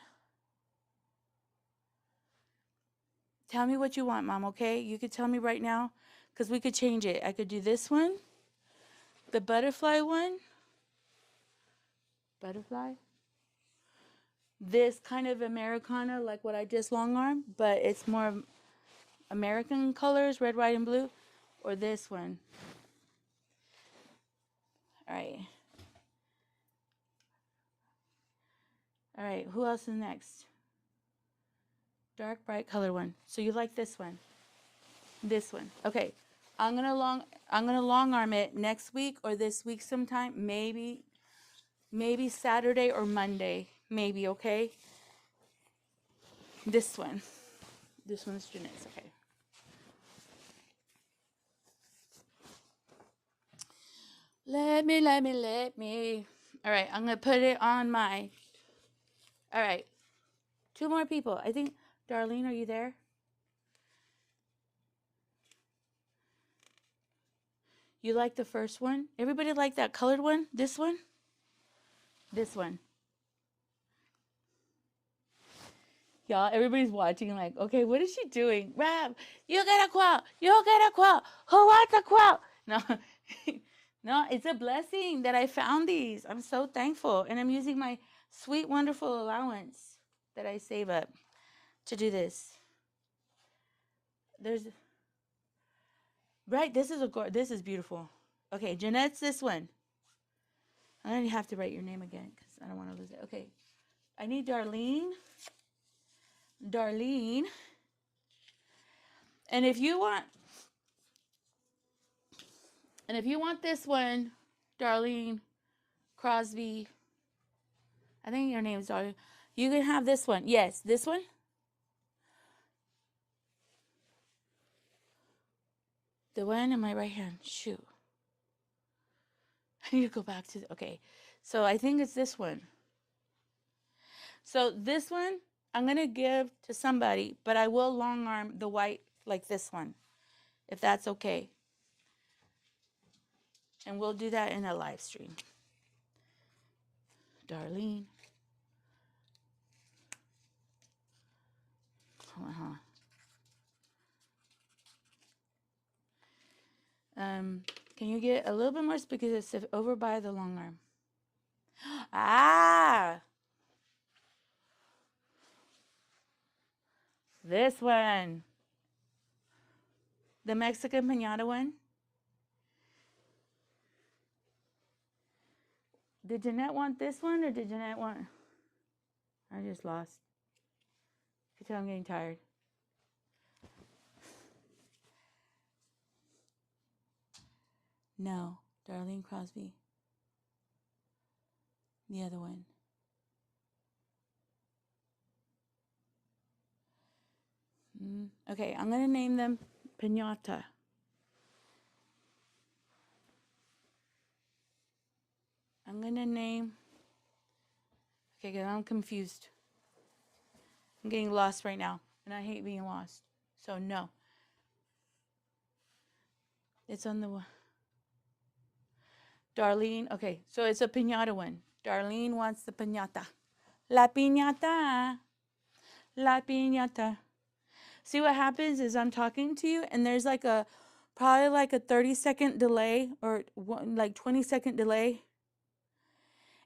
Tell me what you want, Mom, okay? You could tell me right now because we could change it. I could do this one, the butterfly one. Butterfly. This kind of Americana, like what I just long arm, but it's more American colors, red, white, and blue. Or this one. All right. All right, who else is next? Dark, bright color one. So you like this one? This one. Okay. I'm gonna long arm it next week or this week sometime. Maybe Saturday or Monday. maybe, okay? This one. This one's Jeanette's, okay. Let me. All right, I'm going to put it on my... All right, 2 more people. I think, Darlene, are you there? You like the first one? Everybody like that colored one? This one? This one. Y'all, everybody's watching like, okay, what is she doing? Rab, you get a quilt. You get a quilt. Who wants a quilt? No, no, it's a blessing that I found these. I'm so thankful. And I'm using my sweet, wonderful allowance that I save up to do this. Right, this is beautiful. Okay, Jeanette's this one. I don't have to write your name again because I don't want to lose it. Okay, I need Darlene. And if you want this one, Darlene Crosby, I think your name is Darlene. You can have this one. Yes, this one. The one in my right hand. Shoot. I need to go back to okay. So I think it's this one. So this one I'm going to give to somebody, but I will long arm the white like this one, if that's okay. And we'll do that in a live stream. Darlene. Hold on. Can you get a little bit more because it's over by the long arm? Ah! This one. The Mexican piñata one. Did Jeanette want this one or did Jeanette want... I just lost. You can tell I'm getting tired. No, Darlene Crosby. The other one. Okay, I'm going to name them Piñata. I'm going to name... Okay, because I'm confused. I'm getting lost right now, and I hate being lost. So, no. It's on the... Darlene, okay, so it's a piñata one. Darlene wants the piñata. La piñata. La piñata. See what happens is I'm talking to you, and there's like probably like a 30-second delay or like 20-second delay.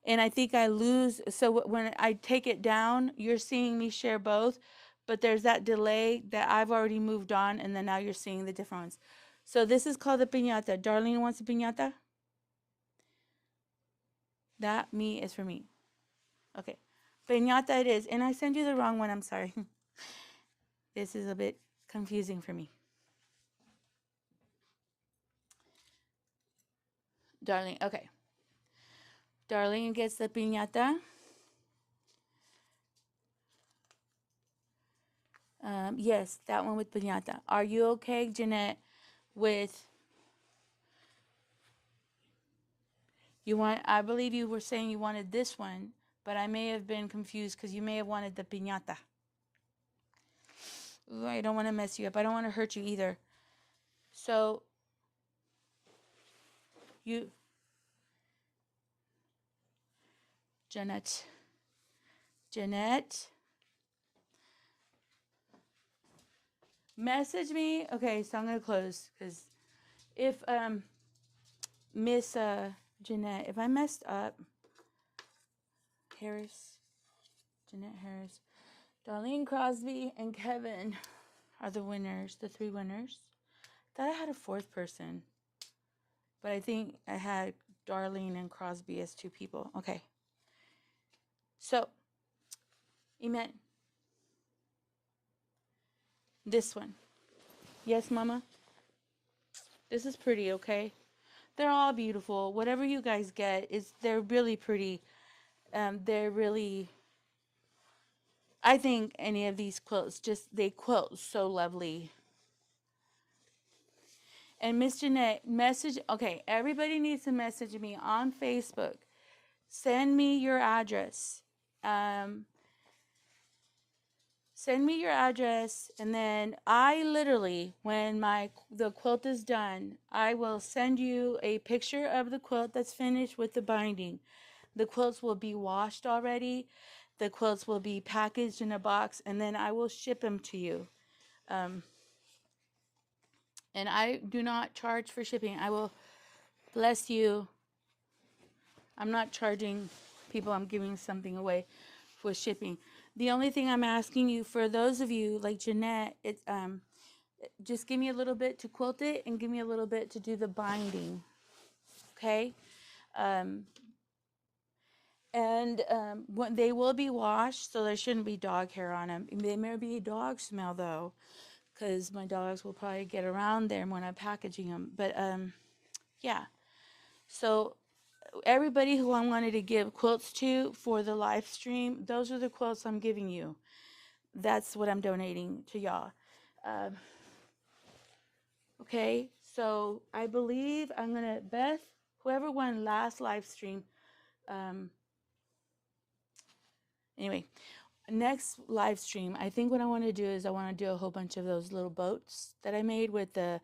And I think I lose. So when I take it down, you're seeing me share both. But there's that delay that I've already moved on. And then now you're seeing the different ones. So this is called the piñata. Darlene wants a piñata. That me is for me. Okay. Piñata it is. And I sent you the wrong one. I'm sorry. This is a bit confusing for me. Darlene. Okay. Darlene gets the piñata. Yes, that one with piñata. Are you okay, Jeanette, with... I believe you were saying you wanted this one, but I may have been confused because you may have wanted the piñata. Ooh, I don't want to mess you up. I don't want to hurt you either. So, Jeanette, message me. Okay, so I'm going to close because if, Miss Jeanette, if I messed up, Jeanette Harris, Darlene Crosby, and Kevin are the winners, the 3 winners. I thought I had a 4th person, but I think I had Darlene and Crosby as 2 people. Okay. So, Emet, this one. Yes, Mama? This is pretty, okay? They're all beautiful. Whatever you guys get, they're really pretty. They're really I think any of these quilts, just they quilt so lovely. And Miss Jeanette, message, okay, everybody needs to message me on Facebook. Send me your address. Send me your address, and then I literally, when the quilt is done, I will send you a picture of the quilt that's finished with the binding. The quilts will be washed already. The quilts will be packaged in a box, and then I will ship them to you. And I do not charge for shipping. I will bless you. I'm not charging people. I'm giving something away for shipping. The only thing I'm asking you, for those of you like Jeanette, it's just give me a little bit to quilt it and give me a little bit to do the binding. Okay. When they will be washed, so there shouldn't be dog hair on them. There may be dog smell though, because my dogs will probably get around there when I'm packaging them. But yeah. So everybody who I wanted to give quilts to for the live stream, those are the quilts I'm giving you. That's what I'm donating to y'all. Okay, so I believe I'm gonna, Beth, whoever won last live stream, anyway, next live stream, I think what I want to do is I want to do a whole bunch of those little boats that I made with the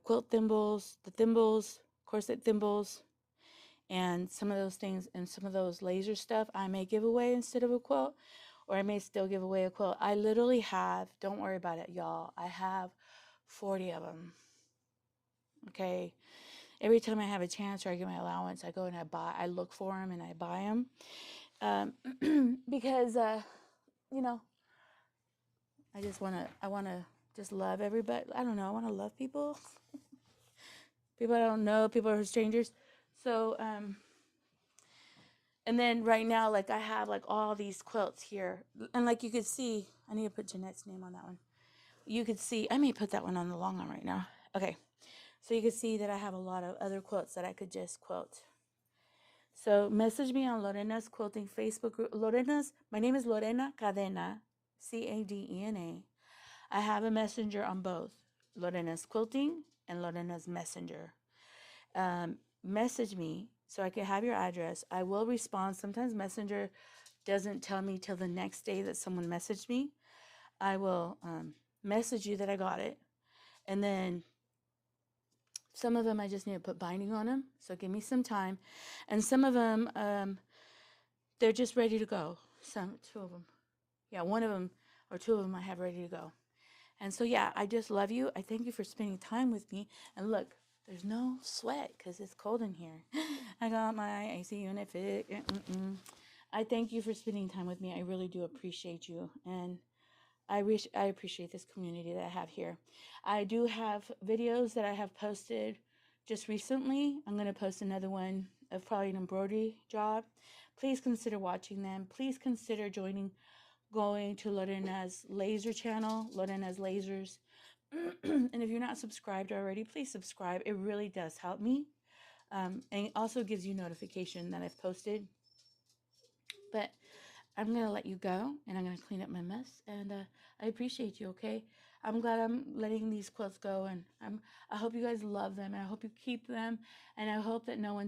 quilt thimbles, the thimbles, corset thimbles, and some of those things, and some of those laser stuff I may give away instead of a quilt, or I may still give away a quilt. I literally have, don't worry about it, y'all, I have 40 of them. Okay, every time I have a chance or I get my allowance, I go and I look for them and I buy them, because you know, I want to just love everybody. I don't know, I want to love people. People I don't know, people who are strangers. So and then right now, like I have like all these quilts here, and like you could see, I need to put Jeanette's name on that one. You could see, I may put that one on the long one right now. Okay, so you could see that I have a lot of other quilts that I could just quilt. So message me on Lorena's Quilting Facebook group. My name is Lorena Cadena, Cadena. I have a messenger on both, Lorena's Quilting and Lorena's Messenger. Message me so I can have your address. I will respond. Sometimes Messenger doesn't tell me till the next day that someone messaged me. I will message you that I got it. And then some of them I just need to put binding on them. So give me some time. And some of them, they're just ready to go. Two of them. Yeah, one of them or two of them I have ready to go. And so, yeah, I just love you. I thank you for spending time with me. And look, there's no sweat because it's cold in here. I got my AC unit fit. I thank you for spending time with me. I really do appreciate you. And I appreciate this community that I have here. I do have videos that I have posted just recently. I'm going to post another one of probably an embroidery job. Please consider watching them. Please consider going to Lorena's Laser channel, Lorena's Lasers. And if you're not subscribed already, please subscribe. It really does help me. And it also gives you notification that I've posted. But I'm going to let you go, and I'm going to clean up my mess. And I appreciate you, okay? I'm glad I'm letting these quilts go, and I hope you guys love them, and I hope you keep them, and I hope that no one